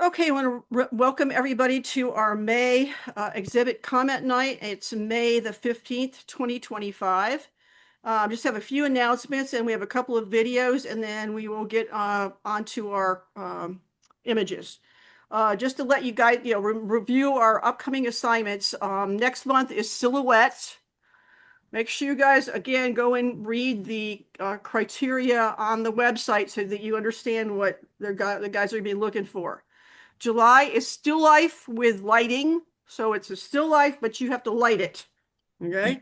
Okay, I want to welcome everybody to our May exhibit comment night. It's May the 15th, 2025. Just have a few announcements and we have a couple of videos and then we will get onto our images. Just to let you guys, review our upcoming assignments. Next month is silhouettes. Make sure you guys, again, go and read the criteria on the website so that you understand what the guys are going to be looking for. July is still life with lighting. So it's a still life, but you have to light it. Okay.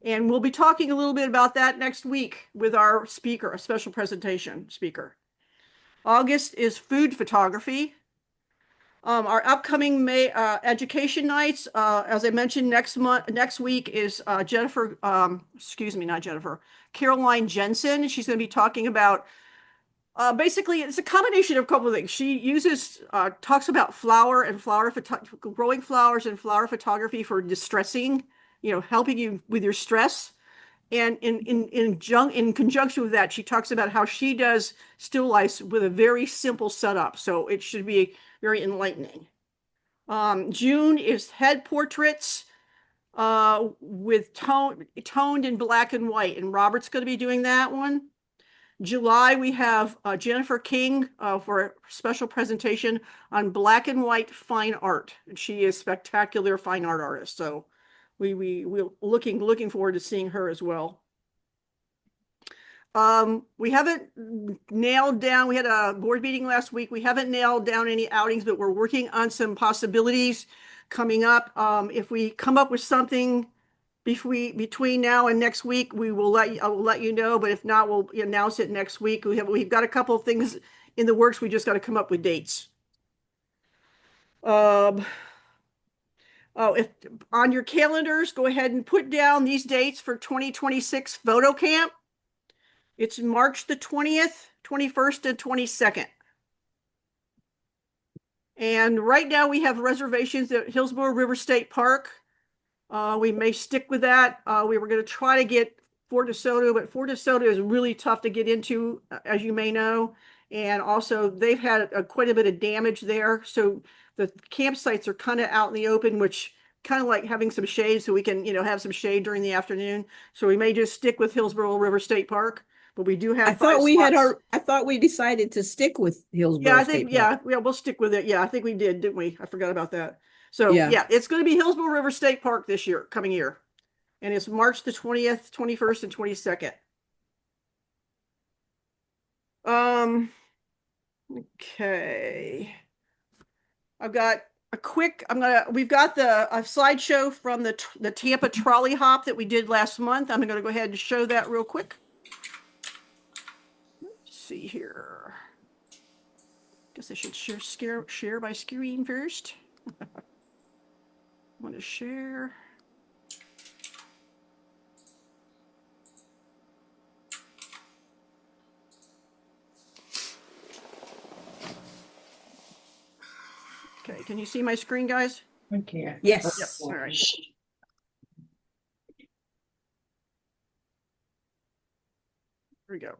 And we'll be talking a little bit about that next week with our speaker, a special presentation speaker. August is food photography. Our upcoming May education nights, as I mentioned, next week is Caroline Jensen. She's going to be talking about basically, it's a combination of a couple of things. She talks about growing flowers and flower photography for distressing, helping you with your stress. And in conjunction with that, she talks about how she does still lifes with a very simple setup. So it should be very enlightening. June is head portraits with toned in black and white. And Robert's going to be doing that one. July, we have Jennifer King for a special presentation on black and white fine art. And she is a spectacular fine art artist. So we're looking forward to seeing her as well. We haven't nailed down, we had a board meeting last week. We haven't nailed down any outings, but we're working on some possibilities coming up. If we come up with something between now and next week, I will let you know, but if not, we'll announce it next week. We've got a couple of things in the works. We just got to come up with dates. If on your calendars, go ahead and put down these dates for 2026 photo camp. It's March the 20th, 21st, and 22nd. And right now we have reservations at Hillsborough River State Park. We may stick with that. We were going to try to get Fort DeSoto, but Fort DeSoto is really tough to get into, as you may know. And also they've had quite a bit of damage there. So the campsites are kind of out in the open, which kind of like having some shade so we can, have some shade during the afternoon. So we may just stick with Hillsborough River State Park, but we do have I thought we decided to stick with Hillsborough. Yeah, I think, we'll stick with it. Yeah, I think we did, didn't we? I forgot about that. So yeah, it's going to be Hillsborough River State Park this coming year. And it's March the 20th, 21st, and 22nd. Okay. I've got we've got a slideshow from the Tampa trolley hop that we did last month. I'm going to go ahead and show that real quick. Let's see here. Guess I should share my screen first. I want to share. Okay, can you see my screen, guys? I can. Yes. Yep. All right. Here we go.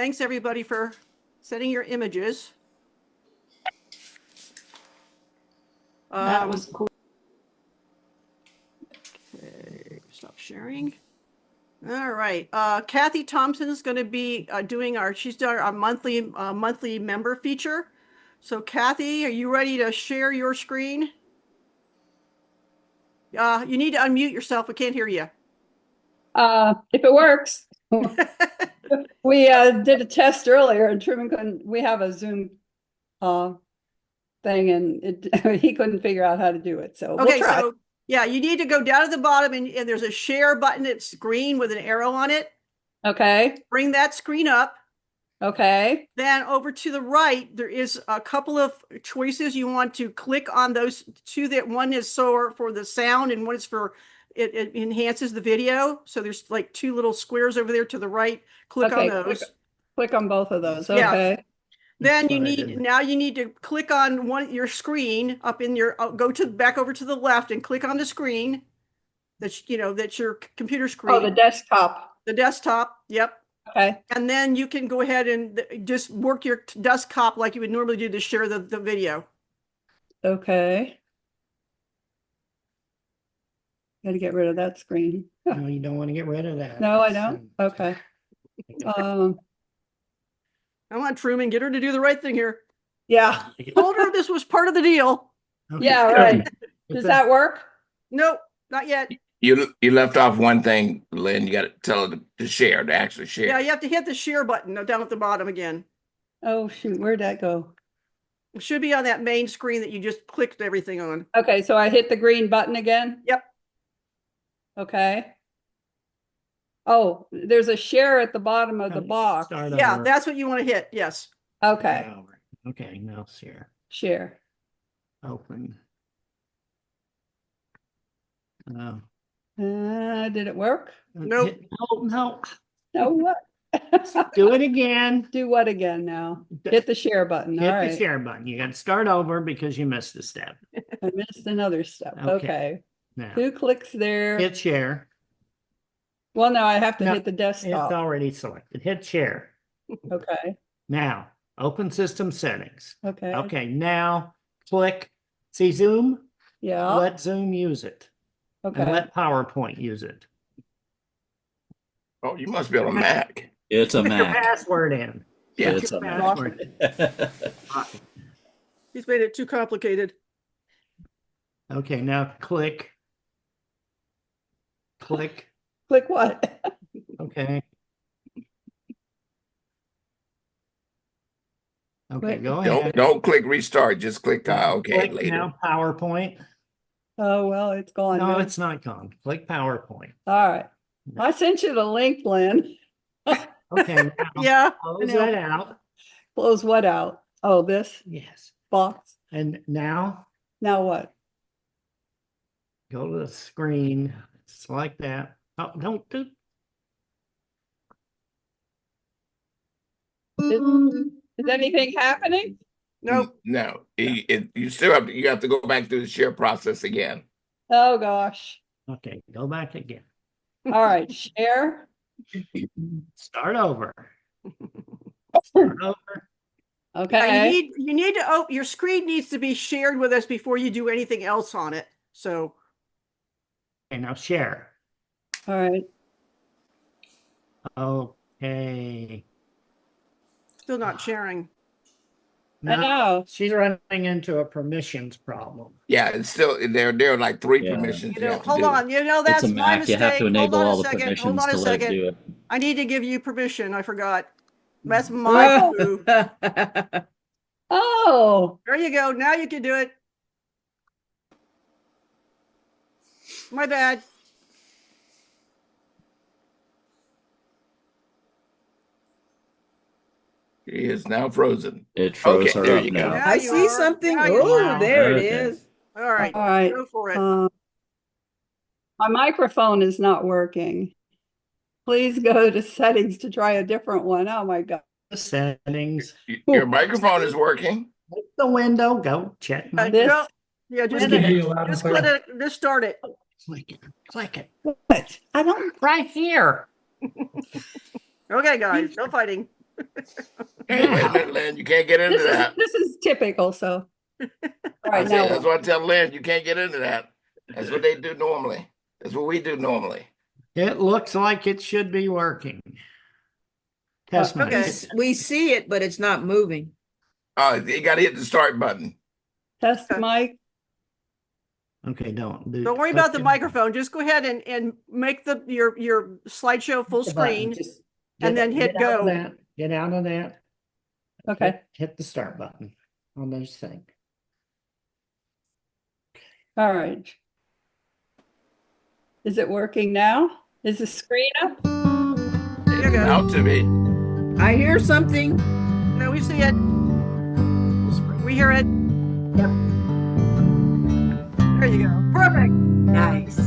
thanks everybody for sending your images. That was cool. Okay, stop sharing. All right. Kathy Thompson is going to be she's doing our monthly member feature. So Kathy, are you ready to share your screen? You need to unmute yourself. We can't hear you. If it works. We did a test earlier and Truman couldn't, we have a Zoom thing and he couldn't figure out how to do it. So we'll try. So yeah, you need to go down to the bottom and there's a share button. It's green with an arrow on it. Okay. Bring that screen up. Okay. Then over to the right, there is a couple of choices. You want to click on those two. That one is for the sound and one is for it enhances the video. So there's like two little squares over there to the right. Click on those. Click on both of those. Yeah. Okay. Then you need to click on your screen up in your back over to the left and click on the screen. That's your computer screen. Oh, the desktop. The desktop. Yep. Okay. And then you can go ahead and just work your desktop like you would normally do to share the video. Okay. Got to get rid of that screen. No, you don't want to get rid of that. No, I don't. Okay. Come on, Truman, get her to do the right thing here. Yeah. Told her this was part of the deal. Okay. Yeah, right. Does that work? Nope, not yet. You left off one thing, Lynn. You got to tell her to share, to actually share. Yeah, you have to hit the share button down at the bottom again. Oh, shoot. Where'd that go? It should be on that main screen that you just clicked everything on. Okay, so I hit the green button again? Yep. Okay. Oh, there's a share at the bottom of the box. Start Yeah, over. that's what you want to hit. Yes. Okay, Start over. Okay, now share. share. Open. Did it work? Nope. No. No, what? Do it again. Do what again now? Hit the share button. All Hit the right. share button. You got to start over because you missed a step. I missed another step. Okay. Okay. Now, 2 clicks there. hit share. Well, no, I have to No, hit the It's desktop. already selected. Hit share. Okay. Now, open system settings. Okay. Okay, now click. See Zoom? Yeah. Let Zoom use it. And Okay. let PowerPoint use it. Oh, you must be on a Mac. It's a Put your Mac. password in. Yeah. It's Put a your Mac. password. He's made it too complicated. Okay, now click. Click. Click what? Okay. Okay, Click. go ahead. Don't click restart. Just click okay Click later. now PowerPoint. Oh, well, it's gone. No, now. it's not gone. Click PowerPoint. All right. I sent you the link, Lynn. Okay, now Yeah. close know. that out. Close what out? Oh, this Yes. box. And now Now what? go to the screen. It's like that. Oh, don't do. Is anything happening? Nope. No, you still have to go back through the share process again. Oh, gosh. Okay, go back again. All right. Share. Start over. Start over. Okay. You need to your screen needs to be shared with us before you do anything else on it. So Okay, now share. All right. Okay. still not sharing. I Now know. she's running into a permissions problem. Yeah, it's still there are like 3 Yeah. permissions. You know, have to hold do. on. It's That's a my Mac. You have mistake. to Hold enable on a all the second. Hold permissions on a to let it second. do it. I need to give you permission. I forgot. That's my boo. Oh, There you go. Now you can do it. My bad. He is now frozen. It froze Okay, her there up you go. now. Now I you see are. something. Now you Oh, are. there it Okay. is. All right. all right. Go for it. My microphone is not working. Please go to settings to try a different one. Oh my God. Settings. Your microphone is working. Hit the window. Go check my. This- Go. Yeah, just let it. Just start it. Click it. Click it. What? I don't. Right here. Okay, guys. No fighting. Hey, wait a minute, Lynn, you can't get into that. This is typical, so. All right, now, That's what I tell Lynn, you can't get into that. That's what they do normally. That's what we do normally. It looks like it should be working. Test mic. Okay. We see it, but it's not moving. Oh, you gotta hit the start button. test Okay. mic. Okay, don't Don't worry about the microphone. Just go ahead and make your slideshow full The button. screen. Just and then hit get out of go. that. Get out of that. Okay, Hit the start button on those things. all right. Is it working now? Is the screen up? There you go. Out to me. I hear something. No, we see it. We hear it. Yep. There you go. Perfect. Nice.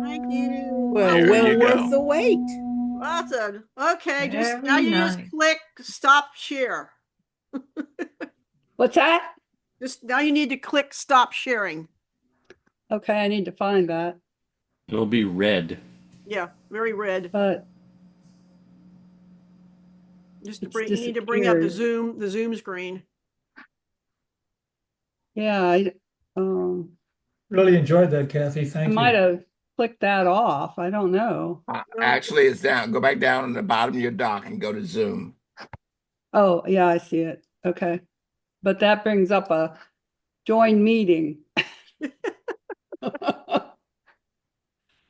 Thank you. Well, There well you worth go. the wait. Awesome. Okay, just now Very you just nice. click stop share. What's that? Just now you need to click stop sharing. Okay, I need to find that, It'll be red. Yeah, very red. but Just to it's bring, you need to bring up disappeared. the Zoom screen. Yeah, Really enjoyed that, Kathy. I Thank might you. have clicked that off. I don't know. Actually, it's down. Go back down on the bottom of your dock and go to Zoom. Oh, yeah, I see it. Okay. But that brings up a join meeting.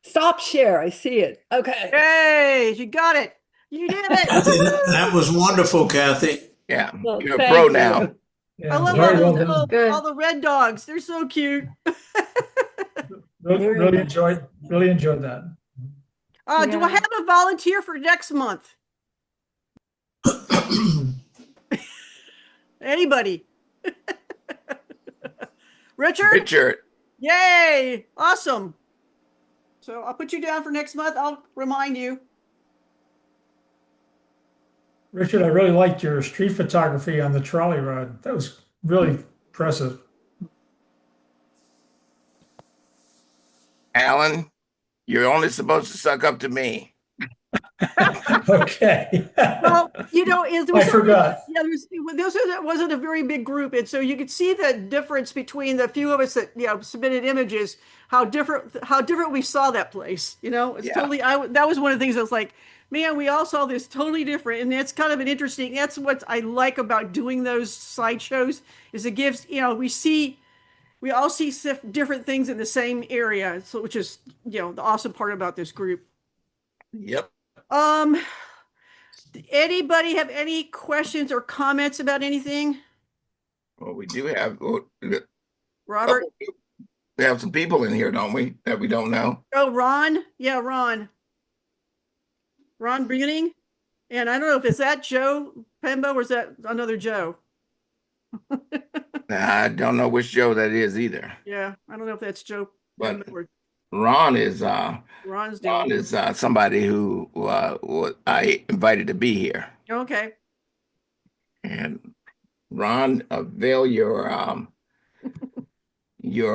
Stop share. I see it. Okay. Hey, you got it. You did it. Kathy, that was wonderful, Kathy. Yeah, Well, you're a thank pro you. now. I Yeah, love very well all done. Good. all the red dogs. They're so cute. Really enjoyed that. Do I have a volunteer for next month? Anybody? Richard? Richard, Yay! Awesome. So I'll put you down for next month. I'll remind you. Richard, I really liked your street photography on the trolley ride. That was really impressive. Alan, you're only supposed to suck up to me. Okay. Well, you know, I forgot. Yeah, this wasn't a very big group, and so you could see the difference between the few of us that submitted images. How different we saw that place. You know, it's Yeah. totally. That was one of the things I was like, man, we all saw this totally different, and that's kind of an interesting. That's what I like about doing those slideshows is it gives we all see different things in the same area, so which is the awesome part about this group. Yep. Anybody have any questions or comments about anything? Well, we do have Robert? we have some people in here, don't we? That we don't know. Oh, Ron? Yeah, Ron. Ron Bruning? And I don't know if it's that Joe Pembo or is that another Joe? I don't know which Joe that is either. Yeah, I don't know if that's Joe But Pembo or Ron is Ron's doing. Ron is somebody who I invited to be here. Okay. And Ron, avail your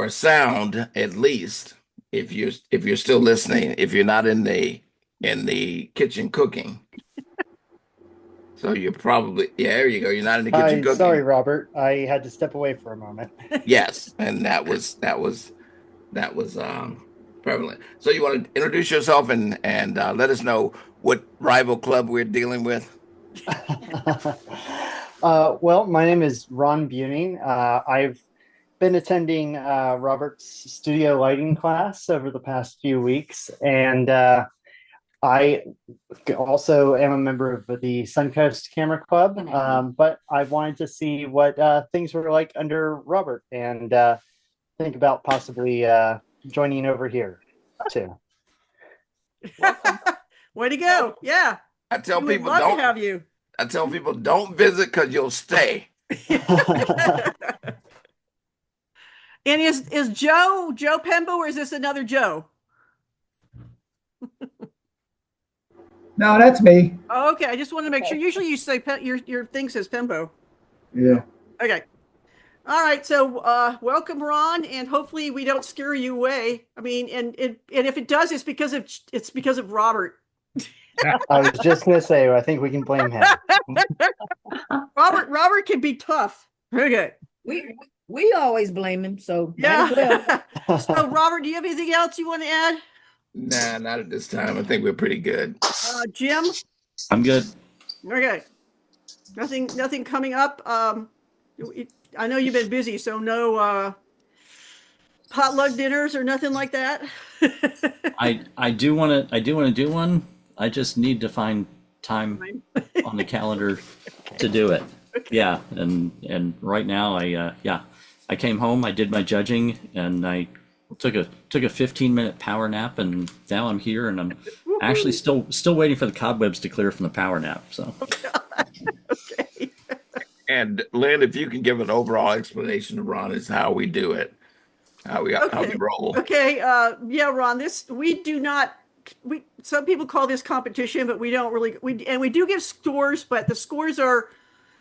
sound at least if you're still listening. If you're not in the kitchen cooking, so you're probably there. You go. You're not in the kitchen cooking. Sorry, Robert. I had to step away for a moment. Yes, and that was prevalent. So you want to introduce yourself and let us know what rival club we're dealing with. Well, my name is Ron Buning. I've been attending Robert's studio lighting class over the past few weeks, and I also am a member of the Suncoast Camera Club, but I wanted to see what things were like under Robert and think about possibly joining over here too. Way to go. Yeah. I tell We would people love don't to have you. I tell people don't visit because you'll stay. And is Joe Pembo or is this another Joe? No, that's me. Oh, okay, I just want to make sure. Usually you say your thing says Pembo. Yeah. Okay. All right. So welcome, Ron, and hopefully we don't scare you away. I mean, and if it does, it's because of Robert. I was just gonna say, I think we can blame him. Robert can be tough. Okay. We always blame him, so might as Yeah. well. So Robert, do you have anything else you want to add? Nah, not at this time. I think we're pretty good. Jim? I'm good. Okay. Nothing coming up. I know you've been busy, so no potluck dinners or nothing like that. I do want to do one. I just need to find time on the calendar to do it. Yeah, and right now I came home, I did my judging, and I took a 15-minute power nap, and now I'm here, and I'm actually still waiting for the cobwebs to clear from the power nap. So. Okay. And Lynn, if you can give an overall explanation of Ron is how we do it, how we roll. Okay. Yeah, Ron. some people call this competition, but we don't really, we do give scores, but the scores are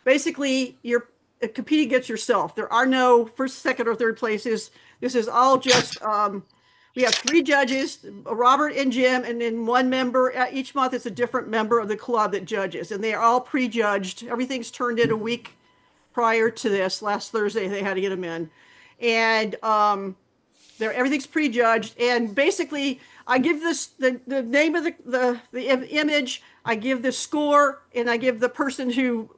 basically you're competing against yourself. There are no first, second, or third places. This is all just, we have 3 judges, Robert and Jim, and then 1 member. Each month it's a different member of the club that judges, and they are all pre-judged. Everything's turned in a week prior to this. Last Thursday, they had to get them in. And everything's prejudged. And basically, I give this the name of the image, I give the score, and I give the person who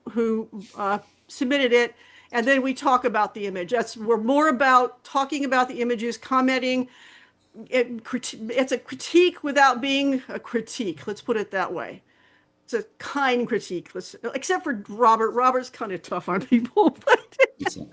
submitted it, and then we talk about the image. We're more about talking about the images, commenting. It's a critique without being a critique. Let's put it that way. It's a kind critique, except for Robert. Robert's kind of tough on people, but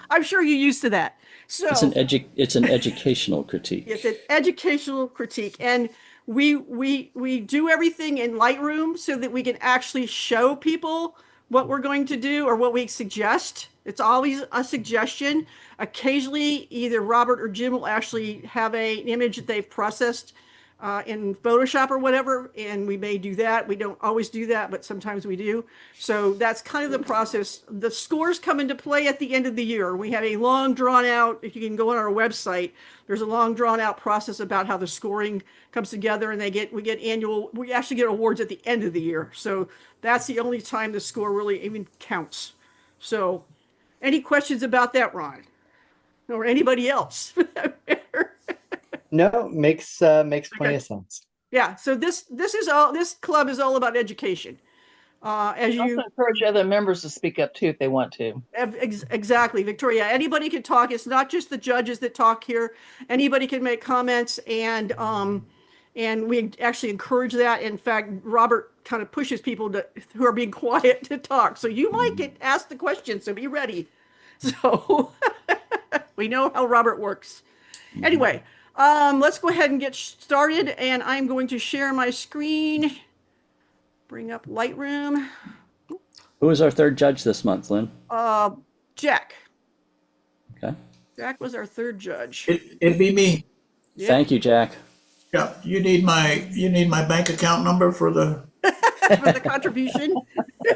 I'm sure you're used to that. So it's an educational critique. It's an educational critique, and we do everything in Lightroom so that we can actually show people what we're going to do or what we suggest. It's always a suggestion. Occasionally, either Robert or Jim will actually have an image that they've processed in Photoshop or whatever, and we may do that. We don't always do that, but sometimes we do. So that's kind of the process. The scores come into play at the end of the year. We have a long drawn out, if you can go on our website, there's a long drawn out process about how the scoring comes together, and we actually get awards at the end of the year. So that's the only time the score really even counts. So any questions about that, Ron? Or anybody else? No, makes plenty Okay. of sense. Yeah, so this club is all about education. As Also you encourage other members to speak up too if they want to. exactly, Victoria, anybody can talk. It's not just the judges that talk here. Anybody can make comments, and we actually encourage that. In fact, Robert kind of pushes people who are being quiet to talk. So you might get asked the question, so be ready. So we know how Robert works. Anyway, let's go ahead and get started, and I'm going to share my screen. Bring up Lightroom. Who is our 3rd judge this month, Lynn? Jack. Okay. Jack was our 3rd judge. It'd be me. Yeah. Thank you, Jack. Yeah, you need my bank account number for the For the contribution.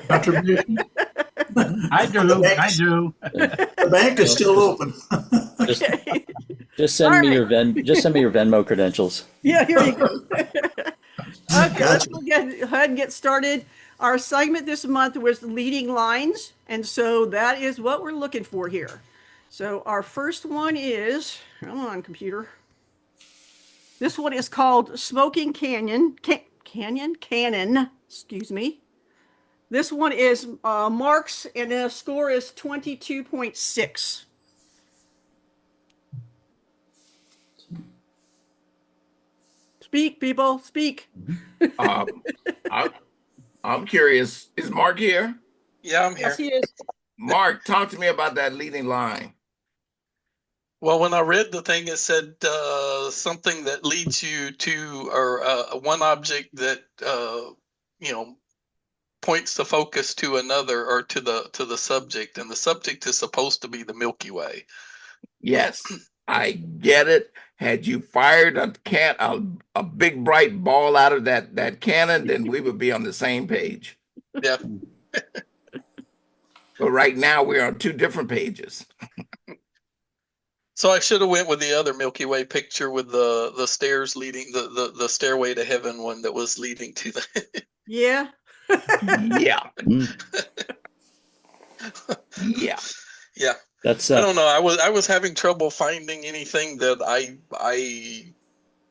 contribution. I do. The bank is still open. Okay. Just send All me right. your Venmo credentials. Yeah, here you go. Okay, let's Gotcha. go ahead and get started. Our assignment this month was leading lines, and so that is what we're looking for here. So our first one is, come on, computer. This one is called Smoking Cannon, excuse me. This one is Mark's, and the score is 22.6. Speak, people, speak. I'm curious. Is Mark here? Yeah, I'm here. Yes, he is. Mark, talk to me about that leading line. Well, when I read the thing, it said something that leads you to, or one object that points the focus to another, or to the subject, and the subject is supposed to be the Milky Way. Yes, I get it. Had you fired a big bright ball out of that cannon, then we would be on the same page. Yeah. But right now we're on 2 different pages. So I should have went with the other Milky Way picture with the stairs leading, the stairway to heaven one that was leading to the. Yeah. Yeah. Yeah. Yeah. That's I don't know. I was having trouble finding anything that I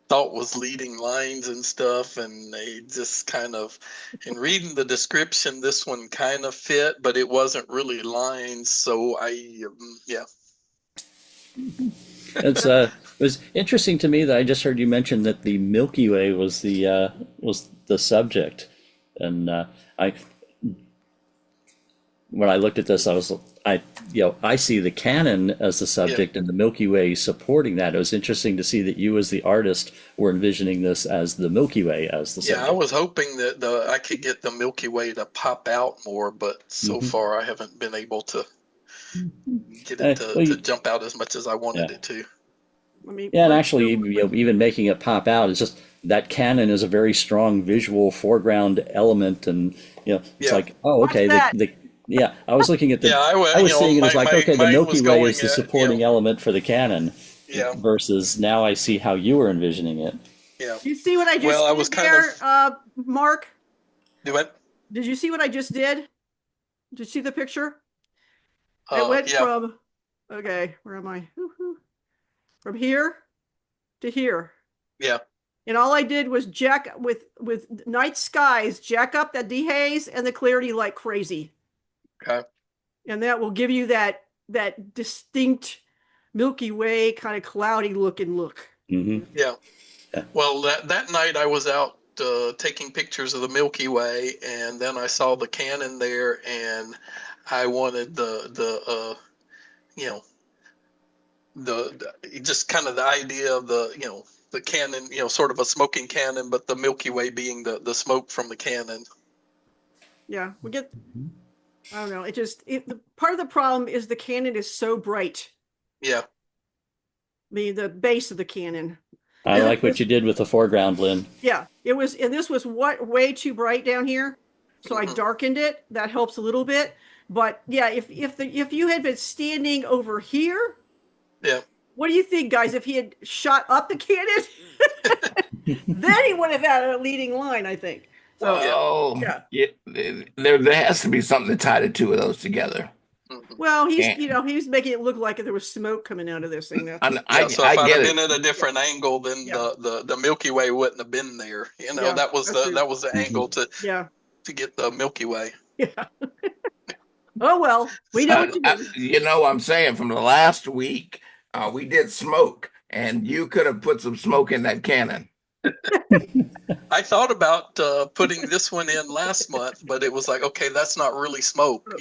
thought was leading lines and stuff, and they just kind of, in reading the description, this one kind of fit, but it wasn't really lines. So yeah. it was interesting to me that I just heard you mention that the Milky Way was the subject, and when I looked at this, I see the cannon as the subject and the Milky Way supporting that. It was interesting to see that you, as the artist, were envisioning this as the Milky Way as the subject. Yeah, I was hoping that I could get the Milky Way to pop out more, but so far I haven't been able to get it to jump out as much as I wanted it to. I mean, Yeah, and actually, even making it pop out is just that cannon is a very strong visual foreground element, and it's Yeah. like, oh, What's okay, that? yeah. I was looking at the, Yeah, I was seeing it as like, okay, the mine Milky was Way going is the at, supporting element for the cannon, yeah, versus now I see how you were envisioning it. yeah. You see what I just Well, I did was kind there, of Mark? do it. Did you see what I just did? Did you see the picture? It went Yeah, from, okay, where am I? From here to here. yeah. And all I did was jack with night skies, jack up the dehaze and the clarity like crazy. Okay. And that will give you that distinct Milky Way kind of cloudy looking look. Mm-hmm. Yeah. Well, that night I was out taking pictures of the Milky Way, and then I saw the cannon there, and I wanted the just kind of the idea of the cannon, sort of a smoking cannon, but the Milky Way being the smoke from the cannon. Yeah, we get. I don't know. Part of the problem is the cannon is so bright. Yeah. The base of the cannon. I like what you did with the foreground, Lynn. Yeah, it was, and this was way too bright down here, so I darkened it. That helps a little bit, but yeah, if you had been standing over here, yeah. What do you think, guys? If he had shot up the cannon, then he would have had a leading line, I think. So, well, yeah, there has to be something to tie the two of those together. Well, he's making it look like there was smoke coming out of this thing. So if I'd have been at a different angle, then the Milky Way wouldn't have been there. That was the angle to get the Milky Way. Yeah. Oh well, we know what you mean. I'm saying from the last week, we did smoke, and you could have put some smoke in that cannon. I thought about putting this one in last month, but it was like, okay, that's not really smoke.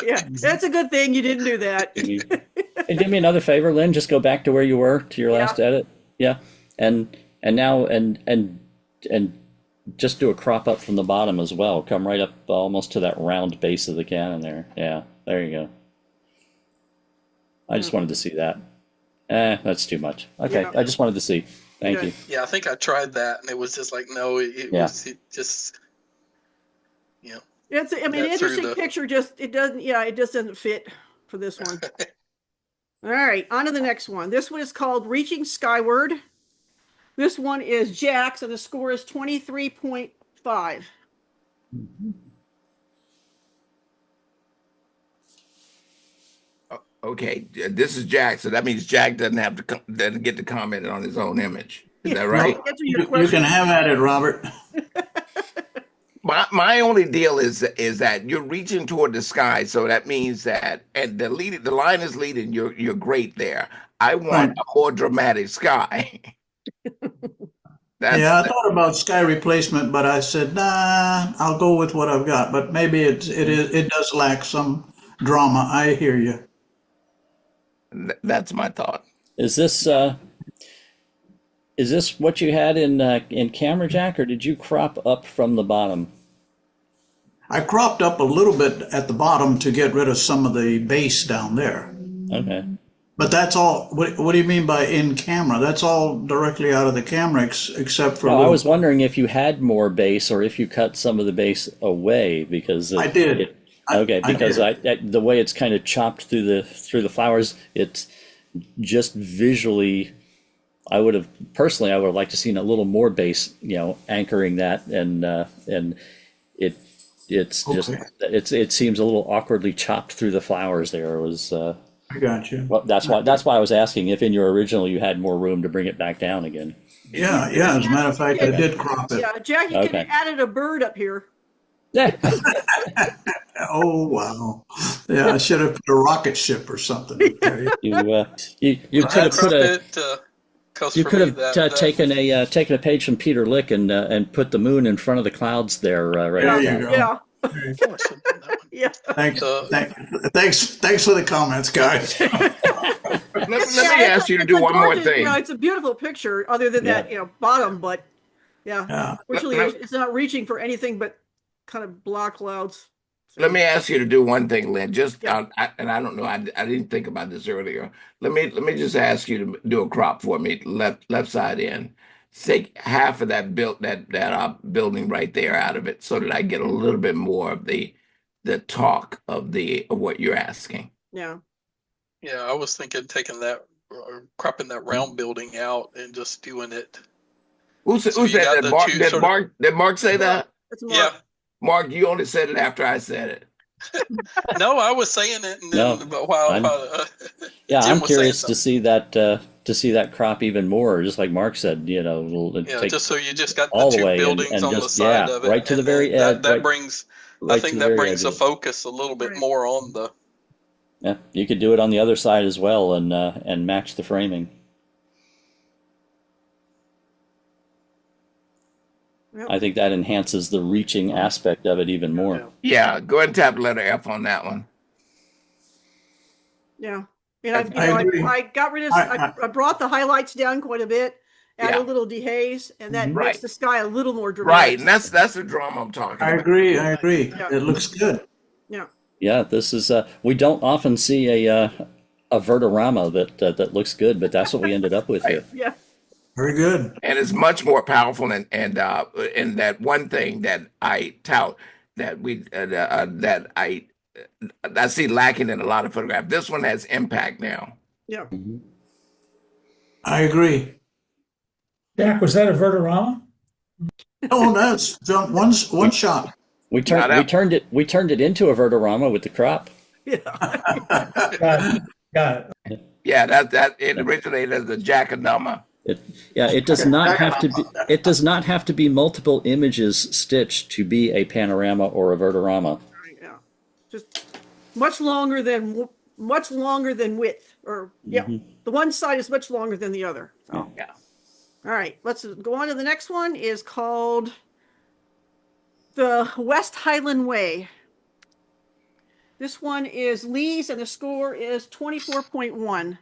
Yeah, that's a good thing you didn't do that. And do me another favor, Lynn. Just go back to where you were to your last edit. Yeah, and now and just do a crop up from the bottom as well. Come right up almost to that round base of the cannon there. Yeah, there you go. I just wanted to see that. That's too much. Okay, I just wanted to see. Thank you. Yeah, I think I tried that, and it was just like, no, it just. It's an interesting picture. It just doesn't fit for this one. All right, on to the next one. This one is called Reaching Skyward. This one is Jack's, and the score is 23.5. Okay, this is Jack, so that means Jack doesn't get to comment on his own image. Is that right? You can have at it, Robert. My only deal is that you're reaching toward the sky, so that means that, and the line is leading. You're great there. I want a more dramatic sky. I thought about sky replacement, but I said, nah, I'll go with what I've got. But maybe it does lack some drama. I hear you. That's my thought. Is this what you had in camera, Jack, or did you crop up from the bottom? I cropped up a little bit at the bottom to get rid of some of the base down there. Okay. But that's all. What do you mean by in camera? That's all directly out of the camera, except for. No, I was wondering if you had more base or if you cut some of the base away because I did. Because the way it's kind of chopped through the flowers, it's just visually. I would have liked to seen a little more base, anchoring that, and it seems a little awkwardly chopped through the flowers there. It was. I got you. Well, that's why I was asking if in your original you had more room to bring it back down again. Yeah. As a matter of fact, I did crop it. Yeah, Jack, you could have added a bird up here. Yeah. Oh wow! Yeah, I should have put a rocket ship or something up there. You could have put a. You could have taken a page from Peter Lick and put the moon in front of the clouds there. Right. There you go. Yeah. Yeah. Thanks for the comments, guys. Let me ask you to do one more thing. It's a beautiful picture, other than that, bottom, but unfortunately, it's not reaching for anything but kind of black clouds. Let me ask you to do one thing, Lynn. Just Yeah. and I don't know. I didn't think about this earlier. Let me just ask you to do a crop for me, left side in. Take half of that building right there out of it, so that I get a little bit more of the talk of what you're asking. Yeah. Yeah, I was thinking taking that, cropping that round building out and just doing it. Who So said you got that? the Mark? two Did sort of, Mark say that? That's Mark. yeah. Mark, you only said it after I said it. No, I was saying it, and No, then but while I'm- Jim I'm was saying curious to something. see that crop even more. Just like Mark said, it'll Yeah, take just so you just got the all the two way buildings and on the just side of it, right to the and very then edge. that brings, I right to think the that very brings edge the of it. focus a little bit Right. more on the. Yeah, you could do it on the other side as well and match the framing. Yep. I think that enhances the reaching aspect of it even more. Yeah, go ahead and tap letter F on that one. Yeah. And I agree. I got rid of, I brought the highlights down quite a bit, added Yeah. a little dehaze, and that Right. makes the sky a little more dramatic. Right, and that's the drama I'm talking I about. agree. I agree. Yeah. It looks good. Yeah. Yeah, this is we don't often see a vertorama that looks good, but that's what we ended up with Right. here. Yeah. Very good. And it's much more powerful, and that one thing that I tout that I see lacking in a lot of photographs. This one has impact now. Yeah. I agree. Jack, was that a Vertorama? Oh, that's one shot. We turned we turned it into a vertorama with the crop. Yeah. Got it. Yeah, that it originated as a jackanama. It does not have to be. It does not have to be multiple images stitched to be a panorama or a vertorama. Yeah. Just much longer than width, or yeah, the one side is much longer than the other. So. Yeah. All right, let's go on to the next one. Is called the West Highland Way. This one is Lee's, and the score is 24.1.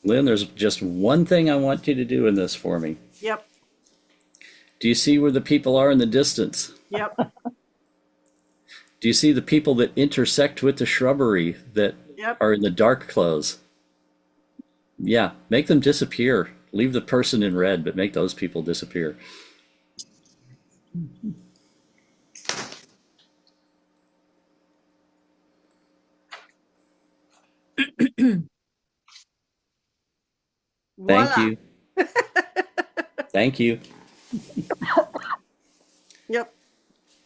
Lynn, there's just one thing I want you to do in this for me. Yep. Do you see where the people are in the distance? Yep. Do you see the people that intersect with the shrubbery that Yep. are in the dark clothes? Yeah, make them disappear. Leave the person in red, but make those people disappear. Thank Voila. you. Thank you. Yep.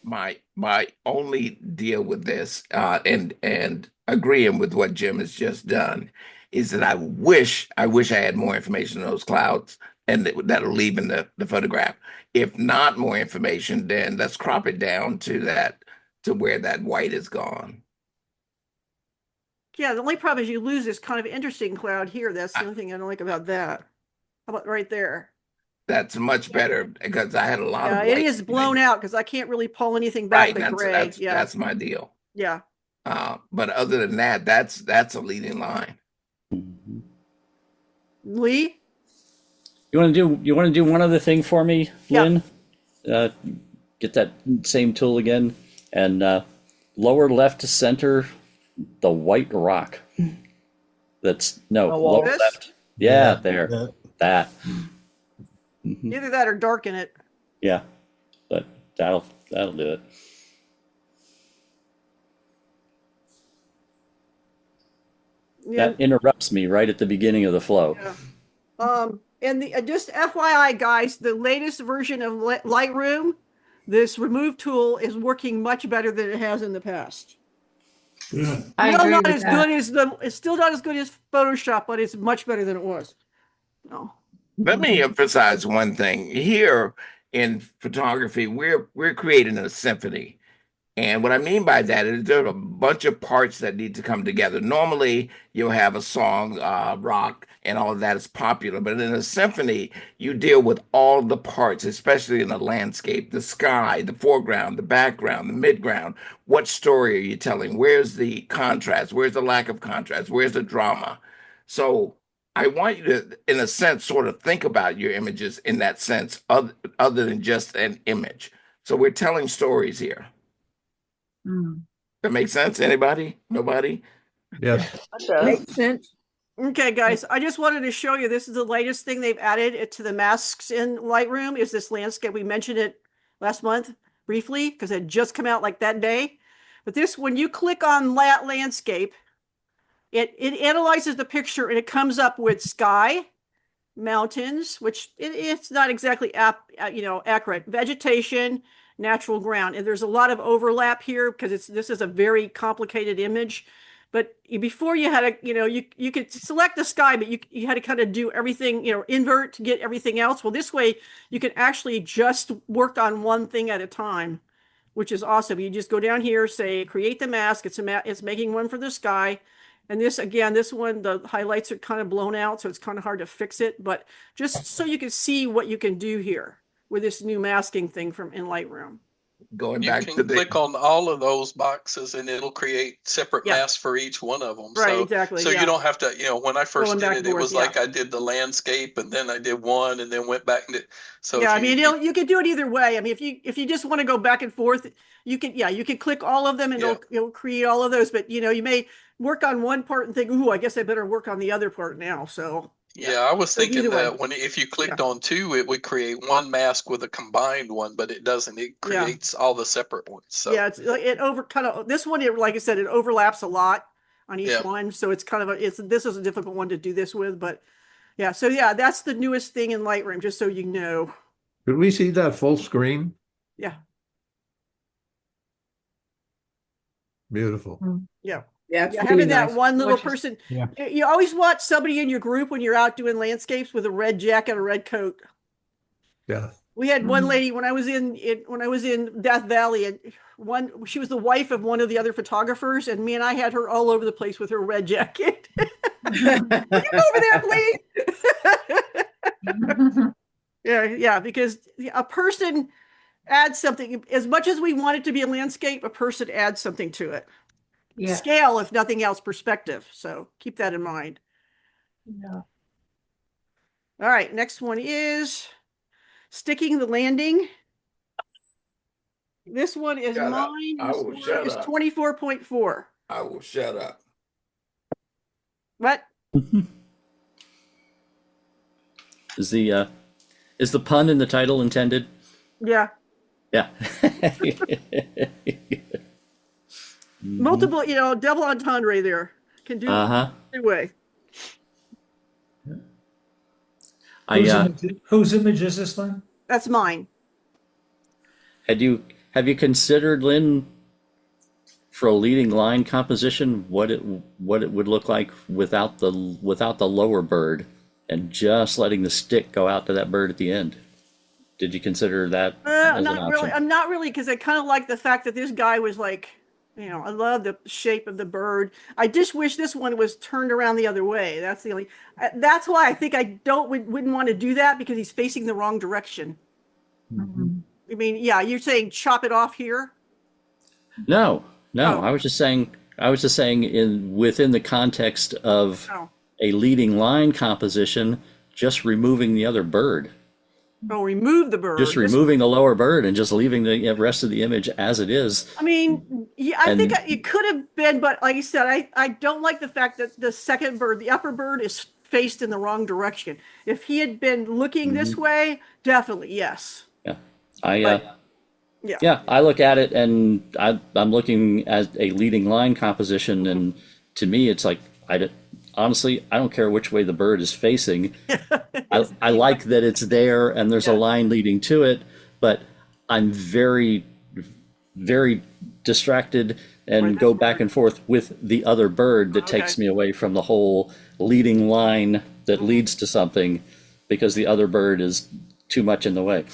My only deal with this, and agreeing with what Jim has just done, is that I wish I had more information on those clouds, and that'll leave in the photograph. If not more information, then let's crop it down to where that white is gone. Yeah, the only problem is you lose this kind of interesting cloud here. That's the only thing I don't like about that. How about right there? That's much better, because I had a lot Yeah, of it white. is blown out because I can't really pull anything back Right, but gray. Yeah. that's my deal. Yeah. But other than that, that's a leading line. Lee? You want to do one other thing for me, Yeah. Lynn? Get that same tool again and lower left to center the white rock. That's lower This? left. Yeah, there. That. Either that or darken it. Yeah, but that'll do it. Yeah. That interrupts me right at the beginning of the flow. Yeah. And just FYI, guys, the latest version of Lightroom, this remove tool is working much better than it has in the past. Good. Still not as good as it's still not as good as Photoshop, but it's much better than it was. No. Let me emphasize one thing. Here in photography, we're creating a symphony. And what I mean by that is there are a bunch of parts that need to come together. Normally, you'll have a song, rock, and all of that is popular. But in a symphony, you deal with all the parts, especially in the landscape, the sky, the foreground, the background, the midground. What story are you telling? Where's the contrast? Where's the lack of contrast? Where's the drama? So I want you to, in a sense, sort of think about your images in that sense, other than just an image. So we're telling stories here. That makes sense? Anybody? Nobody? Yes. It does. Makes sense. Okay, guys, I just wanted to show you, this is the latest thing they've added to the masks in Lightroom, is this landscape. We mentioned it last month briefly because it had just come out like that day. But this, when you click on landscape, it analyzes the picture and it comes up with sky, mountains, which it's not exactly accurate, vegetation, natural ground. And there's a lot of overlap here because this is a very complicated image. But before you had you could select the sky, but you had to kind of do everything, invert to get everything else. Well, this way you can actually just work on one thing at a time, which is awesome. You just go down here, say create the mask. It's making one for the sky. And this one, the highlights are kind of blown out, so it's kind of hard to fix it. But just so you can see what you can do here with this new masking thing in Lightroom. Going You back can to the click on all of those boxes and it'll create separate masks for each one of them. Right, So, exactly. So you don't have to, when I first Going did back it, and it forth, was like I did the landscape and then I did one and then went back and did. So yeah, if I mean, you could do it either way. I mean, if you just want to go back and forth, you can click all of them and it'll create all of those. But you may work on one part and think, ooh, I guess I better work on the other part now. So yeah, I was So thinking either way. that if you clicked on two, it would create one mask with a combined one, but it doesn't. It creates all the separate ones. So yeah, this one, like I said, it overlaps a lot on each one. So it's kind of this is a difficult one to do this with, but yeah. So yeah, that's the newest thing in Lightroom, just so you know. Could we see that full screen? Yeah. Beautiful. Yeah. Yeah, it's Having really that nice. one little person. Yeah. You always watch somebody in your group when you're out doing landscapes with a red jacket, a red coat. Yeah. We had one lady when I was in Death Valley, and she was the wife of one of the other photographers, and me and I had her all over the place with her red jacket. Will you go over there, please? Yeah, because a person adds something. As much as we want it to be a landscape, a person adds something to it. Yeah. Scale, if nothing else, perspective. So keep that in mind. Yeah. All right, next one is sticking the landing. This one is Shut up. mine. I will shut It's up. 24.4. I will shut up. What? Is the pun in the title intended? Yeah. Yeah. Multiple, double entendre there. Can do either way. Whose image is this, Lynn? That's mine. Have you considered, Lynn, for a leading line composition, what it would look like without the lower bird and just letting the stick go out to that bird at the end? Did you consider that as an Not really. option? I'm not really, because I kind of like the fact that this guy was like, I love the shape of the bird. I just wish this one was turned around the other way. That's the only. That's why I think I wouldn't want to do that, because he's facing the wrong direction. I mean, yeah, you're saying chop it off here? No. Oh. I was just saying within the context of a leading line composition, just removing the other bird. Oh, remove the bird. Just removing the lower bird and just leaving the rest of the image as it is. I mean, yeah, I think it could have been, but like I said, I don't like the fact that the second bird, the upper bird, is faced in the wrong direction. If he had been looking this way, definitely, yes. Yeah. Yeah. I look at it and I'm looking at a leading line composition, and to me, it's like, honestly, I don't care which way the bird is facing. I like that it's there and there's a line leading to it, but I'm very, very distracted and go back and forth with the other bird that takes me away from the whole leading line that leads to something, because the other bird is too much in the way.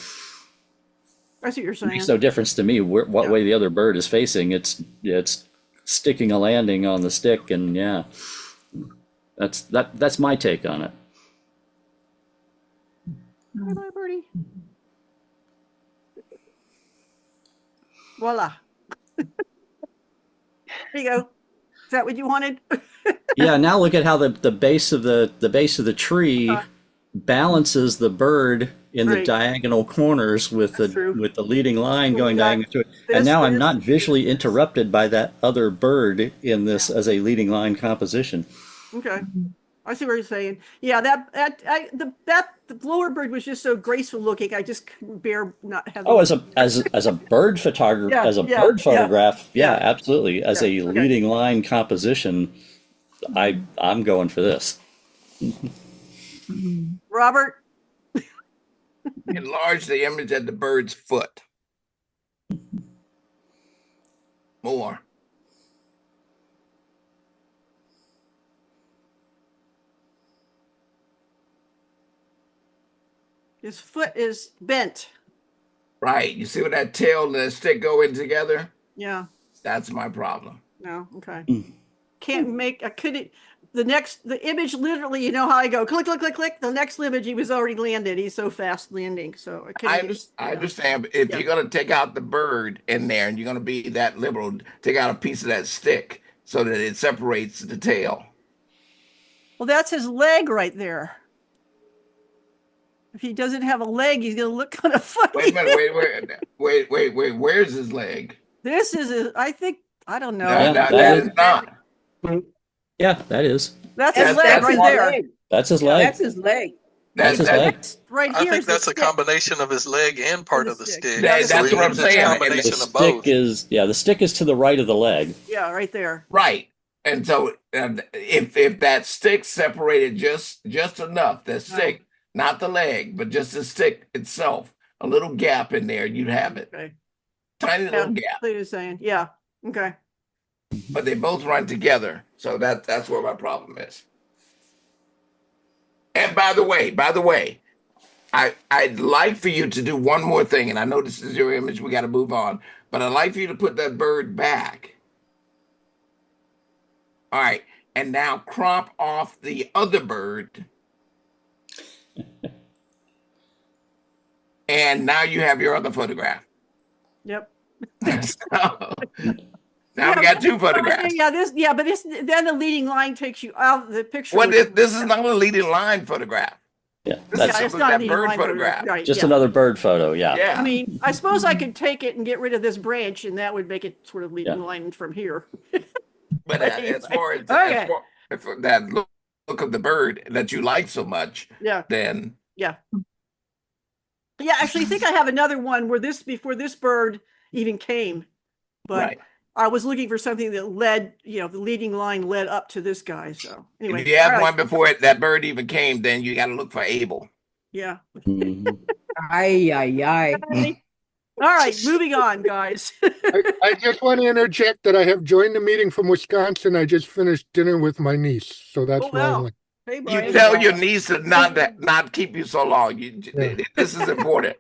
I see what you're saying. It makes no difference to me what way the other bird is facing. It's sticking a landing on the stick, and that's my take on it. Bye, birdie. Voila. There you go. Is that what you wanted? Yeah, now look at how the base of the tree balances the bird in the Right. diagonal corners with That's true. the leading line Well, we going got diagonal through it. And this, now I'm this, not visually interrupted by that other bird in this as a leading line composition. Okay. I see what you're saying. Yeah, the lower bird was just so graceful looking. I just couldn't bear not having. Oh, as a bird photographer, Yeah, as a yeah, bird photograph, yeah. yeah, absolutely. As Yeah, a okay. leading line composition, I'm going for this. Robert. Enlarge the image at the bird's foot. More. His foot is bent. Right. You see where that tail and that stick go in together? Yeah. That's my problem. No. Okay. Mm. Can't make. I couldn't. The image literally. You know how I go click, click, click, click. The next image, he was already landed. He's so fast landing. So I understand. But if Yeah. you're going to take out the bird in there and you're going to be that liberal, take out a piece of that stick so that it separates the tail. Well, that's his leg right there. If he doesn't have a leg, he's going to look kind of funny. Wait a minute. Wait. Where's his leg? This is, I think, I don't know. No, that that is- is not. Yeah, that is. That's his That's- leg that's right his there. Leg. That's his leg. That's his leg. That's his that- leg. That's right I here. think is the that's a stick. combination of his leg and part And the of the stick. stick. Yeah, that's So what he I'm needs a saying. The combination of stick both. the stick is to the right of the leg. Yeah, right there. Right. And so if that stick separated just enough, that stick, not the leg, but just the stick itself, a little gap in there, you'd have it. Okay. Tiny Yeah, little gap. what you're saying. Yeah. Okay. But they both run together. So that's where my problem is. And by the way, I'd like for you to do one more thing, and I know this is your image, we got to move on, but I'd like for you to put that bird back. All right, and now crop off the other bird. And now you have your other photograph. Yep. Now we got two photographs. Then the leading line takes you out of the picture. Well, this is not a leading line photograph. Yeah, This that's is it's simply not a that leading bird line photograph. Right, just yeah. another bird photo. Yeah. Yeah. I mean, I suppose I could take it and get rid of this branch, and that would make it sort of leading Yeah. line from here. But as far as, Okay. as for that look of the bird that you like so much, Yeah. then Yeah, actually, I think I have another one where before this bird even came, but right. I was looking for something that led, the leading line led up to this guy. So anyway, If you have all right. one before that bird even came, then you got to look for Abel. Yeah. Mhm. Ay, ay, ay. All right, moving on, guys. I just want to interject that I have joined the meeting from Wisconsin. I just finished dinner with my niece, so that's Oh, why wow. I'm like, Hey, You Brian. tell your niece to not keep you so long. Yeah. This is important.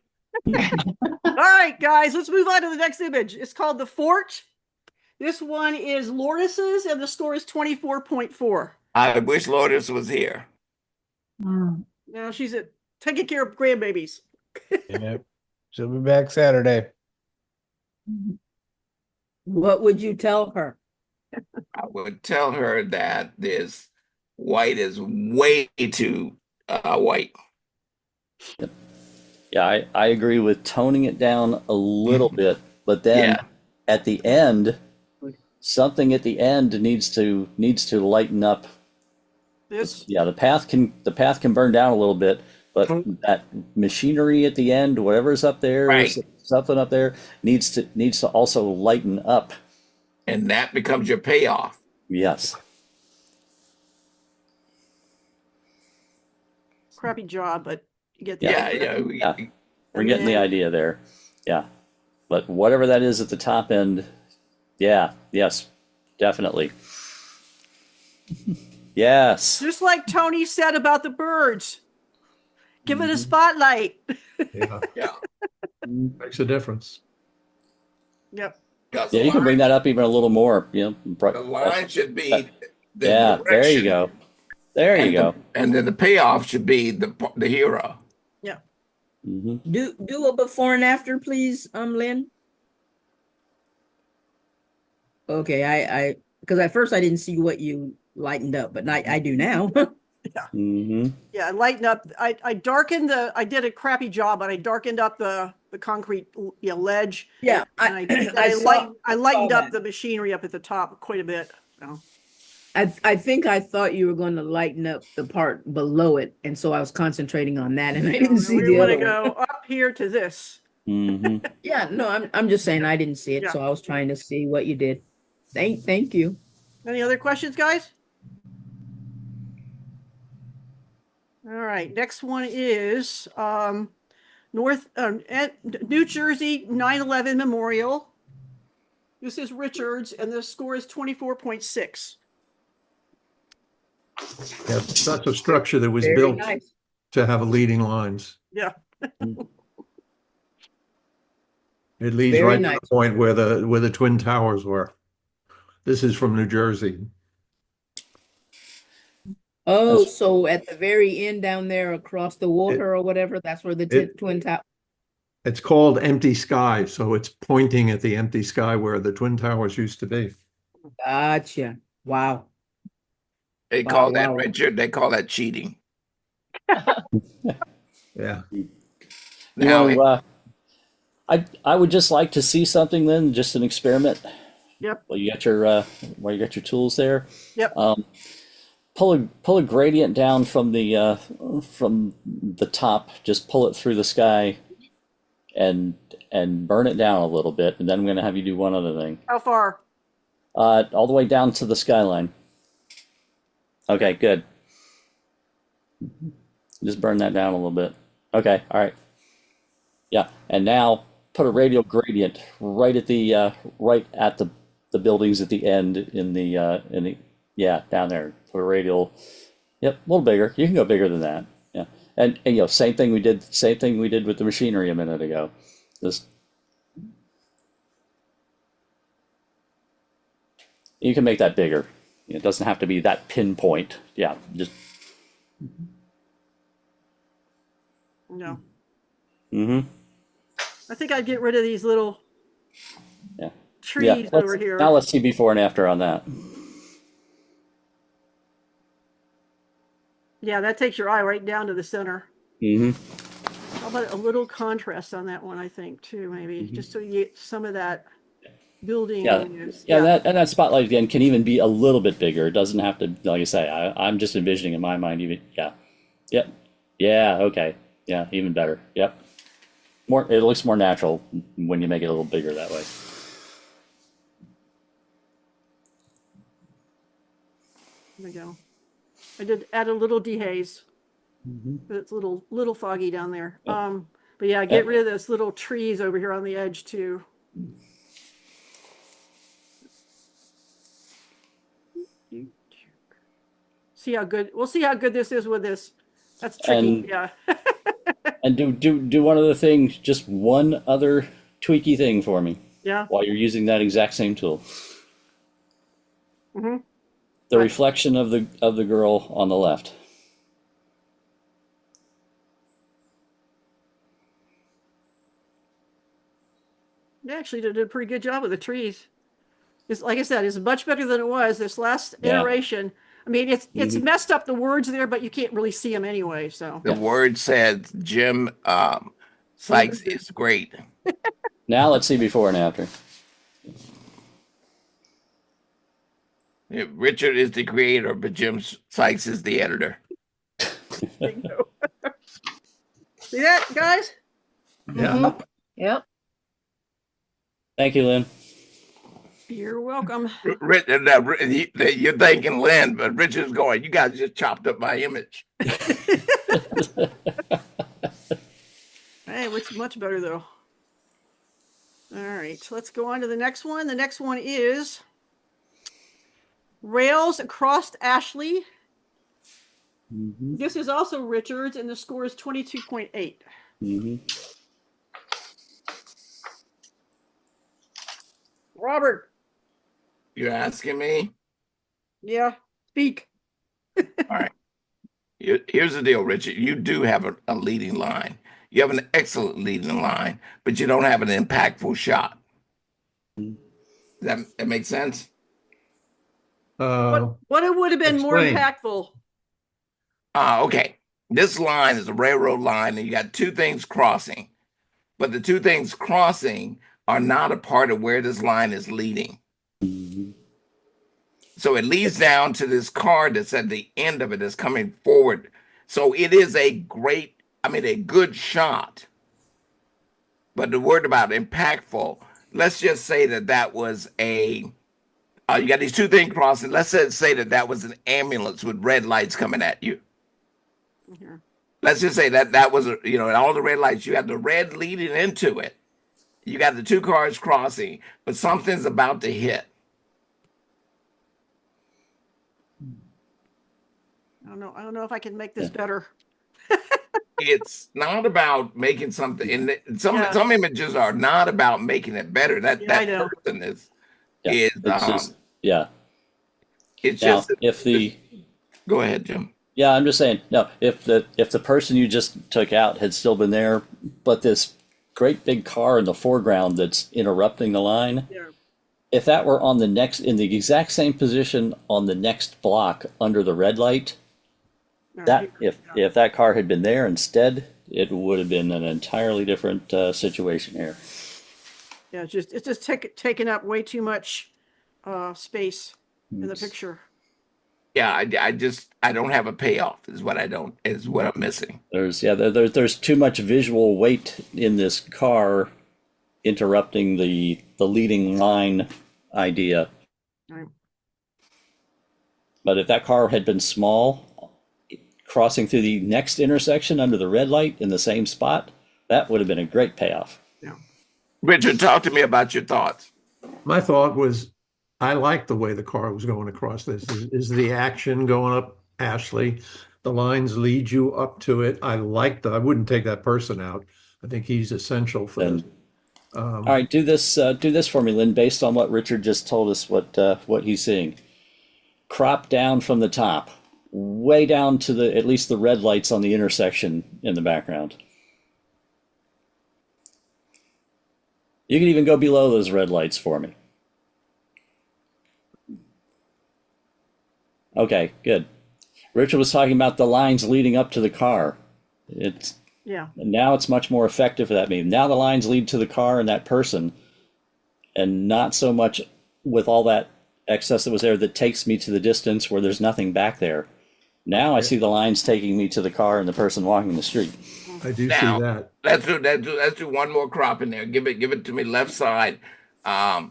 All right, guys, let's move on to the next image. It's called The Fort. This one is Lourdes, and the score is 24.4. I wish Lourdes was here. Now she's taking care of grandbabies. Yep. She'll be back Saturday. What would you tell her? I would tell her that this white is way too white. Yeah, I agree with toning it down a little bit, but then Yeah. at the end, something at the end needs to lighten up. This, Yeah, the path can burn down a little bit, but that machinery at the end, whatever's up there, Right. something up there needs to also lighten up. And that becomes your payoff. Yes. crappy job, but you get the Yeah, idea. Yeah. We're getting the idea there. Yeah. But whatever that is at the top end, yeah, yes, definitely. Yes. Just like Tony said about the birds. Give it a spotlight. Yeah. Yeah. Makes a difference. Yep. Because Yeah, you can bring that up even a little more, the line should be the Yeah, there you direction, go. There you go. and then the payoff should be the hero. Yeah. Mhm. Do a before and after, please, Lynn. Okay, I because at first I didn't see what you lightened up, but I do now. Mm-hmm. Yeah, I lightened up. I darkened I did a crappy job, but I darkened up the concrete, ledge. Yeah, And I I lightened saw up that. the machinery up at the top quite a bit. So. I think I thought you were going to lighten up the part below it, and so I was concentrating on that, and I didn't see We the want other to one. go up here to this. Mm-hmm. Yeah, no, I'm just saying I didn't see it, Yeah. so I was trying to see what you did. Thank you. Any other questions, guys? All right, next one is New Jersey 9/11 Memorial. This is Richards, and the score is 24.6. Yeah, that's a structure that was Very built nice. to have leading lines. Yeah. It leads Very right to nice. the point where the Twin Towers were. This is from New Jersey. Oh, so at the very end down there across the water or whatever, that's where the Twin Tower. It's called Empty Sky, so it's pointing at the empty sky where the Twin Towers used to be. Gotcha. Wow. They Wow, call that, wow. Richard, they call that cheating. Yeah. You Now, know, I would just like to see something then, just an experiment. Yep. Well, you got your tools there. Yep. Pull a gradient down from the top. Just pull it through the sky, and burn it down a little bit. And then I'm going to have you do one other thing. How far? All the way down to the skyline. Okay, good. Just burn that down a little bit. Okay, all right. Yeah, and now put a radial gradient right at the buildings at the end in the down there. Put a radial. Yep, a little bigger. You can go bigger than that. Yeah, and same thing we did with the machinery a minute ago. You can make that bigger. It doesn't have to be that pinpoint. Yeah, just. No. Mm-hmm. I think I'd get rid of these little trees Yeah, over here. Now let's see before and after on that. Yeah, that takes your eye right down to the center. Mm-hmm. How about a little contrast on that one, I think, too, maybe, just so you get some of that building. That spotlight again can even be a little bit bigger. It doesn't have to, like I say, I'm just envisioning in my mind even, okay. Yeah, even better. Yep. It looks more natural when you make it a little bigger that way. There we go. I did add a little dehaze. But it's a little foggy down there. But yeah, get rid of those little trees over here on the edge too. We'll see how good this is with this. That's tricky. And do one other thing, just one other tweaky thing for me. Yeah. While you're using that exact same tool. Mm-hmm. The reflection of the girl on the left. They actually did a pretty good job with the trees. It's like I said, it's much better than it was this last iteration. I mean, it's messed up the words there, but you can't really see them anyway. So the word said Jim Sykes is great. Now let's see before and after. Richard is the creator, but Jim Sykes is the editor. See that, guys? Yeah. Yep. Thank you, Lynn. You're welcome. You're thanking Lynn, but Richard's going, you guys just chopped up my image. Hey, it's much better though. All right, let's go on to the next one. The next one is Rails Across Ashley. This is also Richards, and the score is 22.8. Robert. You're asking me? Yeah, speak. All right. Here's the deal, Richard. You do have a leading line. You have an excellent leading line, but you don't have an impactful shot. Does that make sense? What it would have been more Explain. impactful? Okay. This line is a railroad line, and you got two things crossing, but the two things crossing are not a part of where this line is leading. So it leads down to this car that's at the end of it that's coming forward. So it is a good shot. But the word about impactful, let's just say that was you got these two things crossing. Let's say that was an ambulance with red lights coming at you. Mhm. Let's just say that was, all the red lights, you have the red leading into it. You got the two cars crossing, but something's about to hit. I don't know if I can make this better. It's not about making something, and some images are not about making it better. That I know. person is It's just, yeah. It's Now, just go ahead, Jim. Yeah, I'm just saying, no, if the person you just took out had still been there, but this great big car in the foreground that's interrupting the line, if that were in the exact same position on the next block under the red light, if that car had been there instead, it would have been an entirely different situation here. Yeah, it's just taking up way too much space in the picture. Yeah, I don't have a payoff is what I'm missing. There's too much visual weight in this car interrupting the leading line idea. Right. But if that car had been small, crossing through the next intersection under the red light in the same spot, that would have been a great payoff. Yeah. Richard, talk to me about your thoughts. My thought was, I like the way the car was going across this. Is the action going up Ashley? The lines lead you up to it. I wouldn't take that person out. I think he's essential for this. All right, do this for me, Lynn, based on what Richard just told us, what he's seeing. Crop down from the top, way down to at least the red lights on the intersection in the background. You can even go below those red lights for me. Okay, good. Richard was talking about the lines leading up to the car. Now it's much more effective for that mean. Now the lines lead to the car and that person, and not so much with all that excess that was there that takes me to the distance where there's nothing back there. Now I see the lines taking me to the car and the person walking the street. I do see that. Let's do one more crop in there. Give it to me left side.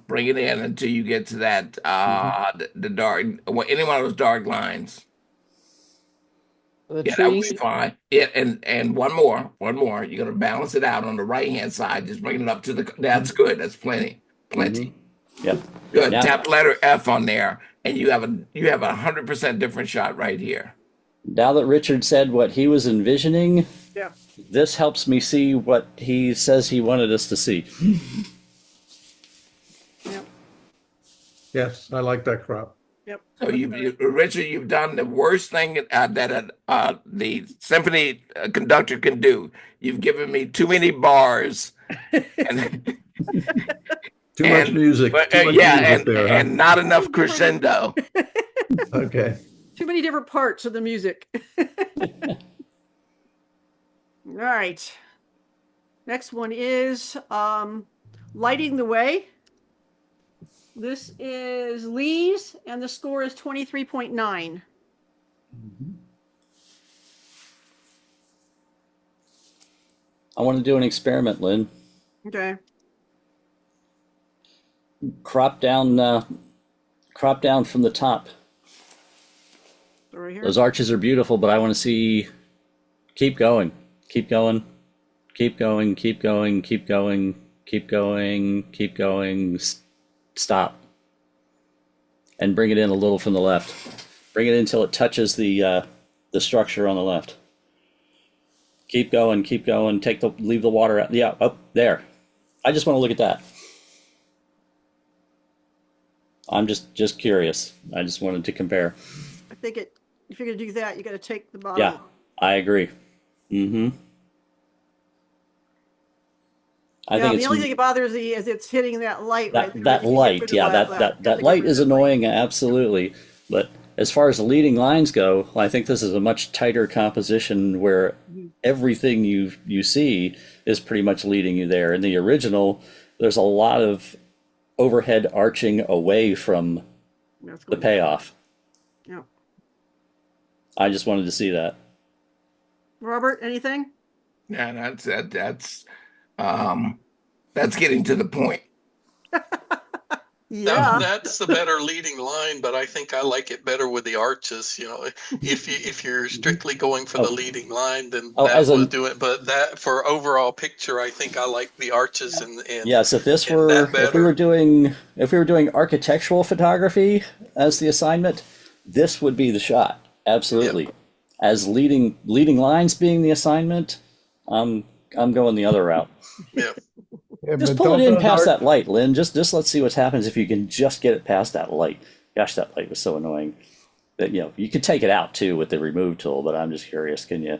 Bring it in until you get to that the dark, any one of those dark lines. The that would trees. be fine. Yeah, and one more. You're gonna balance it out on the right hand side. Just bring it up to that's good. That's plenty. Yep. Good. Now, Tap letter F on there, and you have a 100% different shot right here. now that Richard said what he was envisioning, this helps me see what he says he wanted us to see. Yes, I like that crop. Yep. So Richard, you've done the worst thing that the symphony conductor can do. You've given me too many bars. And, Too much music. And not enough crescendo. Okay. Too many different parts of the music. All right. Next one is Lighting the Way. This is Lee's, and the score is 23.9. I want to do an experiment, Lynn. Okay. Crop down from the top. So right here. Those arches are beautiful, but I want to see. Keep going. Keep going. Keep going. Keep going. Keep going. Keep going. Keep going. Stop. And bring it in a little from the left. Bring it in until it touches the structure on the left. Keep going. Keep going. Leave the water out. Yeah, up there. I just want to look at that. I'm just curious. I just wanted to compare. I think if you're going to do that, you got to take the bottom. Yeah, I agree. I think the only thing that bothers me is it's hitting that light. That light, that light is annoying, absolutely. But as far as the leading lines go, I think this is a much tighter composition where everything you see is pretty much leading you there. In the original, there's a lot of overhead arching away from the payoff. Yeah. I just wanted to see that. Robert, anything? Yeah, that's getting to the point. Yeah. That's the better leading line, but I think I like it better with the arches. You know, if you're strictly going for the leading line, then that will do it. But that for overall picture, I think I like the arches and yes. If we were doing architectural photography as the assignment, this would be the shot. Absolutely. Yep. As leading lines being the assignment, I'm going the other route. Yeah. Yeah, just pull it in past that light, Lynn. Just let's see what happens if you can just get it past that light. Gosh, that light was so annoying. That you could take it out too with the remove tool, but I'm just curious. Can you?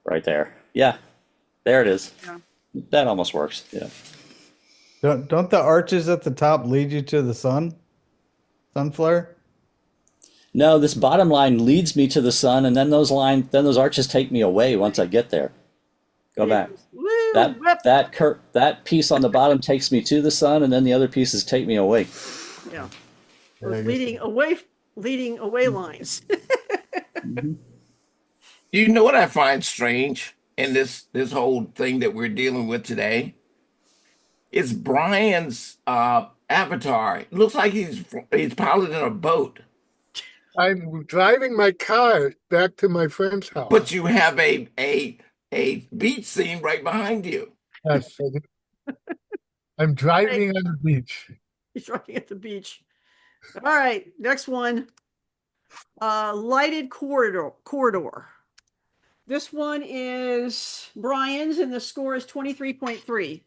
Right there. Yeah, there it is. Yeah. That almost works. Yeah. Don't the arches at the top lead you to the sun flare? No, this bottom line leads me to the sun, and then those arches take me away once I get there. Go back. That piece on the bottom takes me to the sun, and then the other pieces take me away. Yeah, those leading away lines. You know what I find strange in this whole thing that we're dealing with today? It's Brian's avatar. It looks like he's piloting a boat. I'm driving my car back to my friend's house. But you have a beach scene right behind you. Yes, I'm driving on the beach. He's driving at the beach. All right, next one. Lighted corridor. This one is Brian's, and the score is 23.3.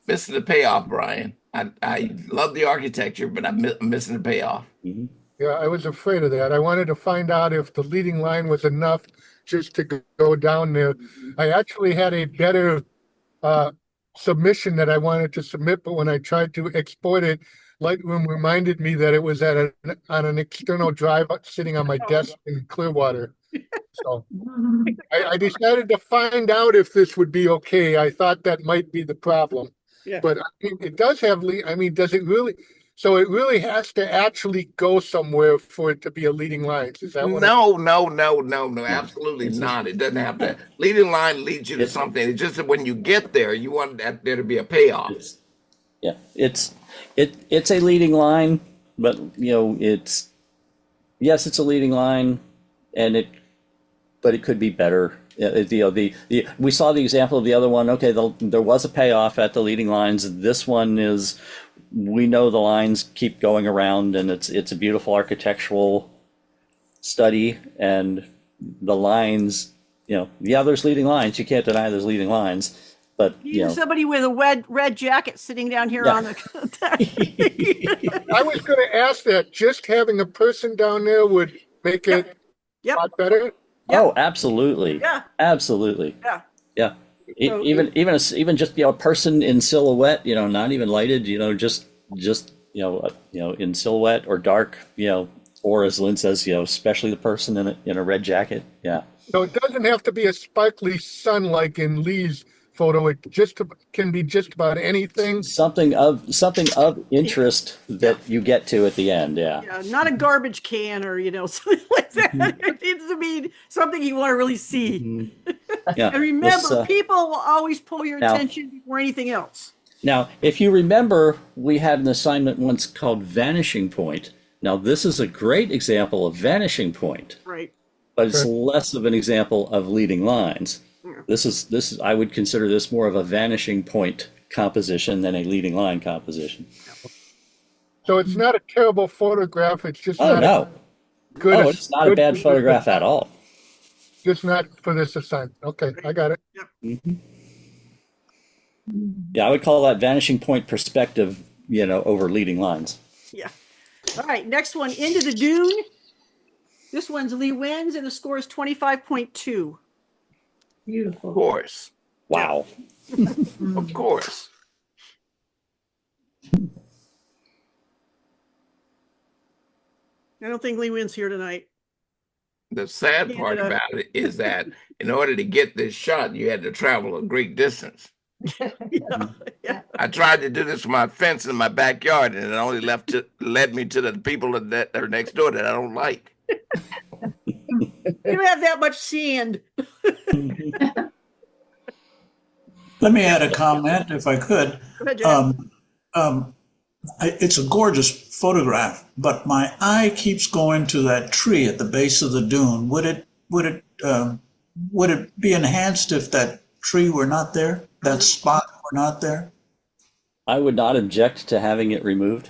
Missing the payoff, Brian. I love the architecture, but I'm missing the payoff. Mm-hmm. Yeah, I was afraid of that. I wanted to find out if the leading line was enough just to go down there. I actually had a better submission that I wanted to submit, but when I tried to export it, Lightroom reminded me that it was on an external drive sitting on my desk in Clearwater. So I decided to find out if this would be okay. I thought that might be the problem. Yeah. But I mean, it does have does it really? So it really has to actually go somewhere for it to be a leading line. Is that what? No, absolutely not. It doesn't have to. Leading line leads you to something. It's just that when you get there, you want there to be a payoff. It's a leading line, but it's a leading line, but it could be better. We saw the example of the other one. Okay, there was a payoff at the leading lines. This one is, we know the lines keep going around, and it's a beautiful architectural study, and the lines, there's leading lines. You can't deny there's leading lines, but somebody with a red jacket sitting down here on the. I was going to ask that. Just having a person down there would make it a lot better. Yep. Oh, absolutely. Yeah. Absolutely. Yeah. Yeah. So, even just a person in silhouette, not even lighted, just in silhouette or dark, or as Lynn says, especially the person in a red jacket. Yeah. So it doesn't have to be a sparkly sun like in Lee's photo. It can be just about anything. Something of interest that you get to at the end. Yeah. Yeah, not a garbage can or something like that. It needs to be something you want to really see. Yeah. And remember, people will always pull your attention before anything else. Now, if you remember, we had an assignment once called Vanishing Point. Now, this is a great example of Vanishing Point. Right. But it's less of an example of leading lines. Yeah. This is I would consider this more of a vanishing point composition than a leading line composition. So it's not a terrible photograph. It's just good. It's not a bad photograph at all. Just not for this assignment. Okay, I got it. Yep. Mm-hmm. Yeah, I would call that vanishing point perspective, over leading lines. Yeah. All right, next one, Into the Dune. This one's Lee wins, and the score is 25.2. Beautiful. Of course. Wow. Of course. I don't think Lee Wynn's here tonight. The sad part Canada. about it is that in order to get this shot, you had to travel a great distance. Yeah. I tried to do this with my fence in my backyard, and it only led me to the people that are next door that I don't like. You don't have that much sand. Let me add a comment if I could. Go ahead, Jack. It's a gorgeous photograph, but my eye keeps going to that tree at the base of the dune. Would it be enhanced if that tree were not there? That spot were not there? I would not object to having it removed.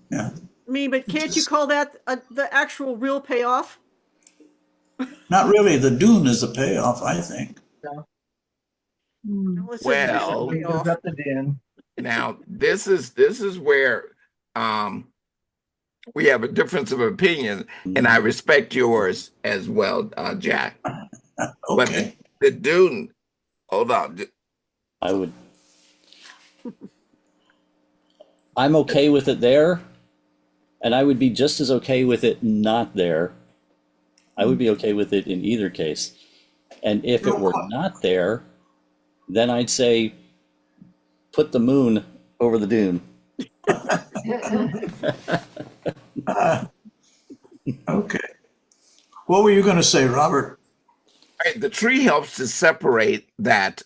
Yeah. I mean, but can't you call that the actual real payoff? Not really. The dune is the payoff, I think. Well, Well, At the dune. now this is where we have a difference of opinion, and I respect yours as well, Jack. But Okay. the dune, hold on. I would. I'm okay with it there, and I would be just as okay with it not there. I would be okay with it in either case. And if it were not there, then I'd say put the moon over the dune. Okay. What were you going to say, Robert? Right, the tree helps to separate that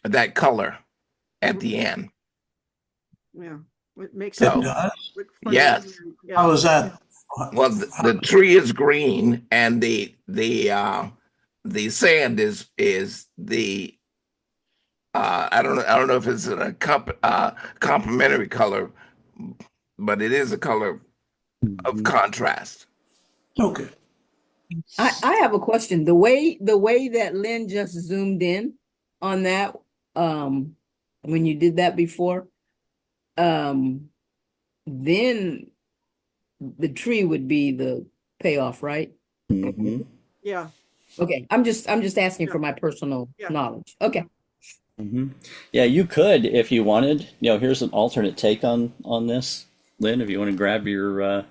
that color at the end. Yeah, it makes So, sense. yes. Yeah. How is that? Well, the tree is green, and the sand is the I don't know if it's a complementary color, but it is a color of contrast. Okay. I have a question. The way that Lynn just zoomed in on that, when you did that before, then the tree would be the payoff, right? Mm-hmm. Yeah. Okay, I'm just asking for my personal Yeah. knowledge. Okay. Mm-hmm. Yeah, you could if you wanted. Here's an alternate take on this, Lynn. If you want to grab your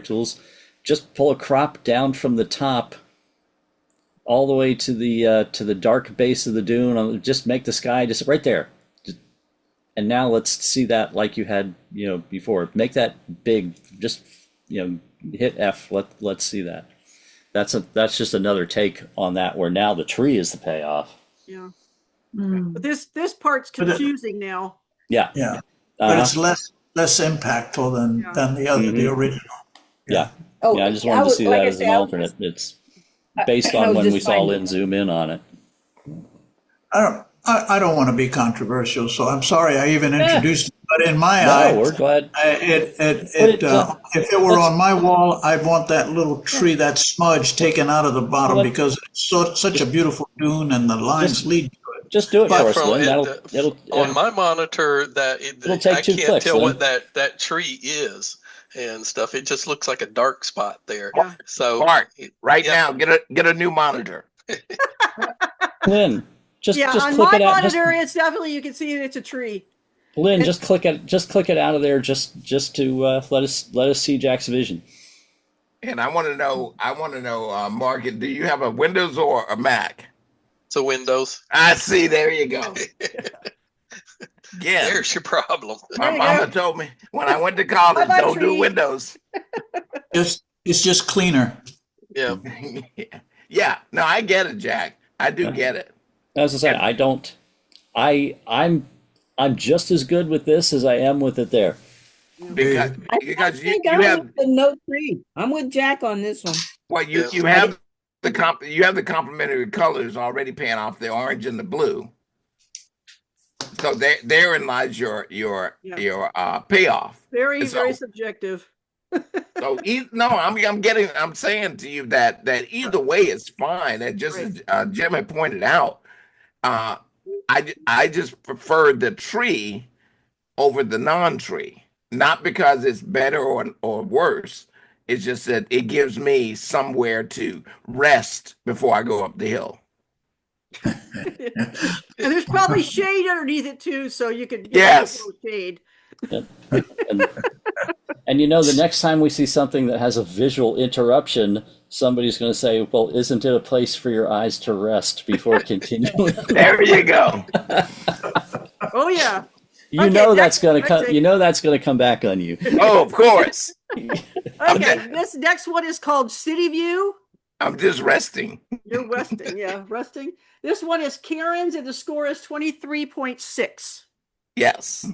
tools, just pull a crop down from the top all the way to the dark base of the dune. Just make the sky just right there. And now let's see that like you had before. Make that big. Just hit F. Let's see that. That's just another take on that, where now the tree is the payoff. Yeah. But this part's confusing now. Yeah. Yeah. But it's less impactful than the other, the original. Yeah. Oh, Yeah, I just wanted to see like that I as an said, alternate. It's based I on was when just we saw finding- Lynn zoom in on it. I don't want to be controversial, so I'm sorry I even introduced it. But in my No, eye, we're glad. if it were on my wall, I'd want that little tree, that smudge, taken out of the bottom Well, because it's such a beautiful dune and the lines lead to it. Just do it But for us, from Lynn. it, on my monitor, it'll take I 2 can't clicks, tell Lynn. what that tree is and stuff. It just looks like a dark spot there. Yeah. So Mark, right yeah. now, get a new monitor. Lynn, just on click my it out. monitor, it's definitely, you can see it's a tree. Lynn, just click it out of there, just to let us see Jack's vision. And I want to know, Mark, do you have a Windows or a Mac? So Windows. I see. There you go. Again, There's your problem. my you mama go. told me when I went to college, Bye-bye, don't do tree. Windows. It's just cleaner. Yeah. Yeah. No, I get it, Jack. I do get it. As I say, I'm just as good with this as I am with it there. Because I you think I'm have with the no tree. I'm with Jack on this one. you have the complementary colors already paying off the orange and the blue. So therein lies your payoff. Very, So- very subjective. So I'm saying to you that either way is fine. And just as Jim had pointed out, I just prefer the tree over the non-tree. Not because it's better or worse. It's just that it gives me somewhere to rest before I go up the hill. And there's probably shade underneath it too, so you could get Yes. a little shade. And you know, the next time we see something that has a visual interruption, somebody's going to say, well, isn't it a place for your eyes to rest before continuing? There you go. Oh yeah. You Okay, know next- that's going to next come. thing. You know that's going to come back on you. Oh, of course. Okay, this next one is called City View. I'm just resting. You're resting, yeah, resting. This one is Karen's, and the score is 23.6. Yes.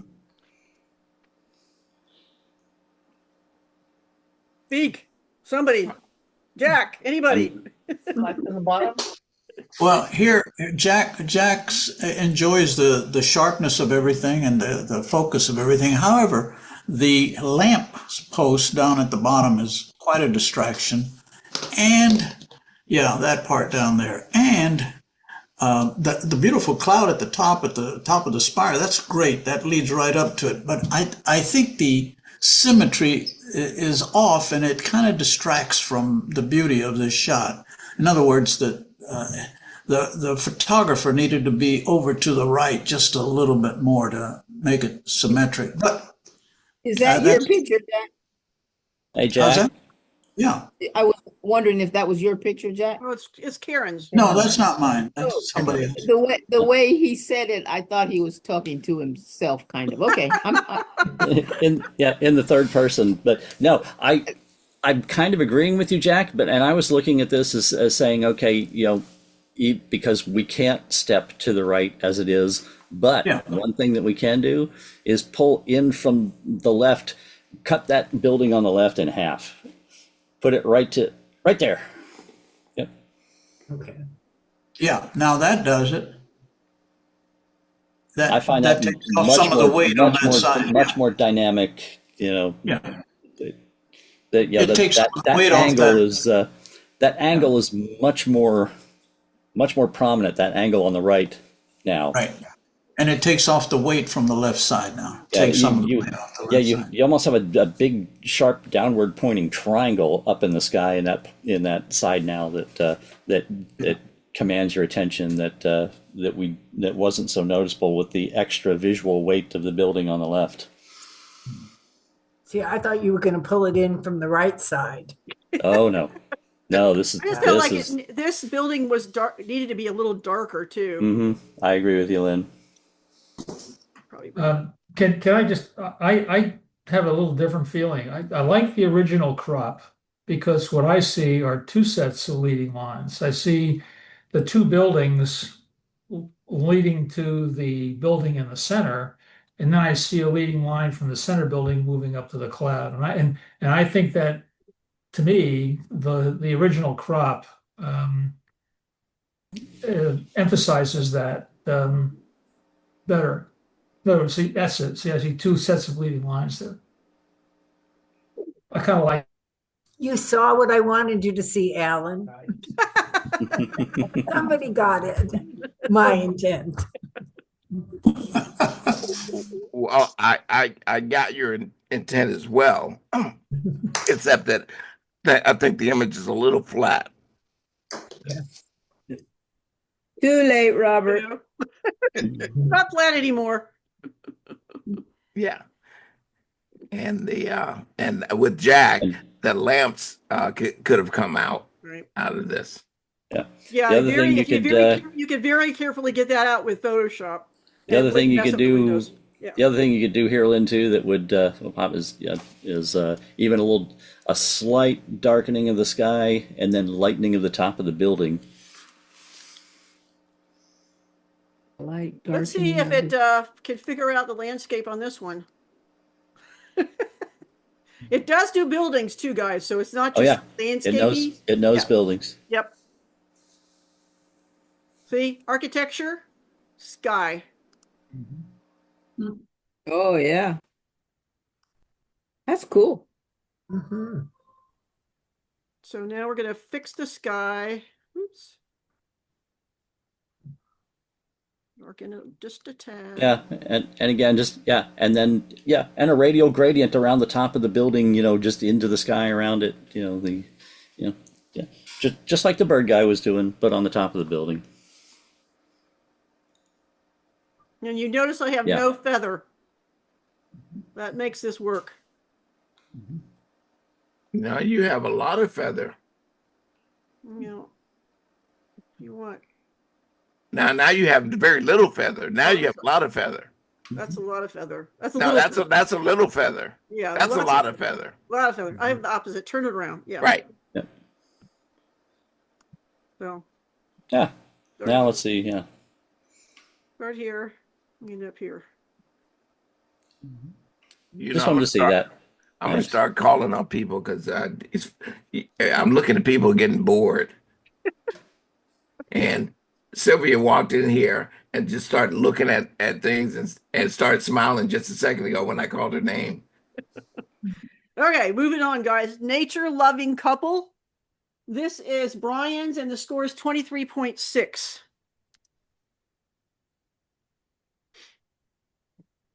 Speak. Somebody. Jack, anybody? Left in the bottom. Well, here, Jack's enjoys the sharpness of everything and the focus of everything. However, the lamp post down at the bottom is quite a distraction. And yeah, that part down there. And the beautiful cloud at the top of the spire, that's great. That leads right up to it. But I think the symmetry is off, and it kind of distracts from the beauty of this shot. In other words, the photographer needed to be over to the right just a little bit more to make it symmetric. But Is that your picture, Jack? Hey, how's Jack. that? Yeah. I was wondering if that was your picture, Jack. Oh, it's Karen's. No, that's not mine. Oh, That's somebody else. The way he said it, I thought he was talking to himself, kind of. Okay, in the third person. But no, I'm kind of agreeing with you, Jack. And I was looking at this as saying, okay, you know, because we can't step to the right as it is. But one thing that we can do is pull in from the left, cut that building on the left in half, put it right there. Yep. okay. Yeah, now that does it. I find that takes off some of the weight on that side. much more dynamic. You know. Yeah. That takes some of the weight off angle that. is that angle is much more prominent. That angle on the right now. Right. And it takes off the weight from the left side now. Yeah, Takes some of the weight off the left side. you almost have a big, sharp, downward pointing triangle up in the sky in that side now that commands your attention. That wasn't so noticeable with the extra visual weight of the building on the left. See, I thought you were going to pull it in from the right side. Oh no, this is I just feel like this building was dark, needed to be a little darker too. Mm-hmm. I agree with you, Lynn. Probably. Can I just, I have a little different feeling. I like the original crop because what I see are two sets of leading lines. I see the two buildings leading to the building in the center, and then I see a leading line from the center building moving up to the cloud. And I think that, to me, the original crop emphasizes that better. No, see, that's it. See, I see two sets of leading lines there. I kind of like. You saw what I wanted you to see, Alan. Somebody got it. My intent. Well, I got your intent as well, except that I think the image is a little flat. Too late, Robert. Not flat anymore. Yeah. And and with Jack, the lamps could have come out of this. Yeah. Yeah, The other thing you could very carefully get that out with Photoshop. The other thing you mess could up the do, windows. Yeah. the other thing you could do here, Lynn, too, that would pop is even a slight darkening of the sky and then lightening of the top of the building. Let's see if it can figure out the landscape on this one. It does do buildings too, guys. So it's not just landscaping. It knows buildings. Yep. See, architecture, sky. Oh yeah, that's cool. So now we're gonna fix the sky. Oops. Darken it just a tad. Yeah, and again, and then and a radial gradient around the top of the building, just into the sky around it, just like the bird guy was doing, but on the top of the building. And you notice I have Yeah. no feather. That makes this work. Now you have a lot of feather. You know, if you want, Now you have very little feather. Now you have a lot of feather. that's a lot of feather. That's a No, little that's feather. that's a little feather. Yeah, That's a lots lot of feather. A lot of feather. I have the opposite. Turn it around. Yeah. Right. Yeah. So Yeah. start, Now let's see. Yeah. start here. End up here. You Just know, wanted to see that. I'm gonna Thanks. start calling on people because I'm looking at people getting bored. And Sylvia walked in here and just started looking at things and started smiling just a second ago when I called her name. Okay, moving on, guys. Nature loving couple. This is Brian's, and the score is 23.6.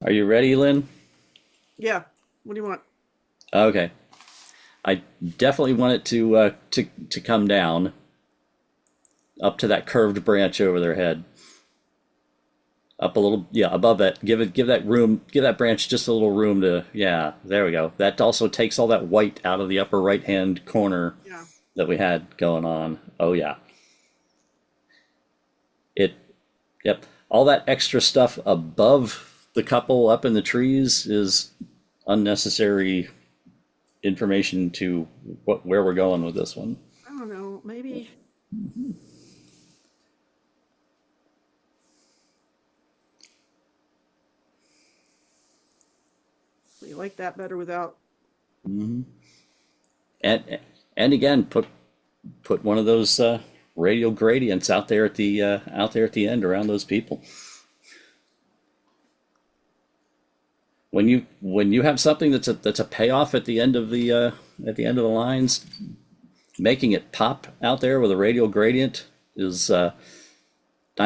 Are you ready, Lynn? Yeah. What do you want? Okay. I definitely want it to come down up to that curved branch over their head. Up a little, yeah, above it. Give that branch just a little room to, yeah, there we go. That also takes all that white out of the upper right-hand corner that we had going on. Oh yeah. Yep. All that extra stuff above the couple up in the trees is unnecessary information to where we're going with this one. I don't know. Maybe. You like that better without. Mm-hmm. And again, put one of those radial gradients out there at the end around those people. When you have something that's a payoff at the end of the lines, making it pop out there with a radial gradient is 9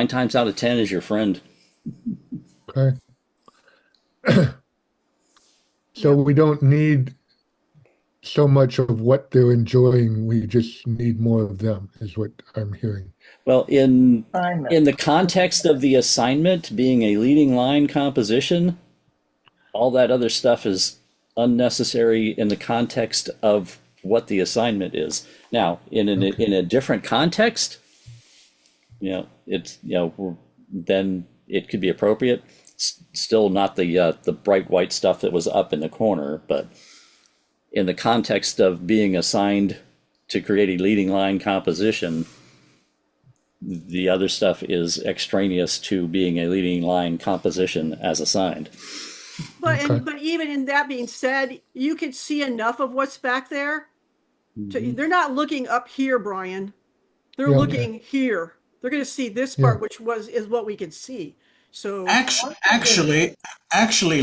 times out of 10 is your friend. Okay. So we don't need so much of what they're enjoying. We just need more of them, is what I'm hearing. Well, in the context of the assignment being a leading line composition, all that other stuff is unnecessary in the context of what the assignment is. Now, in a different context, then it could be appropriate. Still not the bright white stuff that was up in the corner, but in the context of being assigned to create a leading line composition, the other stuff is extraneous to being a leading line composition as assigned. But but even in that being said, you can see enough of what's back there. They're not looking up here, Brian. They're looking here. They're going to see this part, which is what we can see. So actually,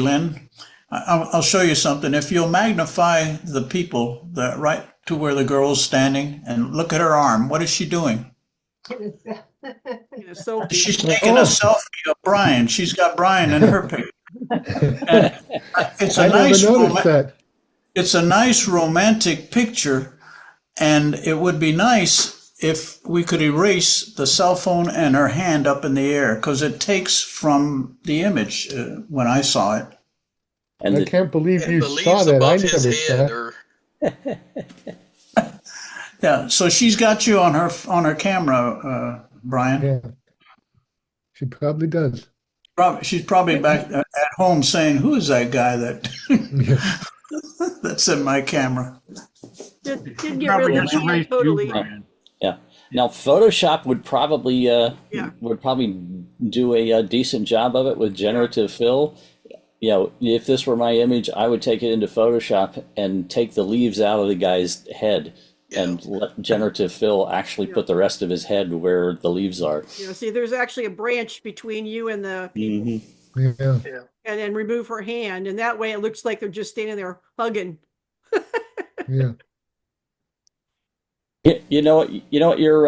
Lynn, I'll show you something. If you'll magnify the people right to where the girl's standing and look at her arm, what is she doing? She's taking a selfie of Brian. She's got Brian in her picture. And it's a it's a nice romantic picture, and it would be nice if we could erase the cell phone and her hand up in the air, because it takes from the image when I saw it. And I can't believe you saw that. I never saw it. Yeah, so she's got you on her camera, Brian. Yeah, she probably does. She's probably back at home saying, "Who is that guy that's in my camera?" Didn't get rid of it totally. Yeah. Now Photoshop would probably do a decent job of it with generative fill. If this were my image, I would take it into Photoshop and take the leaves out of the guy's head and let generative fill actually put the rest of his head where the leaves are. See, there's actually a branch between you and the people. Mm-hmm. Yeah. And then remove her hand, and that way it looks like they're just standing there hugging. Yeah. You know what your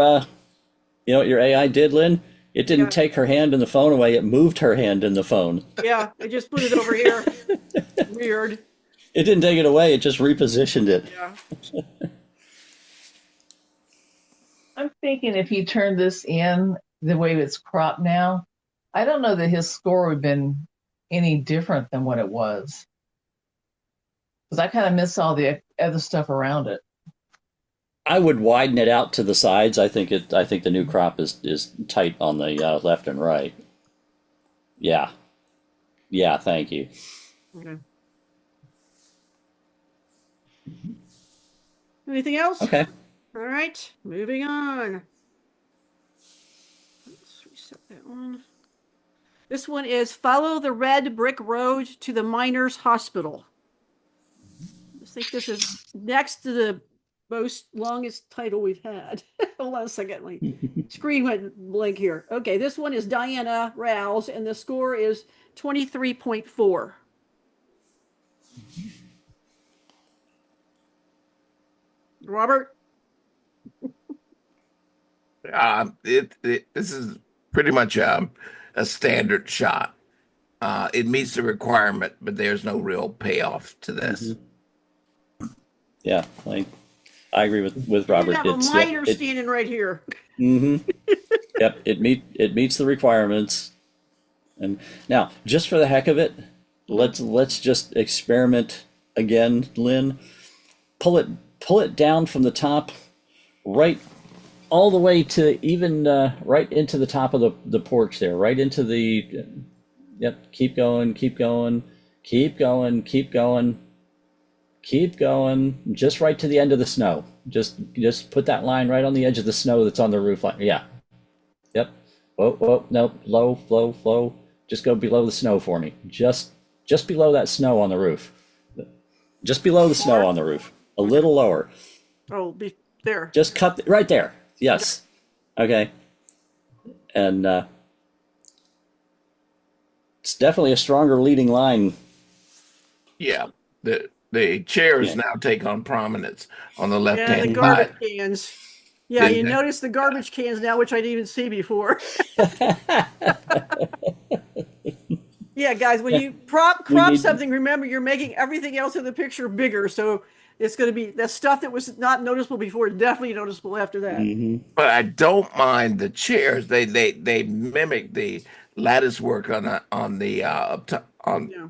AI did, Lynn? It didn't take her hand in the phone away. It moved her hand in the phone. Yeah, I just put it over here. Weird. It didn't take it away. It just repositioned it. Yeah. I'm thinking if you turn this in the way it's cropped now, I don't know that his score would have been any different than what it was. Because I kind of miss all the other stuff around it. I would widen it out to the sides. I think the new crop is tight on the left and right. Yeah. Yeah, thank you. Okay. Anything else? Okay. All right, moving on. Let's reset that one. This one is Follow the Red Brick Road to the Miners Hospital. I think this is next to the most longest title we've had. Hold on a second. My screen went blank here. Okay, this one is Diana Rouse, and the score is 23.4. Robert? This is pretty much a standard shot. It meets the requirement, but there's no real payoff to this. Yeah, I agree with Robert. You have a miner standing right here. Yep, it meets the requirements. And now, just for the heck of it, let's just experiment again, Lynn. Pull it down from the top, right all the way to even right into the top of the porch there, right into the. Yep, keep going, keep going, keep going, keep going, keep going, just right to the end of the snow. Just put that line right on the edge of the snow that's on the roof line. Yeah. Yep. Whoa, no, low. Just go below the snow for me. Just below that snow on the roof. Just below the snow on the roof. A little lower. Oh, there. Just cut right there. Yes. Okay. And it's definitely a stronger leading line. Yeah, the chairs now take on prominence on the left hand the garbage cans. Yeah, you notice the garbage cans now, which I didn't even see before. Yeah, guys, when you crop something, remember you're making everything else in the picture bigger. So it's going to be that stuff that was not noticeable before, definitely noticeable after that. But I don't mind the chairs. They mimic the lattice work on the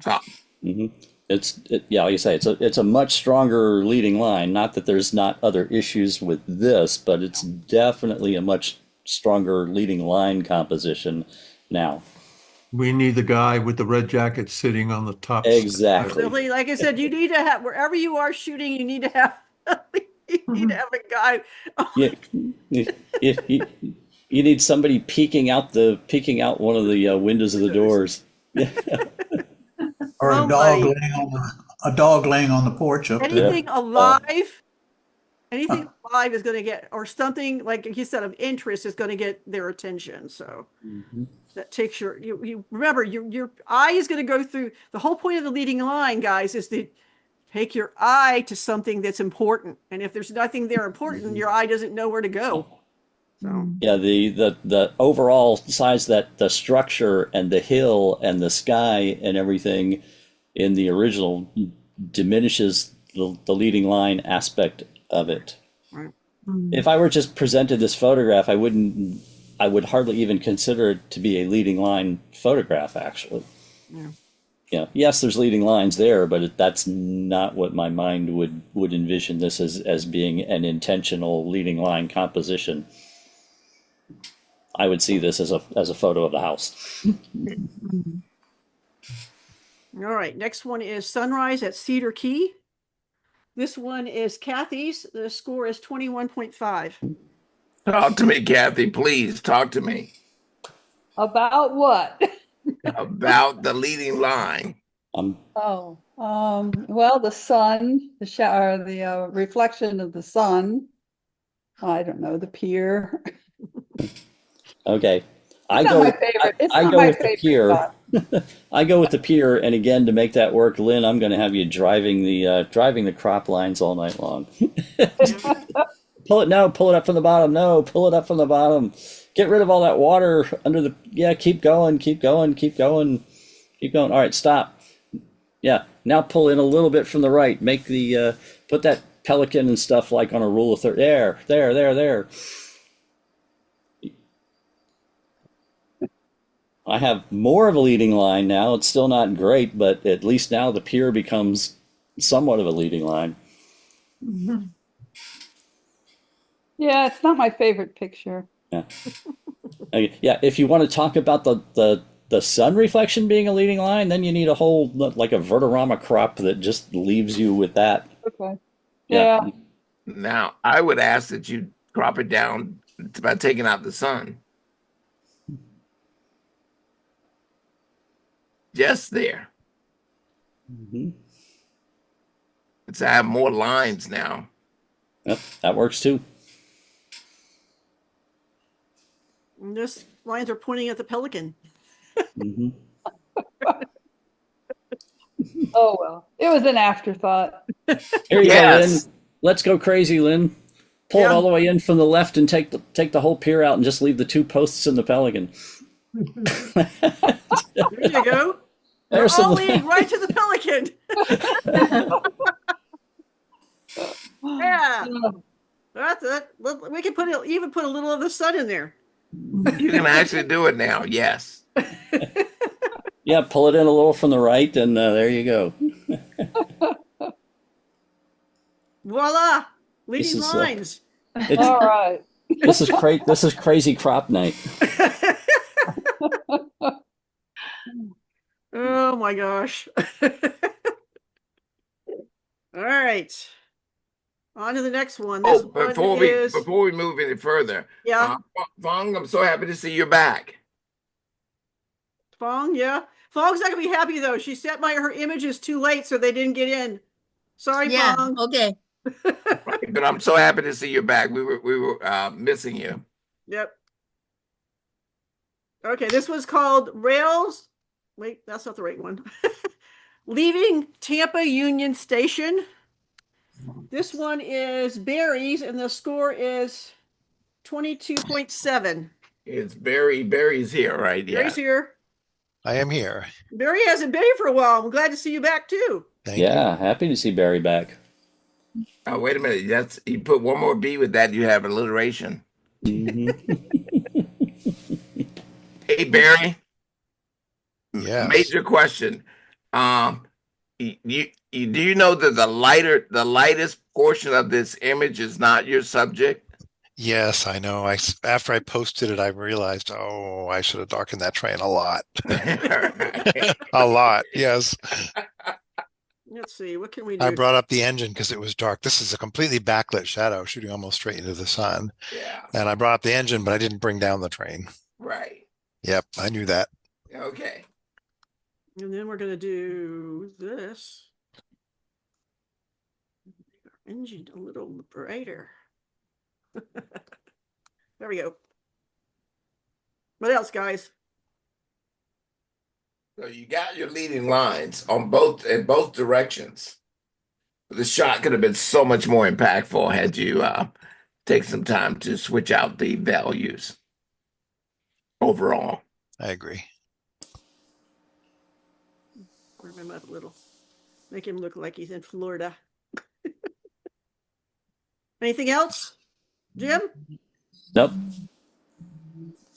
top. Yeah, like you say, it's a much stronger leading line. Not that there's not other issues with this, but it's definitely a much stronger leading line composition now. We need the guy with the red jacket sitting on the top. Exactly. Like I said, you need to have, wherever you are shooting, you need to have a guy. You need somebody peeking out one of the windows of the doors. Or a dog laying on the porch up there. Anything alive is going to get, or something like you said of interest is going to get their attention. So that takes you remember your eye is going to go through. The whole point of the leading line, guys, is to take your eye to something that's important. And if there's nothing there important, your eye doesn't know where to go. So yeah, the overall size, that the structure and the hill and the sky and everything in the original diminishes the leading line aspect of it. Right. If I were just presented this photograph, I would hardly even consider it to be a leading line photograph, actually. Yeah. Yes, there's leading lines there, but that's not what my mind would envision this as being an intentional leading line composition. I would see this as a photo of the house. All right, next one is Sunrise at Cedar Key. This one is Kathy's. The score is 21.5. Talk to me, Kathy, please. Talk to me. About what? About the leading line. Well, the sun, the shower, the reflection of the sun. I don't know, the pier. Okay. I go with the pier. I go with the pier, and again, to make that work, Lynn, I'm going to have you driving the crop lines all night long. Pull it up from the bottom. No, pull it up from the bottom. Get rid of all that water under the. Yeah, keep going. All right, stop. Yeah, now pull in a little bit from the right. Make the put that pelican and stuff like on a rule of third. There. I have more of a leading line now. It's still not great, but at least now the pier becomes somewhat of a leading line. Yeah, it's not my favorite picture. Yeah. Yeah, if you want to talk about the sun reflection being a leading line, then you need a whole like a vertorama crop that just leaves you with that. Okay. Yeah. Yeah. Now, I would ask that you crop it down by taking out the sun. Just there. Mm-hmm. It's I have more lines now. Yep, that works too. And this lines are pointing at the pelican. Mm-hmm. Oh well, it was an afterthought. Here you Yes. go, Lynn. Let's go crazy, Lynn. Pull it all the way in from the left and take the whole pier out and just leave the 2 posts in the pelican. There you go. There's We're all some- leading right to the pelican. Yeah. That's it. We can even put a little of the sun in there. You can actually do it now. Yes. Yeah, pull it in a little from the right, and there you go. Voila. Leading This is, lines. All right. This is great. This is crazy crop night. Oh my gosh. All right. On to the next one. This one is before we move any further, yeah. Fong, I'm so happy to see you back. Fong, yeah. Fong's not gonna be happy though. She sent her images too late, so they didn't get in. Sorry, Yeah, Fong. okay. Right, but I'm so happy to see you back. We were missing you. Yep. Okay, this was called Rails. Wait, that's not the right one. Leaving Tampa Union Station. This one is Barry's, and the score is 22.7. It's Barry's here, right? Barry's here. I am here. Barry hasn't been here for a while. I'm glad to see you back too. Thank you. Happy to see Barry back. Oh, wait a minute. You put one more B with that, you have alliteration. Hey, Barry. Yes. Major question. Do you know that the lightest portion of this image is not your subject? Yes, I know. After I posted it, I realized, oh, I should have darkened that train a lot. A lot, yes. Let's see, what can we do? I brought up the engine because it was dark. This is a completely backlit shadow shooting almost straight into the sun. Yeah. And I brought up the engine, but I didn't bring down the train. Right. Yep, I knew that. Okay. And then we're going to do this. Engine a little brighter. There we go. What else, guys? So you got your leading lines in both directions. The shot could have been so much more impactful had you take some time to switch out the values overall. I agree. Warm him up a little. Make him look like he's in Florida. Anything else, Jim? Nope.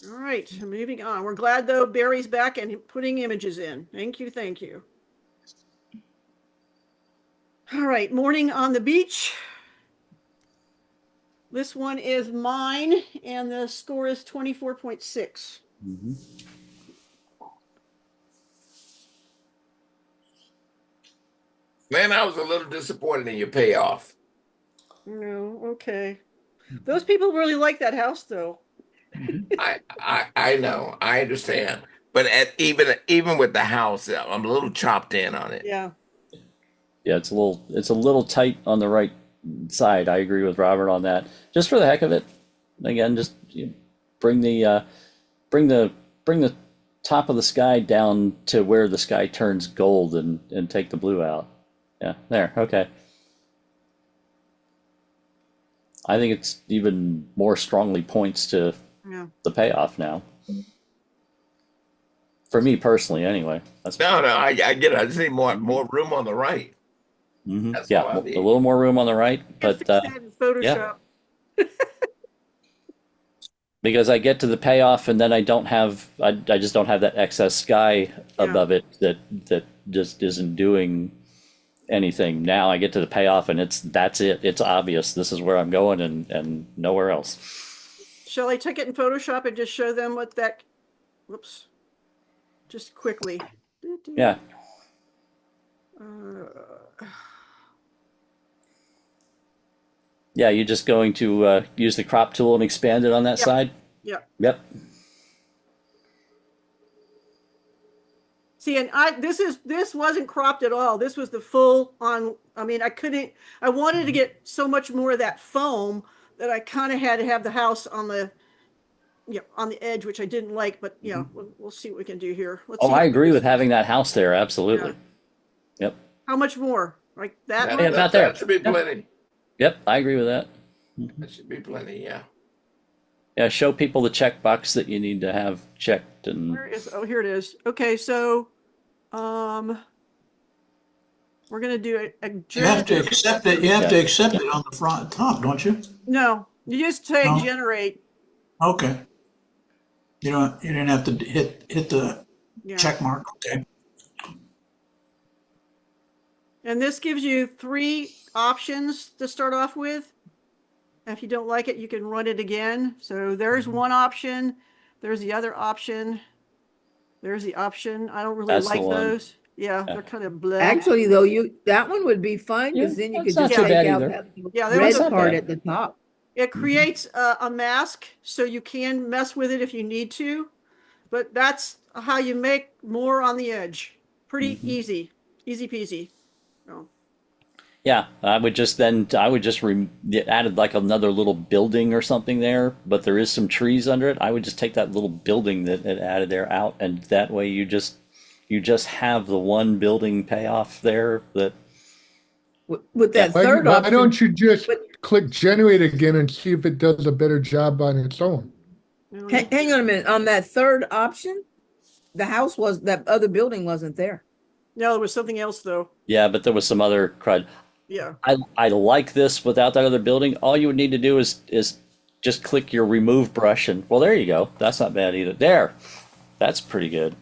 All right, moving on. We're glad though Barry's back and putting images in. Thank you, thank you. All right, morning on the beach. This one is mine, and the score is 24.6. Man, I was a little disappointed in your payoff. No, okay. Those people really like that house, though. I know, I understand, but even with the house, I'm a little chopped in on it. Yeah. Yeah, it's a little tight on the right side. I agree with Robert on that. Just for the heck of it, again, just bring the top of the sky down to where the sky turns gold and take the blue out. Yeah, there. Okay. I think it's even more strongly points to the payoff now. For me personally, anyway. I get it. I just need more room on the right. That's Yeah, all I a need. little more room on the right, but Photoshop. because I get to the payoff and then I just don't have that excess sky above it that just isn't doing anything. Now I get to the payoff and that's it. It's obvious. This is where I'm going and nowhere else. Shall I take it in Photoshop and just show them what that, whoops, just quickly. Yeah. Yeah, you're just going to use the crop tool and expand it on that side? Yep. Yep. See, and this wasn't cropped at all. This was the full on, I mean, I wanted to get so much more of that foam that I kind of had to have the house on the, on the edge, which I didn't like, but we'll see what we can do here. Let's see. I agree with having that house there. Absolutely. Yeah. Yep. How much more? Like that? That, much? that, that should be plenty. Yep, I agree with that. That should be plenty, yeah. Yeah, show people the checkbox that you need to have checked. And Where is, oh, here it is. Okay, so we're gonna do You have to accept it. You have to accept it on the front top, don't you? No, you just say No? generate. Okay. You didn't have to hit the check mark. Okay. And this gives you 3 options to start off with. And if you don't like it, you can run it again. So there's one option. There's the other option. There's the option. I don't really That's like the one. those. Yeah, they're kind of blah. Actually, though, that one would be fun because then you could that's just not too take bad out either. that that red was not part bad. at the top. It creates a mask, so you can mess with it if you need to. But that's how you make more on the edge. Pretty easy peasy. Oh. yeah, I would just added like another little building or something there, but there is some trees under it. I would just take that little building that it added there out, and that way you just have the one building payoff there that. With that Why, third why option, don't you just click generate again and see if it does a better job on its own? hang on a minute. On that third option, that other building wasn't there. No, there was something else though. Yeah, but there was some other crud. Yeah. I like this without that other building. All you would need to do is just click your remove brush and well, there you go. That's not bad either. There, that's pretty good,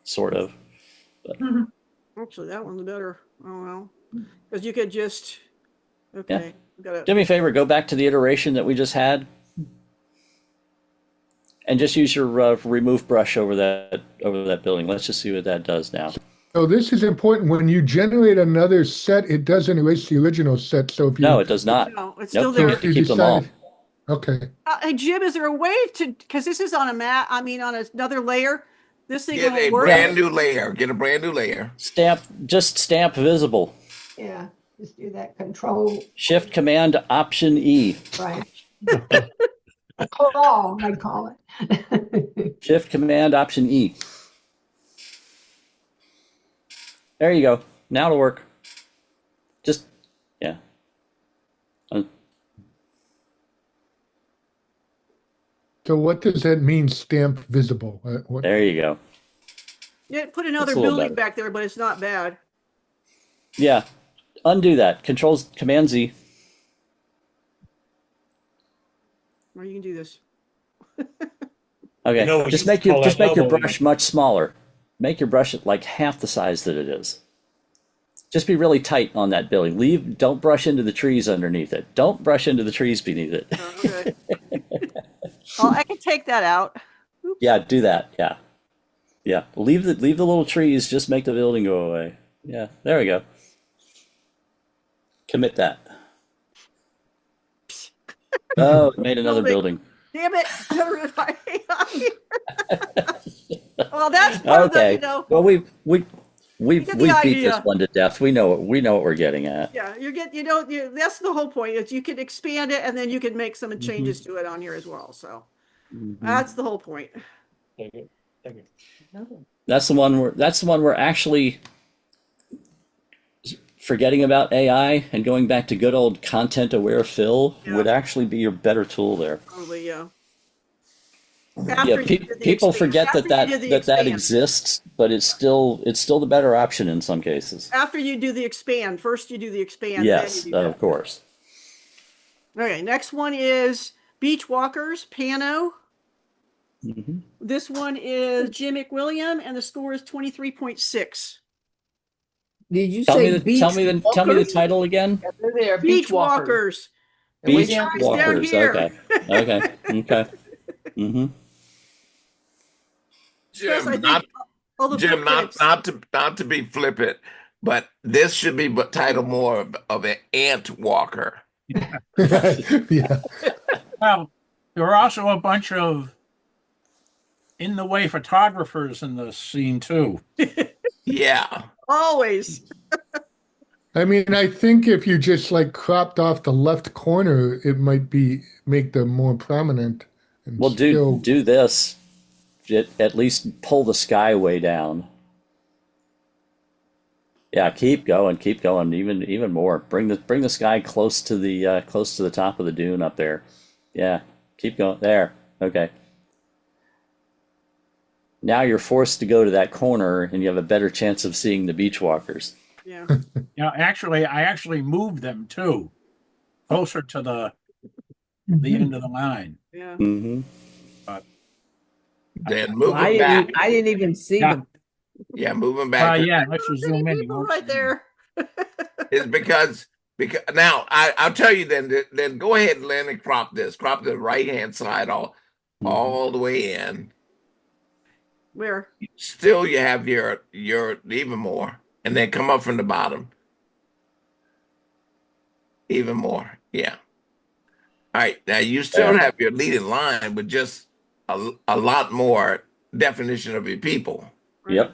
sort of. But, Actually, that one's better. Oh well, because you could just okay. Gotta, do me a favor, go back to the iteration that we just had, and just use your remove brush over that building. Let's just see what that does now. So this is important. When you generate another set, it doesn't erase the original set. So if you No, it does not. No, it's Nope, still you there. get to keep them all. Okay. Hey Jim, is there a way to? Because this is on a mat. I mean, on another layer. This thing Get a will work. brand new layer. Get a brand new layer. Stamp visible. Yeah, just do that control, Shift Command Option E. right? A claw, I call it. Shift Command Option E. There you go. Now it'll work. Just, yeah. So what does that mean, stamp visible? There you go. Yeah, put another That's a little building better. back there, but it's not bad. Yeah. Undo that. Command Z. Or you can do this. Okay. You know, we just used to make your call that level, brush much smaller. Make your brush like half the size that it is. Just be really tight on that building. Don't brush into the trees underneath it. Don't brush into the trees beneath it. Okay. Well, I can take that out. Oops. Yeah, do that. Yeah. Yeah. Leave the little trees, just make the building go away. Yeah, there we go. Commit that. Oh, it made another building. Damn it! Well, that's part Okay. of the, Well, we get the beat idea. this one to death. We know what we're getting at. Yeah, that's the whole point. Is you can expand it and then you can make some changes to it on here as well. So that's the whole point. That's the one where actually forgetting about AI and going back to good old content aware fill would actually be your better tool there. Probably, yeah. Yeah, people forget that exists, but it's still the better option in some cases. After you do the expand, first you do the expand. Yes, then you do that. of course. Okay, next one is beach walkers, pano. Mhm. This one is Jim McWilliam, and the score is 23.6. Did you Tell me say the beach tell me the tell me the walkers? title again. Yeah, they're there, Beach walkers. They're way Beach down Guys down below. walkers. here. Okay. Okay. Okay. Mm-hmm. Because I Jim, think all the Jim, footprints. not to be flippant, but this should be titled more of an ant walker. Yeah. Well, there are also a bunch of in the way photographers in the scene too. Yeah. Always. I mean, I think if you just like cropped off the left corner, it might make them more prominent. And Well, still, do this. At least pull the sky way down. Yeah, keep going, even more. Bring the sky close to the top of the dune up there. Yeah, keep going there. Okay. Now you're forced to go to that corner, and you have a better chance of seeing the beach walkers. Yeah. Yeah, actually, I actually moved them too, closer to the end of the line. Yeah. Mm-hmm. But Then move them back. I didn't even see them. Yeah, move them back. Yeah, let's just zoom in. People right there. It's because now I'll tell you then go ahead, Lynn, and crop the right hand side all the way in. Where? Still, you have your even more, and then come up from the bottom. Even more, yeah. All right, now you still have your leading line, but just a lot more definition of your people. Yep.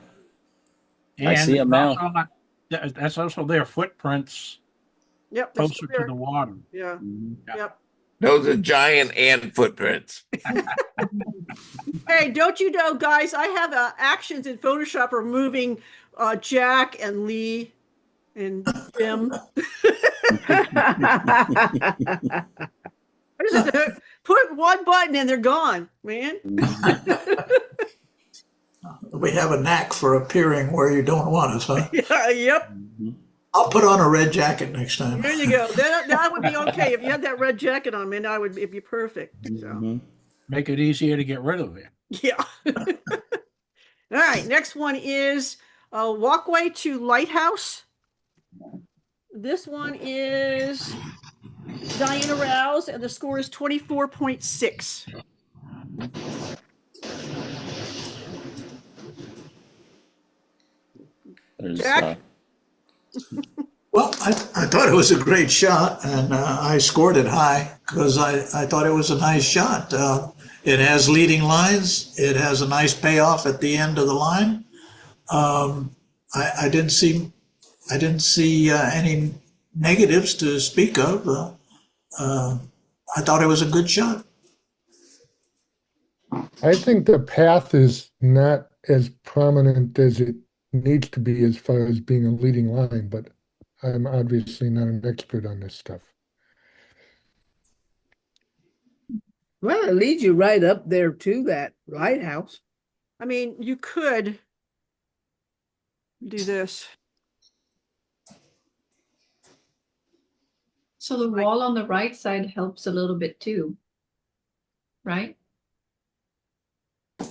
And I see them now. That's also their footprints. Yep. Closer to the water. Yeah. Yep. Those are giant ant footprints. Hey, don't you know, guys? I have actions in Photoshop for moving Jack and Lee and Jim. I just put one button and they're gone, man. We have a knack for appearing where you don't want us, huh? Yeah, yep. I'll put on a red jacket next time. There you go. That would be okay. If you had that red jacket on, man, it'd be perfect. So. Make it easier to get rid of it. Yeah. All right. Next one is Walkway to Lighthouse. This one is Diana Rouse, and the score is 24.6. Jack? Well, I thought it was a great shot, and I scored it high because I thought it was a nice shot. It has leading lines. It has a nice payoff at the end of the line. I didn't see any negatives to speak of. I thought it was a good shot. I think the path is not as prominent as it needs to be as far as being a leading line, but I'm obviously not an expert on this stuff. Well, it leads you right up there to that lighthouse. I mean, you could do this. So the wall on the right side helps a little bit too, right?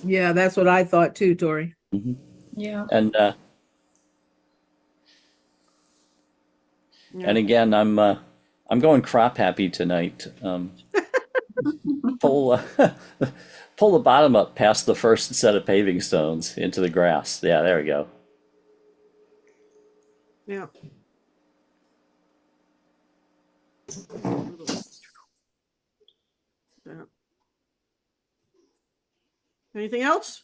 Yeah, that's what I thought too, Tori. Mm-hmm. Yeah. And again, I'm going crop happy tonight. Pull the bottom up past the first set of paving stones into the grass. Yeah, there we go. Yeah. Anything else?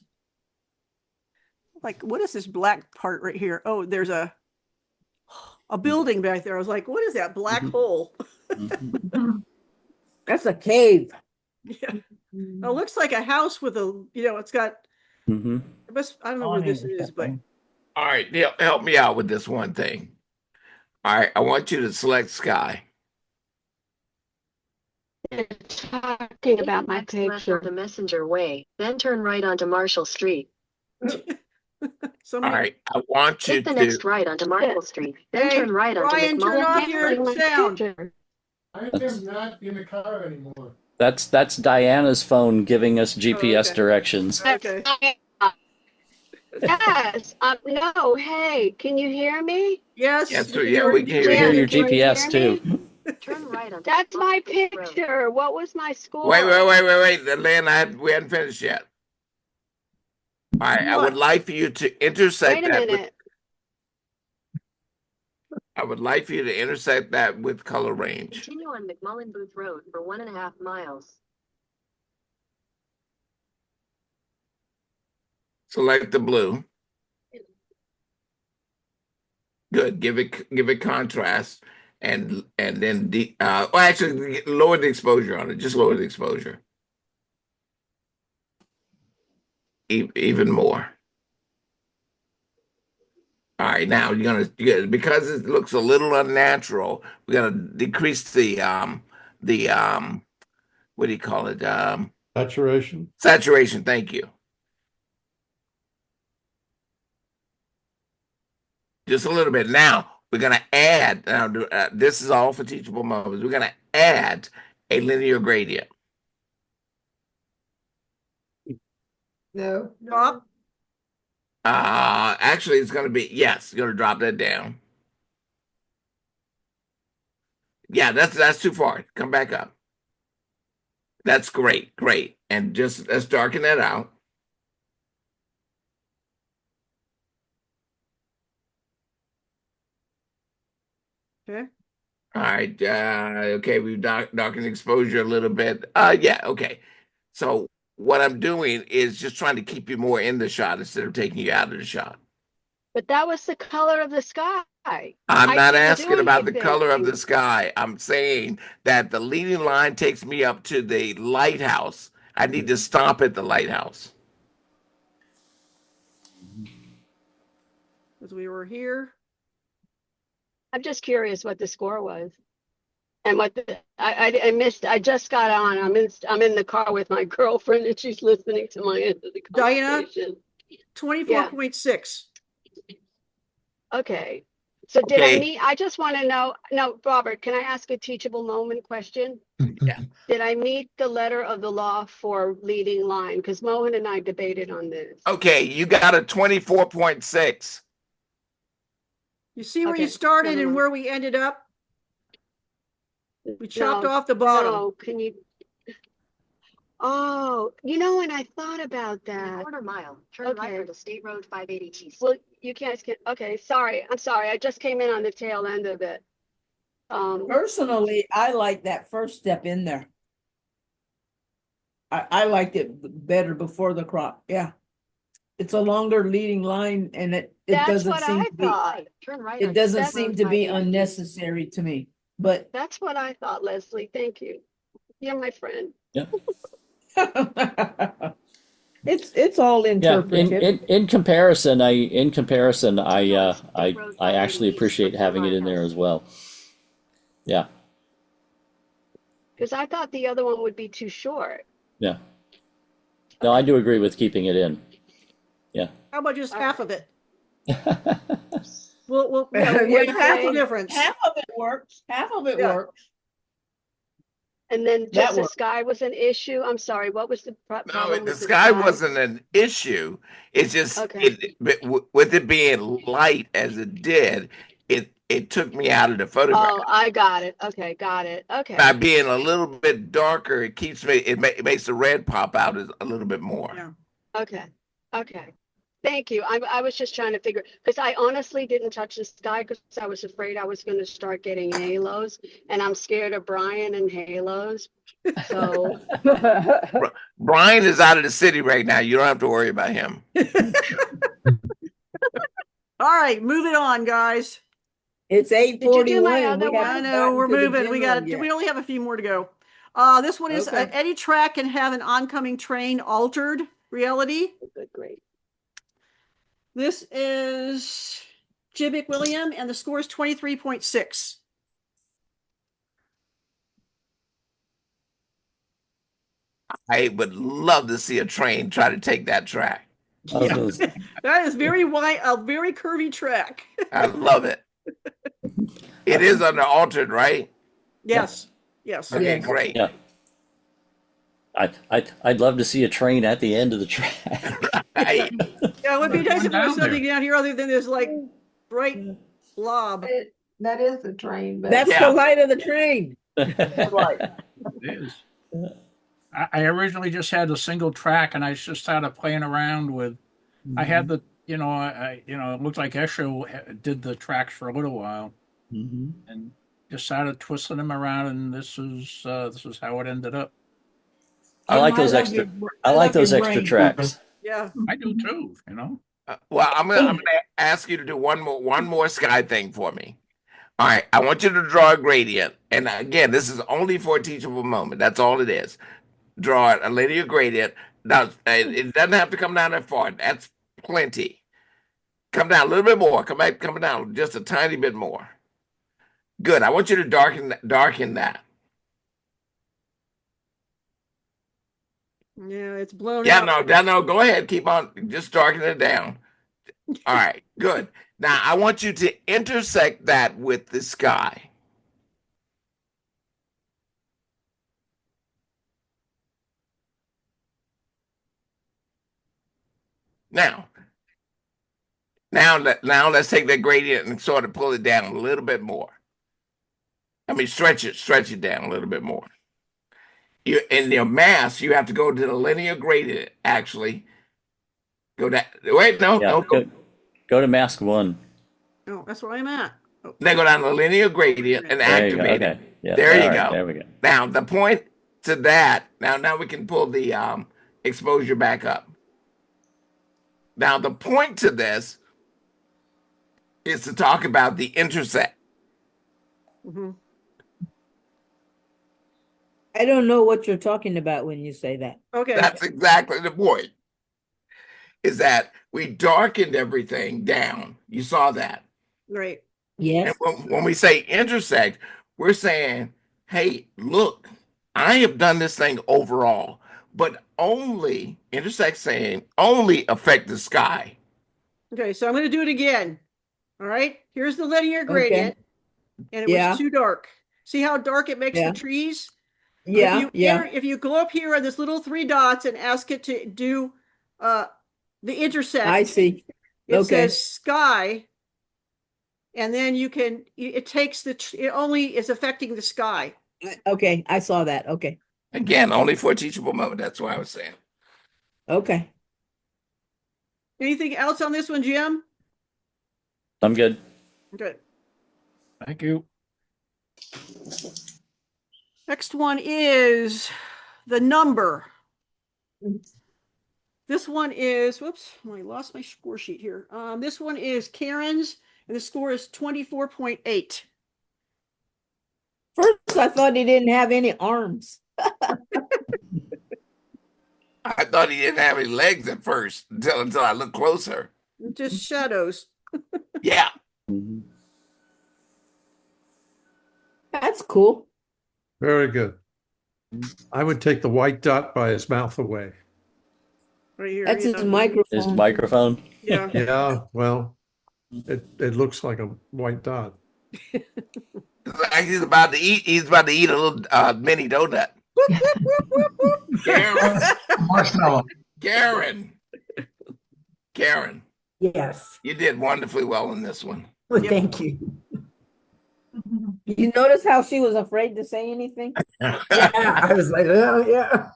Like, what is this black part right here? Oh, there's a building back there. I was like, what is that black hole? That's a cave. Yeah. It looks like a house with a, it's got, I don't know where this is, but. All right, help me out with this one thing. All right, I want you to select sky. You're talking about my picture. The Messenger Way, then turn right onto Marshall Street. All right, I want you Take the next right onto Marshall Street, then Hey, turn right onto Brian, turn off your sound. I am not in the car anymore. That's Diana's phone giving us GPS okay. directions. Okay. Yes. No. Hey, can you hear me? Yes. Yes, we sir. can Yeah, hear we you. can hear We hear you. your Can you GPS hear too. me? Turn right on. That's my picture. What was my score? Wait. Lynn, we hadn't finished yet. All right, I would What? like for you to intersect Wait a that with. minute. I would like for you to intersect that with color range. Continue on McMullen Booth Road for 1.5 miles. Select the blue. Good. Give it contrast, and then actually lower the exposure on it. Just lower the exposure. Even more. All right, now you're gonna because it looks a little unnatural. We're gonna decrease the what do you call it? Saturation. Saturation. Thank you. Just a little bit. Now we're gonna add. Now this is all for teachable moments. We're gonna add a linear gradient. No. Bob? Actually, it's gonna be yes. You're gonna drop that down. Yeah, that's too far. Come back up. That's great. And just let's darken that out. Okay. All right. Okay, we've darkened exposure a little bit. Yeah, okay. So what I'm doing is just trying to keep you more in the shot instead of taking you out of the shot. But that was the color of the sky. I'm I not didn't asking do about the anything. color of the sky. I'm saying that the leading line takes me up to the lighthouse. I need to stop at the lighthouse. Because we were here. I'm just curious what the score was. And what I missed. I just got on. I'm in the car with my girlfriend and she's listening to my end of the Diana, conversation. 24.6. Okay. So did I Okay. meet? I just want to know. No, Robert, can I ask a teachable moment question? Yeah. Did I meet the letter of the law for leading line? Because Mohan and I debated on this. Okay, you got a 24.6. You see where you Okay, started never and mind. where we ended up? We chopped No, off the bottom. No, can you? Oh, and I thought about that. 1/4 mile. Turn right onto State Road 580 East. Well, you guys can. Okay, sorry. I'm sorry. I just came in on the tail end of it. Personally, I like that first step in there. I liked it better before the crop. Yeah. It's a longer leading line and it That's doesn't what seem I to be, thought. Turn right. it doesn't That's seem to be unnecessary to me, but That's what I thought, Leslie. Thank you. You're my friend. it's all Yeah, interpretive. in comparison, I actually appreciate having it in there as well. Yeah. Because I thought the other one would be too short. Yeah. No, I do agree with keeping it in. Yeah. How about just half of it? Yeah, We'll half the difference. Half of it works. Half of it works. And then That just the works. sky was an issue. I'm sorry. What was the problem? No, with the sky wasn't an issue. It's just with it being light as it did, it took me out of the photograph. Oh, I got it. Okay, got it. Okay. By being a little bit darker, it keeps me. It makes the red pop out a little bit more. Yeah. Okay. Okay. Thank you. I was just trying to figure, because I honestly didn't touch the sky because I was afraid I was going to start getting halos, and I'm scared of Brian and halos. So Brian is out of the city right now. You don't have to worry about him. All right, moving on, guys. It's 8:41. I know we're moving. We only have a few more to go. This one is any track can have an oncoming train altered reality. Good, great. This is Jibbick William, and the score is 23.6. I would love to see a train try to take that track. Yeah. That is very wide, a very curvy track. I love it. It is under altered, right? Yes. Yes. Okay, great. Yeah. I'd love to see a train at the end of the track. Right. Yeah, it would be There's nice one if there was down there. something down here other than this like bright blob. That is the train, but That's Yeah. the light of the train. It is. I originally just had a single track, and I just started playing around with. I had the, you know, it looked like Escher did the tracks for a little while, and just started twisting them around, and this is how it ended up. I like those love extra. your- I like love those your extra brain. tracks. Yeah. I do too, you know. Well, I'm gonna ask you to do one more sky thing for me. All right, I want you to draw a gradient, and again, this is only for a teachable moment. That's all it is. Draw a linear gradient. Now, it doesn't have to come down that far. That's plenty. Come down a little bit more. Come down just a tiny bit more. Good. I want you to darken that. Yeah, it's blown Yeah, out. no. Go ahead. Keep on. Just darken it down. All right. Good. Now I want you to intersect that with the sky. Now let's take that gradient and sort of pull it down a little bit more. I mean, stretch it down a little bit more. In your mass, you have to go to the linear gradient. Actually, go down. Wait, no. Go to mask 1. Oh, that's where I'm at. Oh. Then go down the linear gradient and There you go. activate it. Okay. Yeah. There you all right, go. There we go. Now the point to that. Now we can pull the exposure back up. Now the point to this is to talk about the intersect. I don't know what you're talking about when you say that. Okay. That's exactly the point. Is that we darkened everything down. You saw that. Right. Yes. And when we say intersect, we're saying, hey, look, I have done this thing overall, but only intersect saying only affect the sky. Okay, so I'm going to do it again. All right. Here's the linear gradient, and it was too dark. See how dark it makes the trees? Yeah. If you go up here on this little 3 dots and ask it to do the intersect, I see. It says sky, and then it takes it only is affecting the sky. Okay, I saw that. Okay. Again, only for a teachable moment. That's why I was saying. Okay. Anything else on this one, Jim? I'm good. Good. Thank you. Next one is the number. This one is, whoops, I lost my score sheet here. This one is Karen's, and the score is 24.8. First, I thought he didn't have any arms. I thought he didn't have any legs at first until I looked closer. Just shadows. Yeah. That's cool. Very good. I would take the white dot by his mouth away. Right here. That's his microphone. His microphone. Yeah. Yeah, well, it looks like a white dot. Like he's about to eat. He's about to eat a little mini donut. Karen. Marshmallow. Karen. Yes. You did wonderfully well in this one. Well, thank you. You notice how she was afraid to say anything? Yeah, I was like, oh, yeah.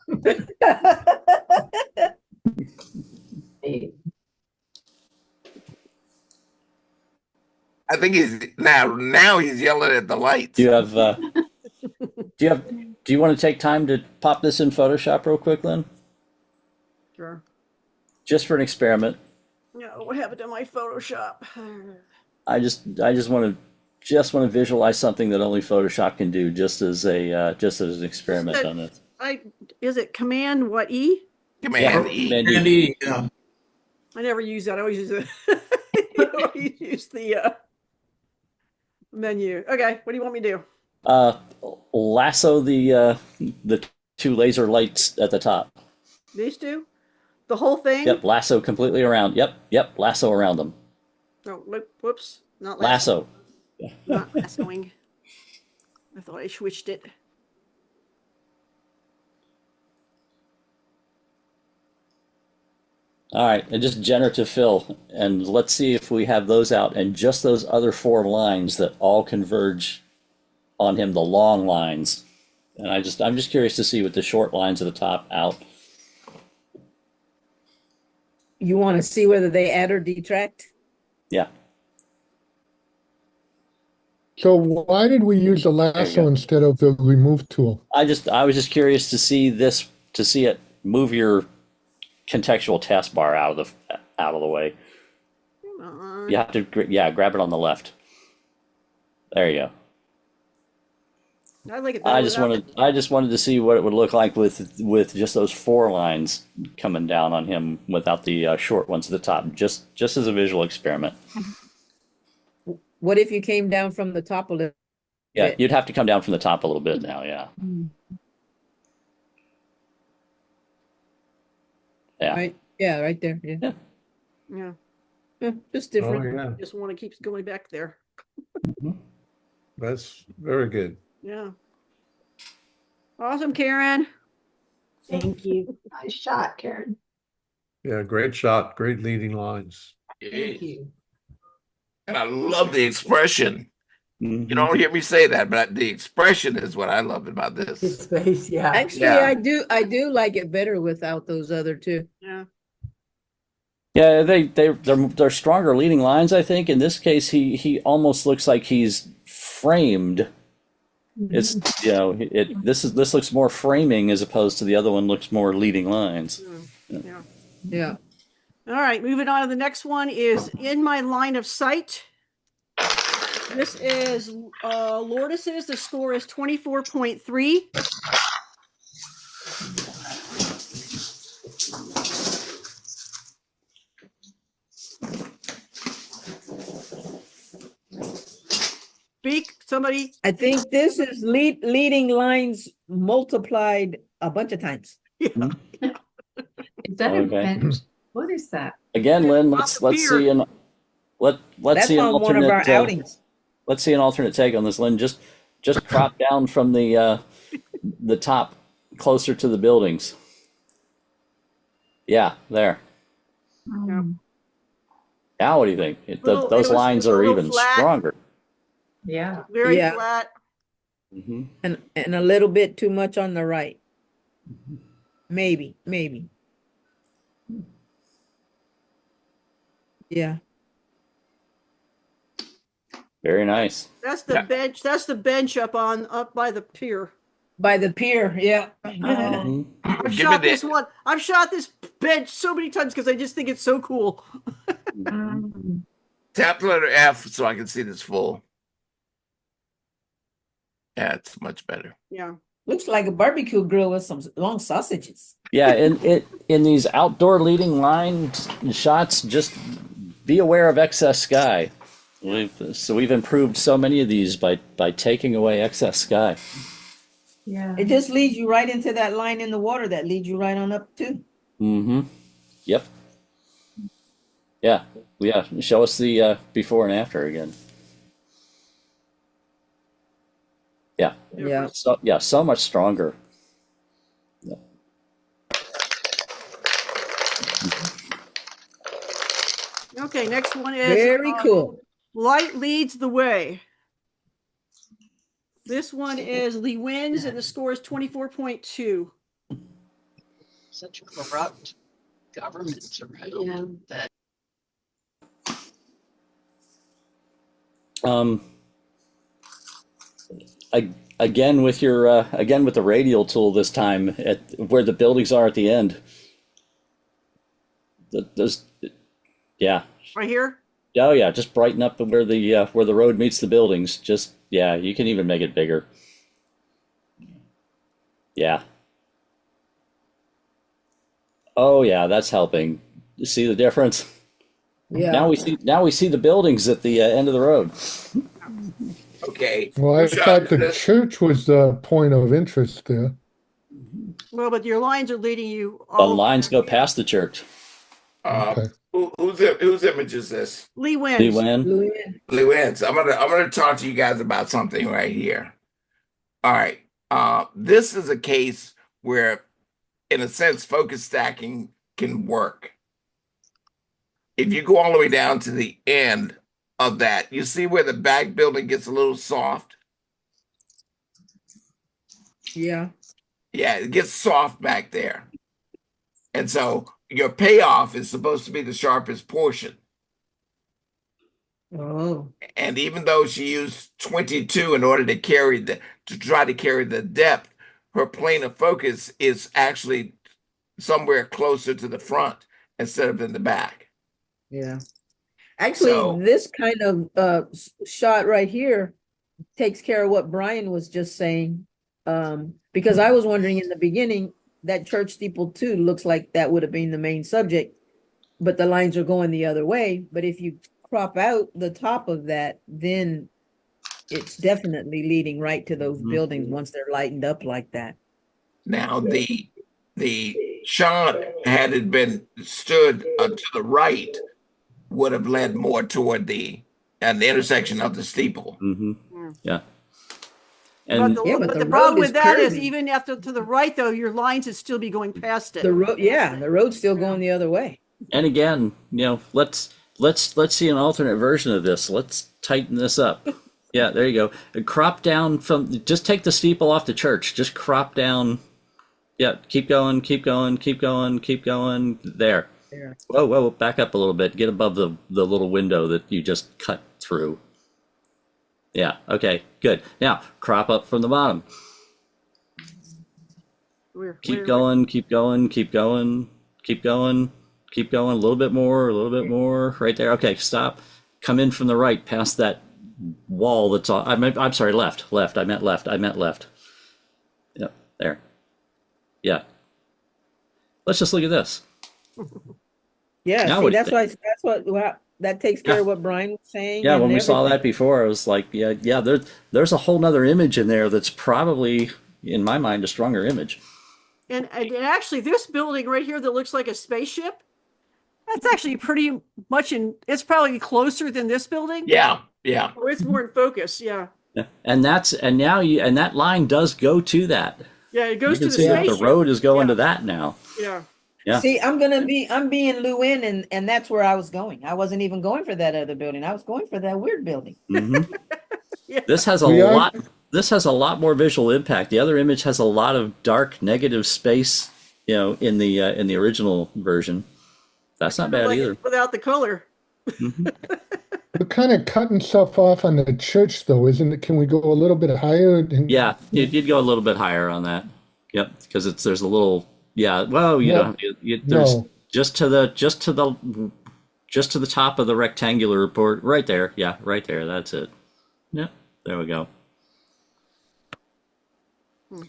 I think he's now he's yelling at the lights. Do you have do you want to take time to pop this in Photoshop real quick, Lynn? Sure. Just for an experiment. No, what happened to my Photoshop? I just want to visualize something that only Photoshop can do, just as an experiment on this. Is it Command what E? Command E. Command E. Yeah. I never use that. I always use I always use the menu. Okay, what do you want me to do? Lasso the 2 laser lights at the top. These two? The whole thing? Yep, lasso completely around. Yep, lasso around them. Oh, whoops, not Lasso. Not lassoing. I thought I switched it. All right, and just generative fill, and let's see if we have those out, and just those other 4 lines that all converge on him, the long lines. And I'm just curious to see with the short lines at the top out. You want to see whether they add or detract? Yeah. So why did we use the lasso instead of the remove tool? I was just curious to see it move your contextual taskbar out of the way. You have to, grab it on the left. There you go. I like it. I just wanted to see what it would look like with just those 4 lines coming down on him without the short ones at the top, just as a visual experiment. What if you came down from the top a little? Yeah, you'd have to come down from the top a little bit now. Yeah. Yeah. Right. Yeah, right there. Yeah. Yeah. Just different. Oh, yeah. Just want to keep going back there. That's very good. Yeah. Awesome, Karen. Thank you. Nice shot, Karen. Yeah, great shot. Great leading lines. Thank you. And I love the expression. You don't hear me say that, but the expression is what I love about this. His face, yeah. Actually, Yeah. I do like it better without those other 2. Yeah. Yeah, they're stronger leading lines, I think. In this case, he almost looks like he's framed. It's this looks more framing as opposed to the other one looks more leading lines. Yeah. Yeah. All right, moving on to the next one is In My Line of Sight. This is Lourdes's. The score is 24.3. Speak, somebody. I think this is leading lines multiplied a bunch of times. Is that a Okay. bench? What is that? Again, Lynn, let's see let's That's see an on one of our alternate outings. let's see an alternate take on this, Lynn. Just crop down from the top closer to the buildings. Yeah, there. Now, what do you think? Those lines are even stronger. Yeah. Very flat. And a little bit too much on the right. Maybe. Yeah. Very nice. That's the bench. That's the bench up by the pier. By the pier, yeah. I've shot this one. I've shot this bench so many times because I just think it's so cool. Tap the letter F so I can see this full. Yeah, it's much better. Yeah. Looks like a barbecue grill with some long sausages. Yeah, in these outdoor leading line shots, just be aware of excess sky. We've improved so many of these by taking away excess sky. Yeah. It just leads you right into that line in the water that leads you right on up too. Yep. Yeah. Show us the before and after again. Yeah. Yeah. So much stronger. Yeah. Okay, next one is Very cool. Light Leads the Way. This one is Lee wins, and the score is 24.2. Such corrupt governments around. Again with the radial tool this time at where the buildings are at the end. Yeah. Right here? Oh yeah, just brighten up where the road meets the buildings. You can even make it bigger. Yeah. Oh yeah, that's helping. You see the difference? Yeah. Now we see the buildings at the end of the road. Okay. Well, I thought the church was the point of interest there. Well, but your lines are leading you The all. lines go past the church. Whose image is this? Lee wins. Lee Wen. Lee wins. I'm gonna talk to you guys about something right here. All right. This is a case where, in a sense, focus stacking can work. if you go all the way down to the end of that, you see where the back building gets a little soft? Yeah. Yeah, it gets soft back there. And so your payoff is supposed to be the sharpest portion. Oh. And even though she used 22 in order to try to carry the depth, her plane of focus is actually somewhere closer to the front instead of in the back. Yeah. Actually, So this kind of shot right here takes care of what Brian was just saying. Because I was wondering in the beginning, that church steeple too looks like that would have been the main subject, but the lines are going the other way. But if you crop out the top of that, then it's definitely leading right to those buildings once they're lightened up like that. now the shot, had it been stood to the right, would have led more toward the intersection of the steeple. Yeah. But And the problem with that is even after to the right, though, your lines would still be going past it. The road, yeah, the road's still going the other way. And again, let's see an alternate version of this. Let's tighten this up. Yeah, there you go. And crop down just take the steeple off the church. Just crop down. Yeah, keep going, keep going, keep going, keep going. There. Whoa, back up a little bit. Get above the little window that you just cut through. Yeah, okay, good. Now, crop up from the bottom. Keep going, keep going, keep going, keep going, keep going. A little bit more, right there. Okay, stop. Come in from the right, past that wall that's on. I'm sorry, left. I meant left. Yep, there. Yeah. Let's just look at this. Yeah, Now see, that's what that takes care of what Brian was saying. Yeah, when we saw that before, I was like, yeah, there's a whole nother image in there that's probably, in my mind, a stronger image. And actually, this building right here that looks like a spaceship, that's actually pretty much it's probably closer than this building. Yeah. Or it's more in focus, yeah. And that line does go to that. Yeah, it goes to the spaceship. The road is going to that now. Yeah. Yeah. See, I'm being Lou-in, and that's where I was going. I wasn't even going for that other building. I was going for that weird building. Yeah. This has a lot more visual impact. The other image has a lot of dark negative space, in the original version. That's not bad either. Without the color. We're kind of cutting stuff off on the church, though, isn't it? Can we go a little bit higher? Yeah, you'd go a little bit higher on that. Yep, because there's a little. Yeah, well, you don't have to. There's just to the top of the rectangular report, right there. Yeah, right there. That's it. Yep, there we go.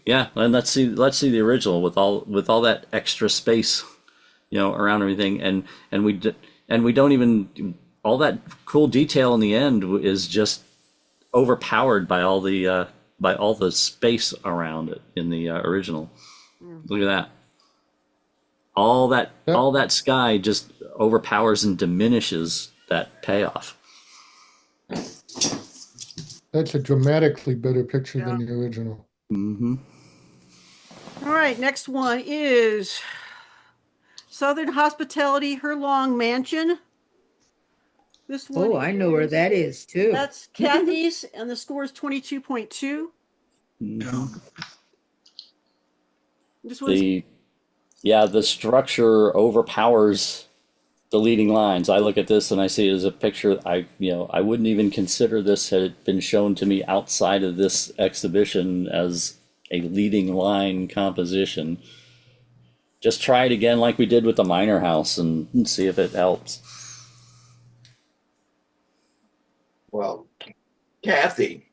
Yeah, and let's see the original with all that extra space, around everything, and we don't even, all that cool detail in the end is just overpowered by all the space around it in the original. Look at that. All that sky just overpowers and diminishes that payoff. That's a dramatically better picture than the original. All right, next one is Southern Hospitality Herlong Mansion. This one. Oh, I know where that is too. That's Kathy's, and the score is 22.2. This one's the structure overpowers the leading lines. I look at this and I see it as a picture. I wouldn't even consider this had it been shown to me outside of this exhibition as a leading line composition. Just try it again like we did with the Minor House and see if it helps. Well, Kathy.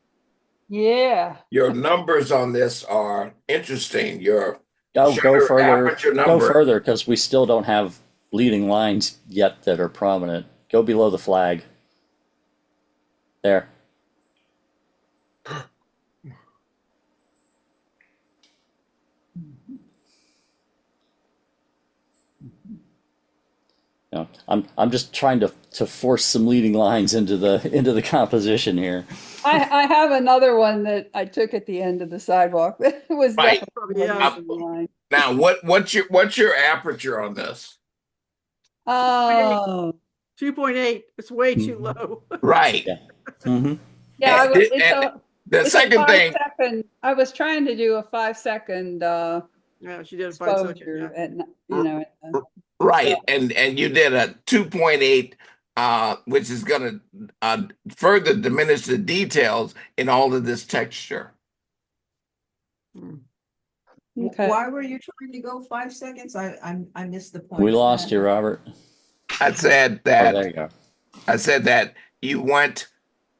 Yeah. Your numbers on this are interesting. Your Go further. aperture Go number. further, because we still don't have leading lines yet that are prominent. Go below the flag. There. I'm just trying to force some leading lines into the composition here. I have another one that I took at the end of the sidewalk. That was Right. definitely a leading line. Now, what's your aperture on this? Oh, 2.8, it's way too low. Right. Yeah. Mm-hmm. Yeah, And the it's second a thing, 5 second. I was trying to do a 5 second Yeah, she did a 5 second, exposure, yeah. and you know. right, and you did a 2.8, which is going to further diminish the details in all of this texture. Okay. Why were you trying to go 5 seconds? I missed the point. We lost you, Robert. I said Oh, that. there you go. I said that you went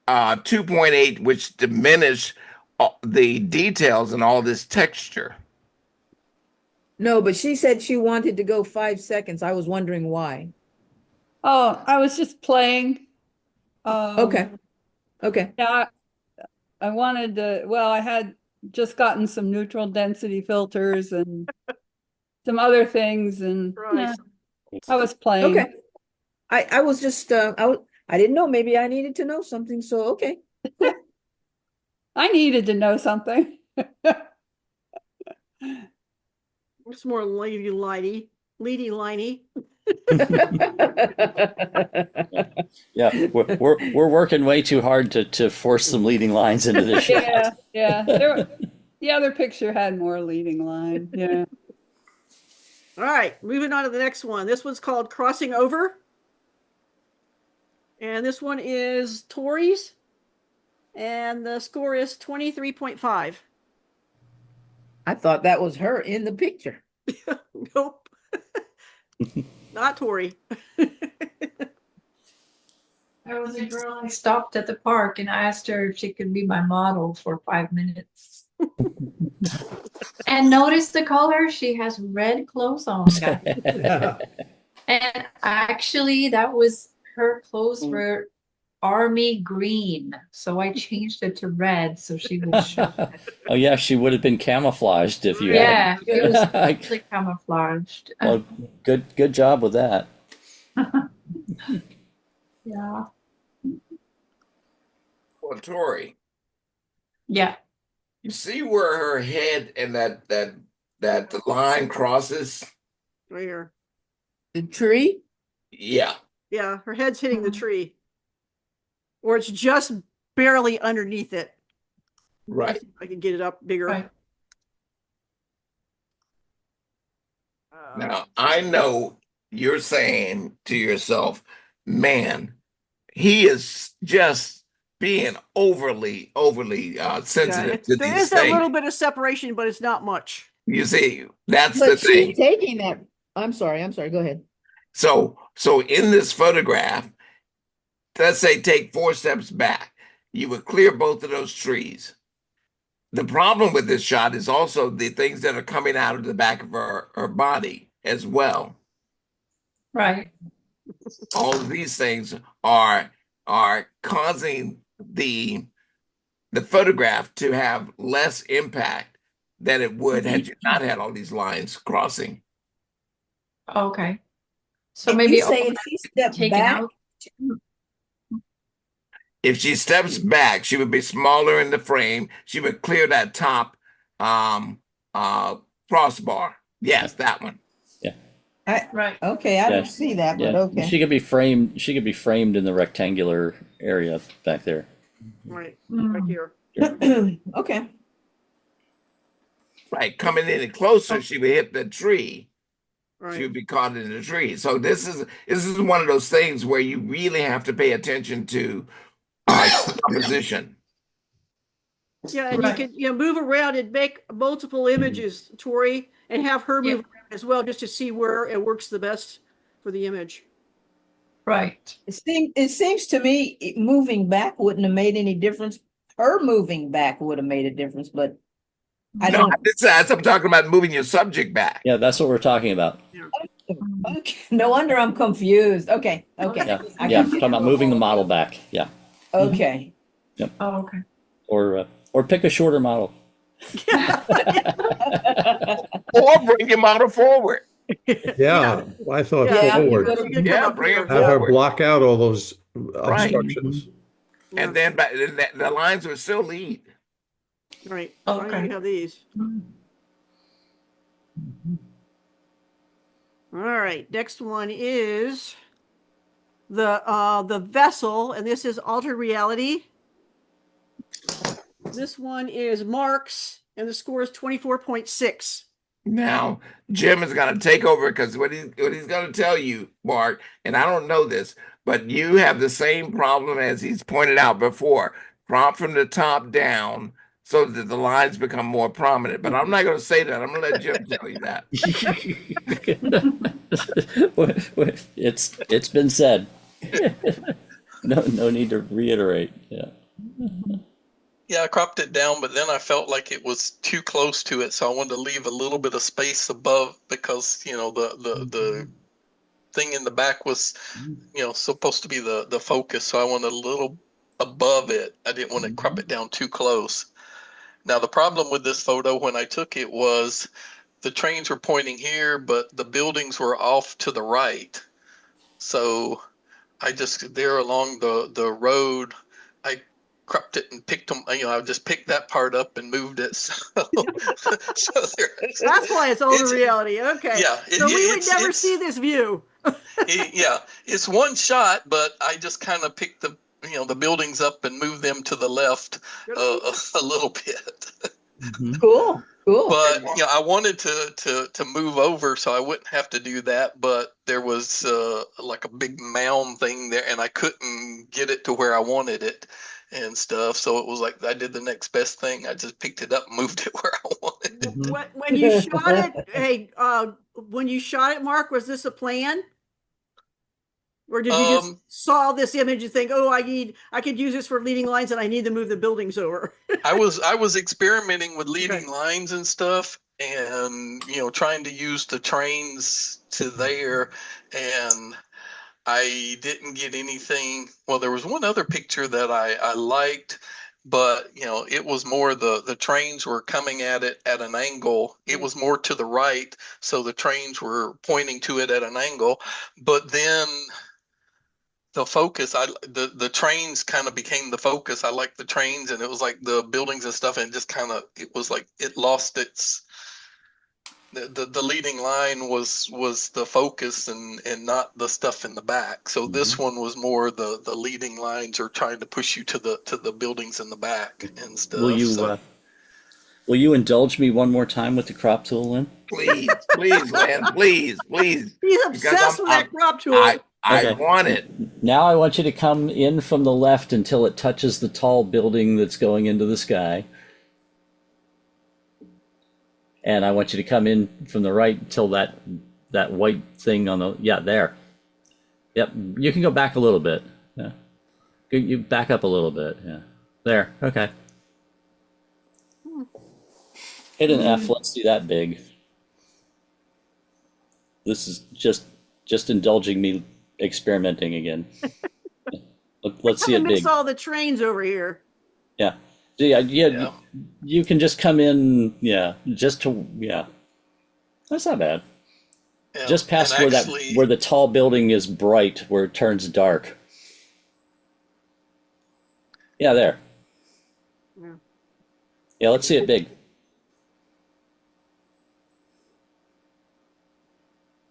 2.8, which diminished the details and all this texture. No, but she said she wanted to go 5 seconds. I was wondering why. Oh, I was just playing. Okay. Okay. Yeah, I wanted to. Well, I had just gotten some neutral density filters and some other things, and Right. I was playing. Okay. I was just I didn't know, maybe I needed to know something, so okay. I needed to know something. It's more lady liney. Yeah, we're working way too hard to force some leading lines into this shot. Yeah. The other picture had more leading line. Yeah. All right, moving on to the next one. This one's called Crossing Over. And this one is Tori's. And the score is 23.5. I thought that was her in the picture. Nope. Not Tori. There was a girl I stopped at the park and I asked her if she could be my model for 5 minutes. And notice the color, she has red clothes on, guys. And actually that was her clothes were army green. So I changed it to red so she would show. Oh yeah, she would have been camouflaged if you Yeah, had. it was totally camouflaged. Well, good job with that. Yeah. Well, Tori, Yeah. you see where her head and that line crosses? Right here. The tree? Yeah. Yeah, her head's hitting the tree. Or it's just barely underneath it. Right. I can get it up bigger. Right. Now, I know you're saying to yourself, man, he is just being overly sensitive to there these is a little things. bit of separation, but it's not much. You see, that's But the she's thing. taking that. I'm sorry, go ahead. So in this photograph, let's say take 4 steps back, you would clear both of those trees. The problem with this shot is also the things that are coming out of the back of her body as well. Right. All of these things are causing the photograph to have less impact than it would had you not had all these lines crossing. Okay. So And maybe you all say if that she stepped taken back, out. If she steps back, she would be smaller in the frame. She would clear that top crossbar. Yes, that one. Yeah. Right. Okay, I Yeah. don't see that, but Yeah. okay. She could be framed. She could be framed in the rectangular area back there. Right. Mm. Right here. Okay. Right, coming in closer, she would hit the tree. She Right. would be caught in the tree. So this is one of those things where you really have to pay attention to composition. Yeah, and Right. you can move around and make multiple images, Tori, and have her move around as well, just to see where it works the best for the image. Right. It seems to me moving back wouldn't have made any difference. Her moving back would have made a difference, but I No, don't. I'm talking about moving your subject back. Yeah, that's what we're talking about. Okay, no wonder I'm confused. Okay. Yeah, I yeah. got Talking about moving the model back. Yeah. Okay. Yep. Oh, okay. Or pick a shorter model. Or bring your model forward. Yeah, I thought Yeah, forward. Yeah, bring it Have her forward. block out all those Right. obstructions. And then the lines would still lead. Right. Okay. So you have these. All right. Next one is the vessel, and this is Altered Reality. This one is Mark's, and the score is 24.6. Now, Jim is going to take over because what he's going to tell you, Mark, and I don't know this, but you have the same problem as he's pointed out before. Prompt from the top down so that the lines become more prominent. But I'm not going to say that. I'm going to let Jim tell you that. It's been said. No need to reiterate. Yeah. Yeah, I cropped it down, but then I felt like it was too close to it, so I wanted to leave a little bit of space above because, you know, the thing in the back was, you know, supposed to be the focus, so I wanted a little above it. I didn't want to crop it down too close. Now, the problem with this photo when I took it was the trains were pointing here, but the buildings were off to the right. So I just, there along the road, I cropped it and picked them, you know, I just picked that part up and moved it. So, That's why it's Altered Reality. Okay. Yeah. So we would never see this view. Yeah. It's one shot, but I just kind of picked the, you know, the buildings up and moved them to the left a little bit. Cool. But you know, I wanted to move over so I wouldn't have to do that, but there was like a big mound thing there, and I couldn't get it to where I wanted it and stuff. So it was like I did the next best thing. I just picked it up and moved it where I wanted it. When you shot it, hey, when you shot it, Mark, was this a plan? Or did you just saw this image and think, oh, I could use this for leading lines and I need to move the buildings over? I was experimenting with leading lines and stuff, and you know, trying to use the trains to there, and I didn't get anything. Well, there was one other picture that I liked, but you know, it was more the trains were coming at it at an angle. It was more to the right, so the trains were pointing to it at an angle. But then the focus, the trains kind of became the focus. I liked the trains, and it was like the buildings and stuff, and just kind of, it was like it lost its, the leading line was the focus and not the stuff in the back. So this one was more the leading lines are trying to push you to the buildings in the back and stuff. Will you indulge me one more time with the crop tool, Lynn? Please, Lynn, please. He's obsessed with that crop tool. I want it. Now I want you to come in from the left until it touches the tall building that's going into the sky. And I want you to come in from the right until that white thing on the, yeah, there. Yep, you can go back a little bit. Yeah. You back up a little bit, yeah. There, okay. Hit an F, let's do that big. This is just indulging me experimenting again. Let's see it big. Miss all the trains over here. Yeah. Yeah. You can just come in, yeah, that's not bad. Yeah. Just past where the tall building is bright, where it turns dark. Yeah, there. Yeah, let's see it big.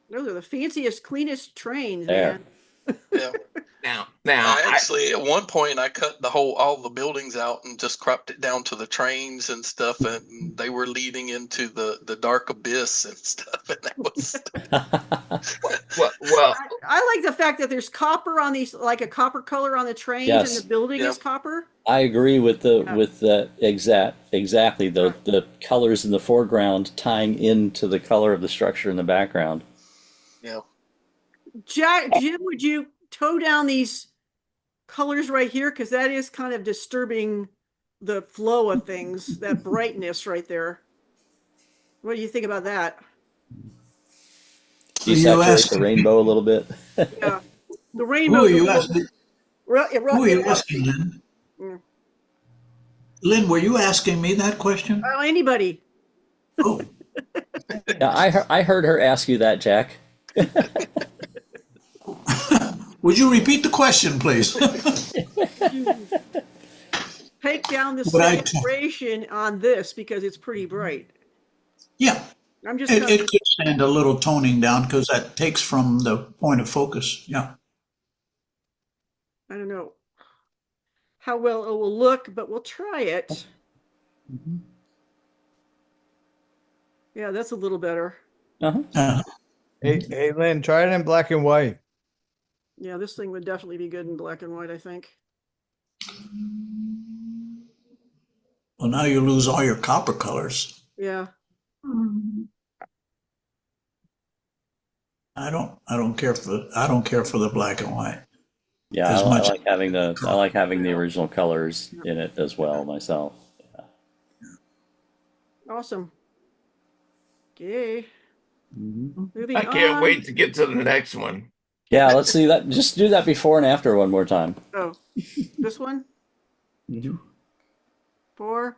Those are the fanciest, cleanest trains, there. Yeah. Now, I actually at one point I cut all the buildings out and just cropped it down to the trains and stuff, and they were leading into the dark abyss and stuff, and that was well, I like the fact that there's copper on these, like a copper color on the trains, yes. and the building is copper. I agree with the exactly the colors in the foreground tying into the color of the structure in the background. Yeah. Jim, would you toe down these colors right here? Because that is kind of disturbing the flow of things, that brightness right there. What do you think about that? Do you saturate the rainbow a little bit? Yeah. The rainbow. Who are you asking? Who are you asking, Lynn? Mm. Lynn, were you asking me that question? Anybody. Oh. Yeah, I heard her ask you that, Jack. Would you repeat the question, please? Take down the saturation on this because it's pretty bright. Yeah. I'm just it could stand a little toning down because that takes from the point of focus. Yeah. I don't know how well it will look, but we'll try it. Yeah, that's a little better. Hey, Lynn, try it in black and white. Yeah, this thing would definitely be good in black and white, I think. Well, now you lose all your copper colors. Yeah. I don't care for the black and white. Yeah, As I much like having the original colors in it as well myself. Awesome. Okay. Moving I can't on. wait to get to the next one. Yeah, let's see that. Just do that before and after one more time. Oh, this one? 4.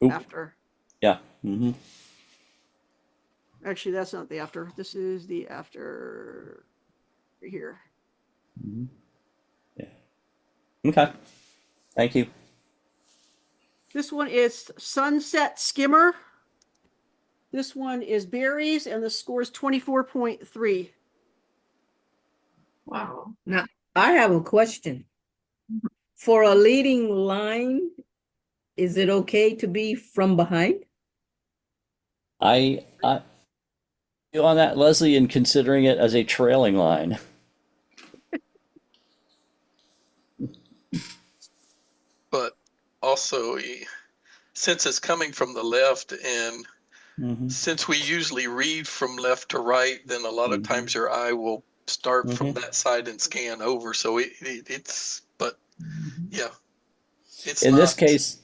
Oop. After. Yeah. Actually, that's not the after. This is the after right here. Yeah. Okay. Thank you. This one is Sunset Skimmer. This one is berries, and the score is 24.3. Wow. Now, I have a question. For a leading line, is it okay to be from behind? I feel on that, Leslie, in considering it as a trailing line. But also, since it's coming from the left and since we usually read from left to right, then a lot of times your eye will start from that side and scan over. So it's yeah. In this case,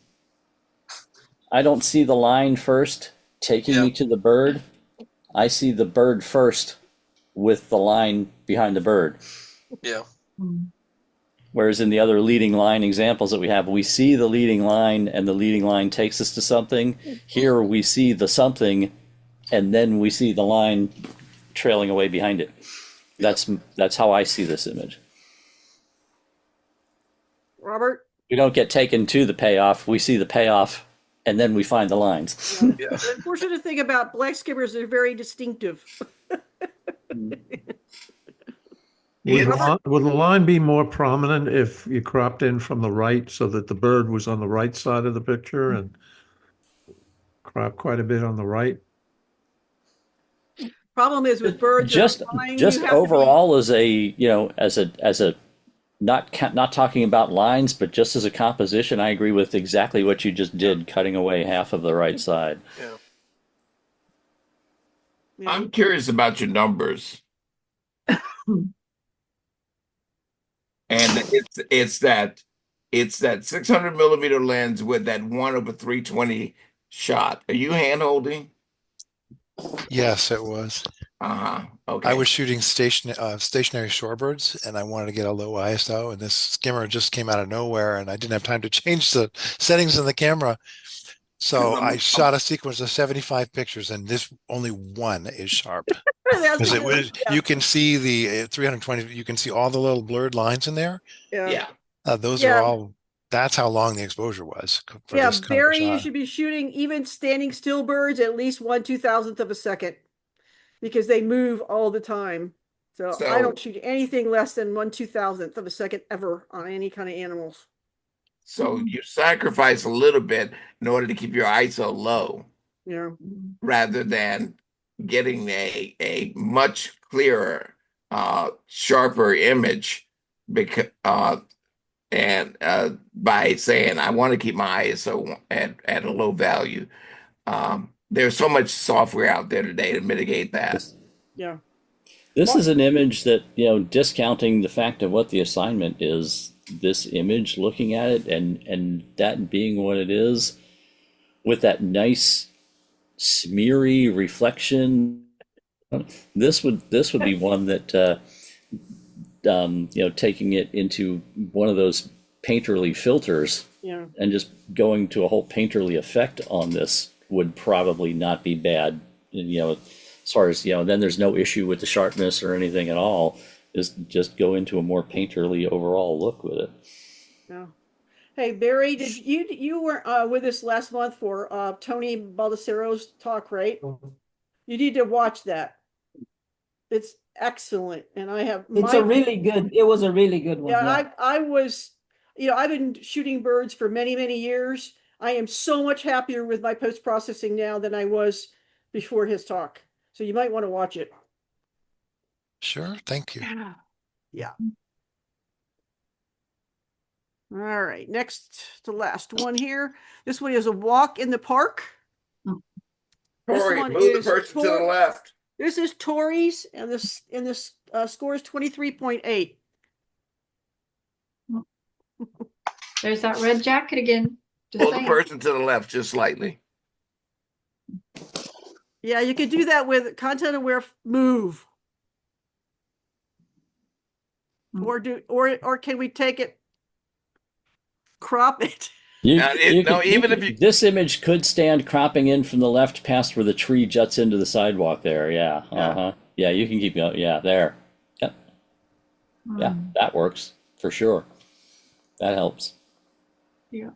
I don't see the line first taking me to the bird. I see the bird first with the line behind the bird. Yeah. Whereas in the other leading line examples that we have, we see the leading line and the leading line takes us to something. Here we see the something and then we see the line trailing away behind it. That's how I see this image. Robert? We don't get taken to the payoff. We see the payoff and then we find the lines. Yeah. The unfortunate thing about black skimmers, they're very distinctive. Would the line be more prominent if you cropped in from the right so that the bird was on the right side of the picture and crop quite a bit on the right? Problem is with birds, Just overall as a not talking about lines, but just as a composition, I agree with exactly what you just did, cutting away half of the right side. Yeah. I'm curious about your numbers. And it's that 600 millimeter lens with that 1/320 shot. Are you hand holding? Yes, it was. Okay. I was shooting stationary shorebirds, and I wanted to get a low ISO, and this skimmer just came out of nowhere, and I didn't have time to change the settings in the camera. So I shot a sequence of 75 pictures, and this only one is sharp. Because it was, you can see the 320, you can see all the little blurred lines in there. Yeah. Those are all, that's how long the exposure was for this kind of a Barry, you shot. should be shooting even standing still birds at least 1/2000th of a second because they move all the time. So I don't shoot anything less than 1/2000th of a second ever on any kind of animals. So you sacrifice a little bit in order to keep your ISO low. Yeah. Rather than getting a much clearer, sharper image, because by saying I want to keep my ISO at a low value. There's so much software out there today to mitigate that. Yeah. This is an image that, discounting the fact of what the assignment is, this image, looking at it and that being what it is, with that nice smeary reflection, this would be one that taking it into one of those painterly filters and just going to a whole painterly effect on this would probably not be bad. As far as then there's no issue with the sharpness or anything at all. Just go into a more painterly overall look with it. Yeah. Hey Barry, did you were with us last month for Tony Baldassaro's talk, right? You need to watch that. It's excellent. And I have It was a really good one. yeah, I was, I've been shooting birds for many, many years. I am so much happier with my post-processing now than I was before his talk. So you might want to watch it. Sure, thank you. Yeah. All right, next to last one here. This one is a walk in the park. Tori, move the person to the left. This is Tori's, and this score is 23.8. There's that red jacket again. Just Pull the saying. person to the left just slightly. Yeah, you could do that with content aware move. Or can we take it, crop it? This image could stand cropping in from the left past where the tree juts into the sidewalk there. Yeah. Uh-huh. Yeah, you can keep going. Yeah, there. Yep. Yeah, that works for sure. That helps. Yeah.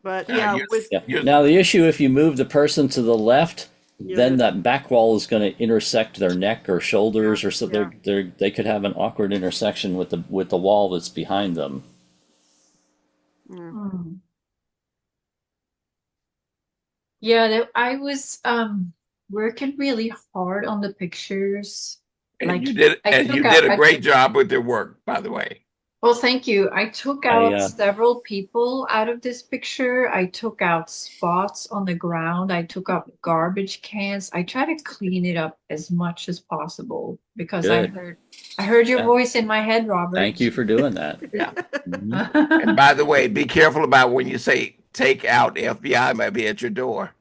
But Now the issue, if you move the person to the left, then that back wall is going to intersect their neck or shoulders, or so they could have an awkward intersection with the wall that's behind them. Yeah, I was working really hard on the pictures. And you did a great job with your work, by the way. Well, thank you. I took out several people out of this picture. I took out spots on the ground. I took out garbage cans. I try to clean it up as much as possible because Good. I heard your voice in my head, Robert. Thank you for doing that. Yeah. And by the way, be careful about when you say take out. The FBI might be at your door.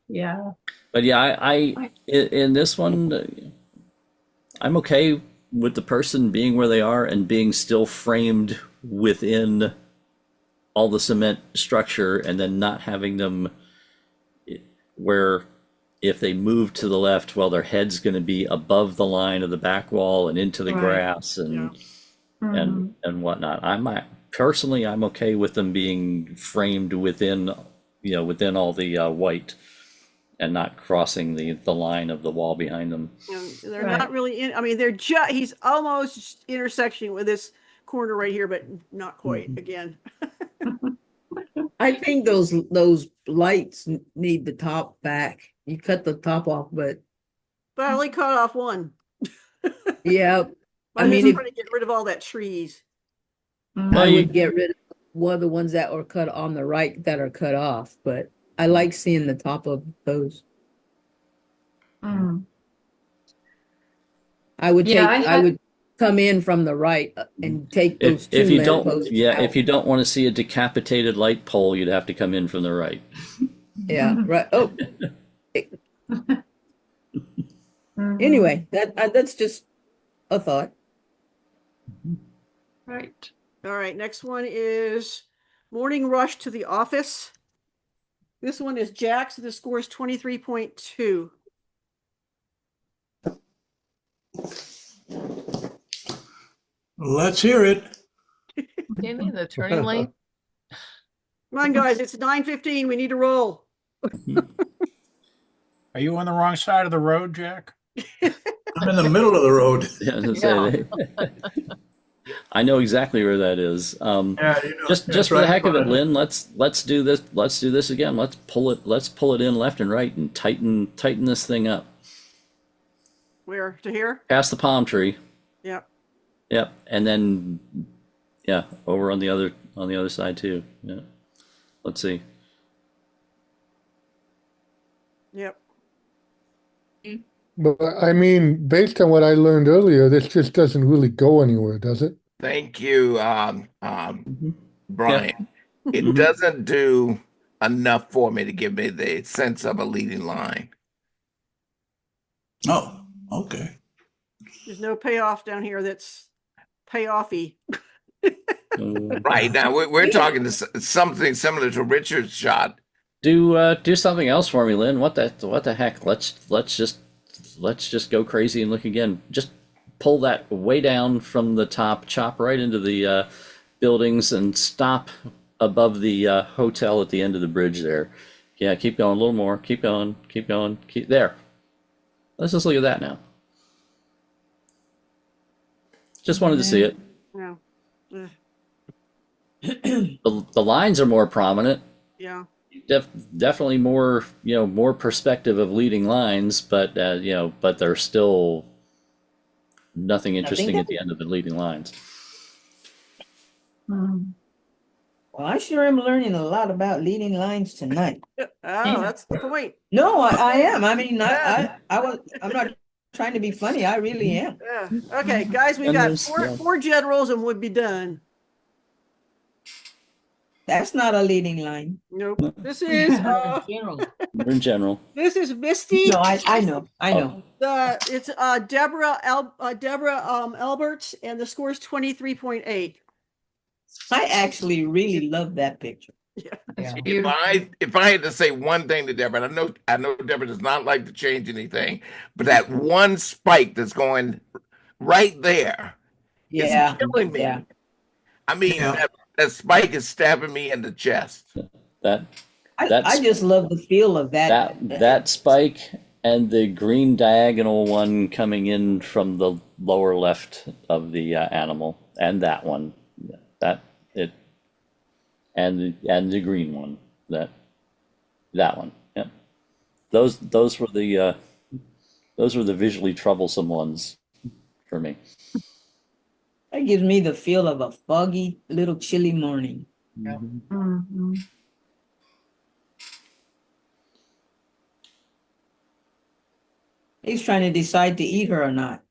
Yeah. But yeah, I in this one, I'm okay with the person being where they are and being still framed within all the cement structure, and then not having them where if they move to the left, well, their head's going to be above the line of the back wall and into the grass and whatnot. I'm okay with them being framed within all the white and not crossing the line of the wall behind them. They're not really in. I mean, he's almost intersecting with this corner right here, but not quite. Again, I think those lights need the top back. You cut the top off, but I only cut off one. Yeah, I'm just trying to get rid of all that trees. I would get rid of one of the ones that were cut on the right that are cut off, but I like seeing the top of those. I would I would come in from the right and take those two lampposts out. If you don't want to see a decapitated light pole, you'd have to come in from the right. Yeah, right. Oh. Anyway, that's just a thought. Right. All right. Next one is morning rush to the office. This one is Jack's. The score is 23.2. Let's hear it. Give me the turning lane. Come on, guys. It's 9:15. We need to roll. Are you on the wrong side of the road, Jack? I'm in the middle of the road. I know exactly where that is. Just for the heck of it, Lynn, let's do this. Let's do this again. Let's pull it in left and right and tighten this thing up. Where to here? Past the palm tree. Yep. Yep. And then over on the other side too. Yeah. Let's see. Yep. But I mean, based on what I learned earlier, this just doesn't really go anywhere, does it? Thank you, Brian. It doesn't do enough for me to give me the sense of a leading line. Oh, okay. There's no payoff down here that's payoffy. Right now, we're talking to something similar to Richard's shot. Do something else for me, Lynn. What the heck? Let's just go crazy and look again. Just pull that way down from the top, chop right into the buildings, and stop above the hotel at the end of the bridge there. Yeah, keep going a little more. Keep going. Keep there. Let's just look at that now. Just wanted to see it. Yeah. Ugh. The lines are more prominent. Yeah. Definitely more, more perspective of leading lines, but but there's still nothing interesting at the end of the leading lines. Well, I sure am learning a lot about leading lines tonight. Oh, that's the point. No, I am. I mean, I'm not trying to be funny. I really am. Yeah. Okay, guys, we And got there's- yeah. four generals and we'll be done. That's not a leading line. Nope. This is We're in general. this is Misty. No, I know. It's Deborah Alberts, and the score is 23.8. I actually really love that picture. If I had to say one thing to Deborah, and I know Deborah does not like to change anything, but that one spike that's going right there is killing me. Yeah. I mean, that spike is stabbing me in the chest. I just love the feel of that. That spike and the green diagonal one coming in from the lower left of the animal, and that one, and the green one, that one, yeah. Those were the visually troublesome ones for me. That gives me the feel of a foggy, little chilly morning. He's trying to decide to eat her or not.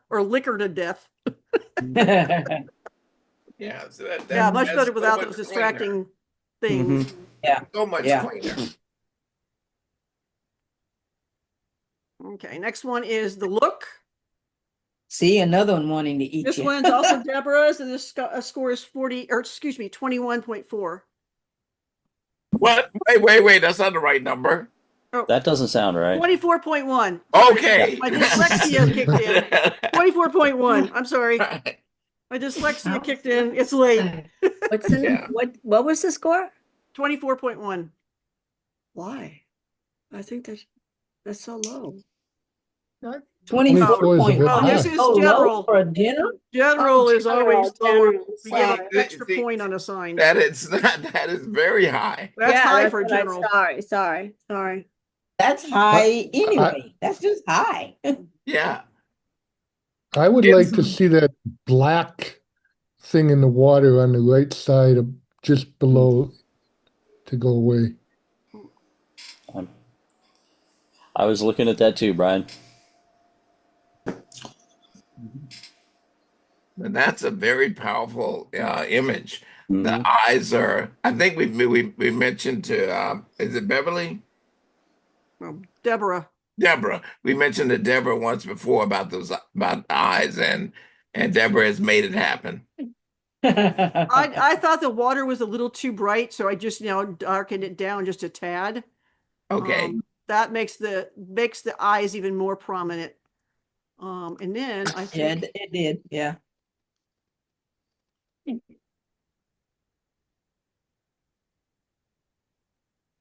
Or lick her to death. Yeah, so Yeah, much that's better so without much those distracting things. Mm-hmm. Yeah. So much cleaner. Okay, next one is the look. See, another one wanting to eat This you. one's also Deborah's, and this score is 21.4. What? Wait, that's not the right number. That doesn't sound right. 24.1. Okay. My dyslexia kicked in. 24.1. I'm sorry. My dyslexia kicked in. It's late. What's what was the score? 24.1. Why? I think that's so low. 24.1. Oh, this is low general. for a dinner? General is always lower. general. We get an Sorry. extra point on a sign. That is very high. That's high that's for what I- general. Sorry. That's high anyway. That's just high. Yeah. I would like to see that black thing in the water on the right side of just below to go away. I was looking at that too, Brian. And that's a very powerful image. Mhm. The eyes are. I think we mentioned to is it Beverly? Deborah. Deborah. We mentioned to Deborah once before about the eyes, and Deborah has made it happen. I thought the water was a little too bright, so I just darkened it down just a tad. Okay. That makes the eyes even more prominent. And then I think it did. Yeah.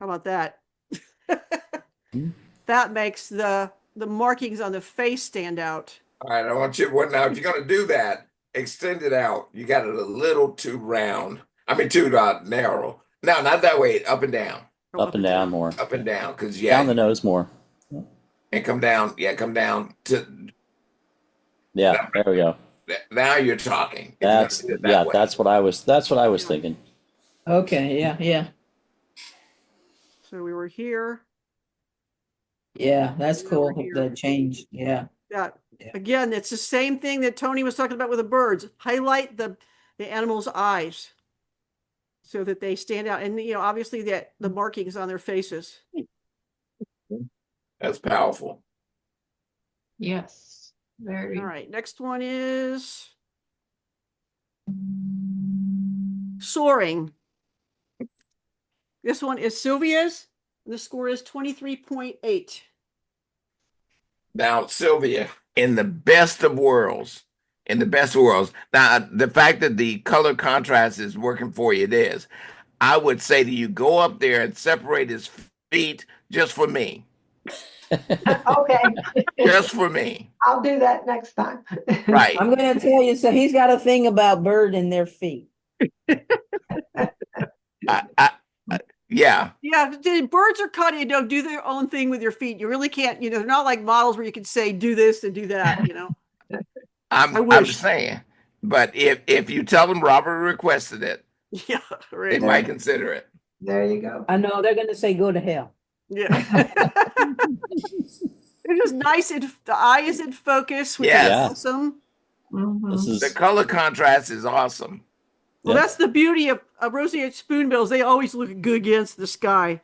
how about that? That makes the markings on the face stand out. All right. I want you. Well, now if you're gonna do that, extend it out. You got it a little too round. I mean, too narrow. No, not that way. Up and down. Up and down more. Up and down, because Down the nose more. and come down. Yeah, come down to. Yeah, there we go. Now you're talking. That's way. that's what I was thinking. Okay. Yeah. So we were here. Yeah. That's cool. The change. Yeah. Yeah. Again, it's the same thing that Tony was talking about with the birds. Highlight the animal's eyes so that they stand out, and obviously that the markings on their faces. That's powerful. Yes. Very. All right. Next one is soaring. This one is Sylvia's. And the score is 23.8. Now, Sylvia, in the best of worlds, now the fact that the color contrast is working for you, it is. I would say to you, go up there and separate his feet just for me. Okay, just for me. I'll do that next time. Right. I'm gonna tell you, so he's got a thing about bird in their feet. Yeah. Yeah, the birds are kind of, do their own thing with your feet. You really can't, they're not like models where you can say, do this and do that, I I'm wish. saying, but if you tell them Robert requested it, Yeah, they right. might consider it. There you go. I know they're gonna say go to hell. Yeah. It's just nice. The eye is in focus, which Yes. is Yeah. awesome. The color contrast is awesome. Well, that's the beauty of roseate spoonbills. They always look good against the sky.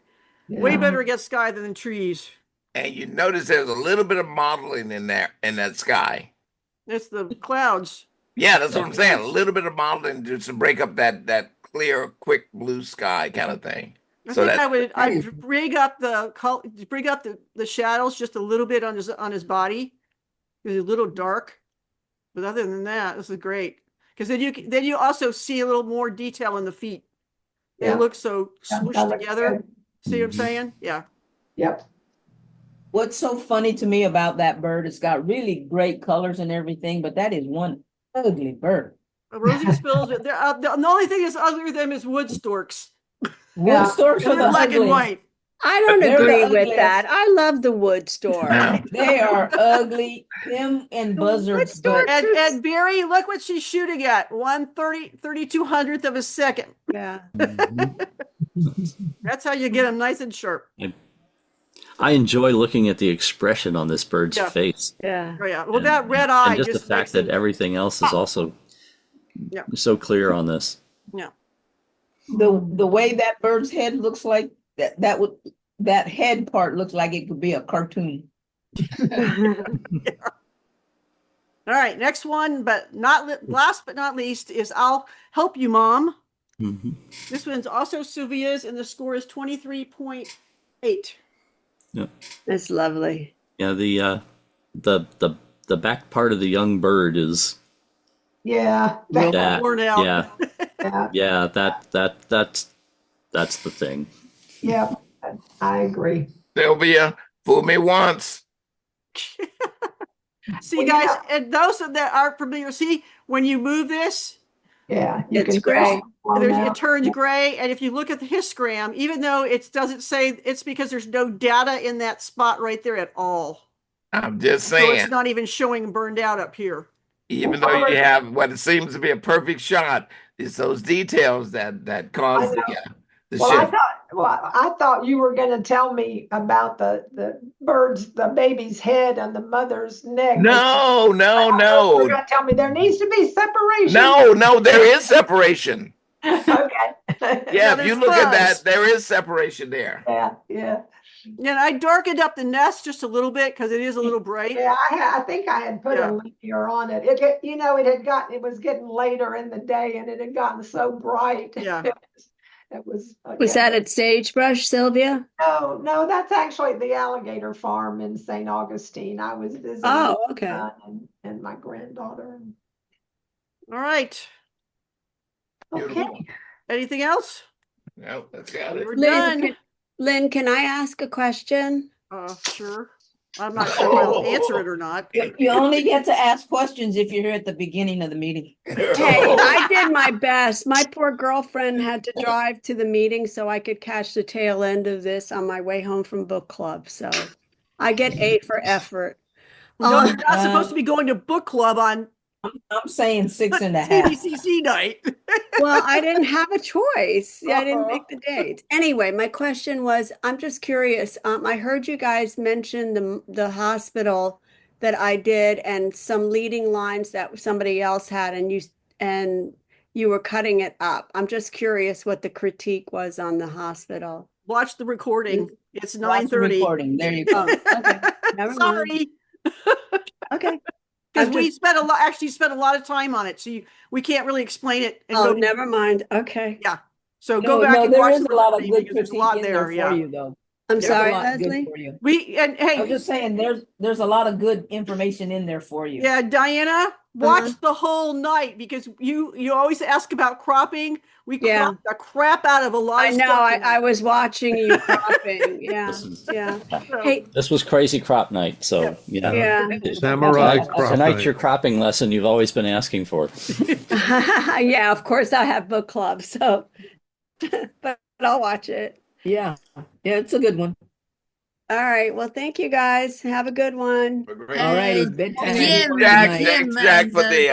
Way better against sky than the trees. And you notice there's a little bit of modeling in there in that sky. It's the clouds. Yeah, that's what I'm saying. A little bit of modeling just to break up that clear, quick blue sky kind of thing. I So think that I'd bring up the shadows just a little bit on his body. It's a little dark, but other than that, this is great. Because then you also see a little more detail in the feet. They Yeah. look so smooshed that looks together. good. See what I'm saying? Yeah. Yep. What's so funny to me about that bird, it's got really great colors and everything, but that is one ugly bird. Roseate spills. The only thing that's ugly with them is wood storks. Wood storks are They're the black and ugliest. white. I don't They're the agree with ugliest. that. I love the wood stork. They are ugly. Them and buzzards, but And Barry, look what she's shooting at. 3200th of a second. Yeah. That's how you get them nice and sharp. I enjoy looking at the expression on this bird's Yeah. face. Yeah. Oh, yeah. Well, that red eye And just the fact that everything else is also Yeah. so clear on this. Yeah. the way that bird's head looks like that head part looks like it could be a cartoon. All right, next one, but last but not least is I'll Help You, Mom. This one's also Sylvia's, and the score is 23.8. Yeah. That's lovely. Yeah, the back part of the young bird is Yeah. that, worn out. yeah, that's the thing. Yep. I agree. Sylvia, fool me once. See, guys, and those that aren't familiar, see, when you move this, Yeah. It's gray. it turns gray. And if you look at the histogram, even though it doesn't say, it's because there's no data in that spot right there at all. I'm just So saying. it's not even showing burned out up here. Even though you have what it seems to be a perfect shot, it's those details that cause the Well, shift. I thought you were going to tell me about the baby's head and the mother's neck. No. You were going to tell me there needs to be separation. No, there is separation. Okay. Yeah, if you look at that, there is separation there. Yeah. And I darkened up the nest just a little bit because it is a little bright. Yeah, I think I had put a linear on it. It was getting later in the day and it had gotten so bright. Yeah. It was. Was that at Sagebrush, Sylvia? No, that's actually the alligator farm in St. Augustine. I was visiting Oh, my okay. son and my granddaughter. All right. Okay. Anything else? No, that's got it. We're done. Lynn, can I ask a question? Sure. I'm not sure if I'll answer it or not. You only get to ask questions if you're here at the beginning of the meeting. Hey, I did my best. My poor girlfriend had to drive to the meeting so I could catch the tail end of this on my way home from book club. So I get A for effort. No, you're not supposed to be going to book club on. I'm saying 6.5. TBCC night. Well, I didn't have a choice. I didn't make the dates. Anyway, my question was, I'm just curious. I heard you guys mention the hospital that I did and some leading lines that somebody else had, and you were cutting it up. I'm just curious what the critique was on the hospital. Watch the recording. It's Watch the 9:30. recording. There you go. Okay. Never mind. Sorry. Okay. Because we spent a lot of time on it, so we can't really explain it. Oh, never mind. Okay. Yeah. So go back and there watch is the a lot of recording good because there's a critique lot in there. for Yeah. you though. I'm There's a sorry, lot good Leslie. for you. And I hey, was just saying, there's a lot of good information in there for you. yeah, Diana, watch the whole night because you always ask about cropping. We Yeah. cropped the crap out of a lot I of know. stuff. I was watching you cropping. Yeah. This is- Yeah. So- Hey. This was crazy crop night. So yeah. Yeah. Samurai crop Tonight's night. your cropping lesson you've always been asking for. Yeah, of course I have book club, so but I'll watch it. Yeah. Yeah, it's a good one. All right. Well, thank you guys. Have a good one. All righty. Bedtime. Jack, thanks, Jack, for the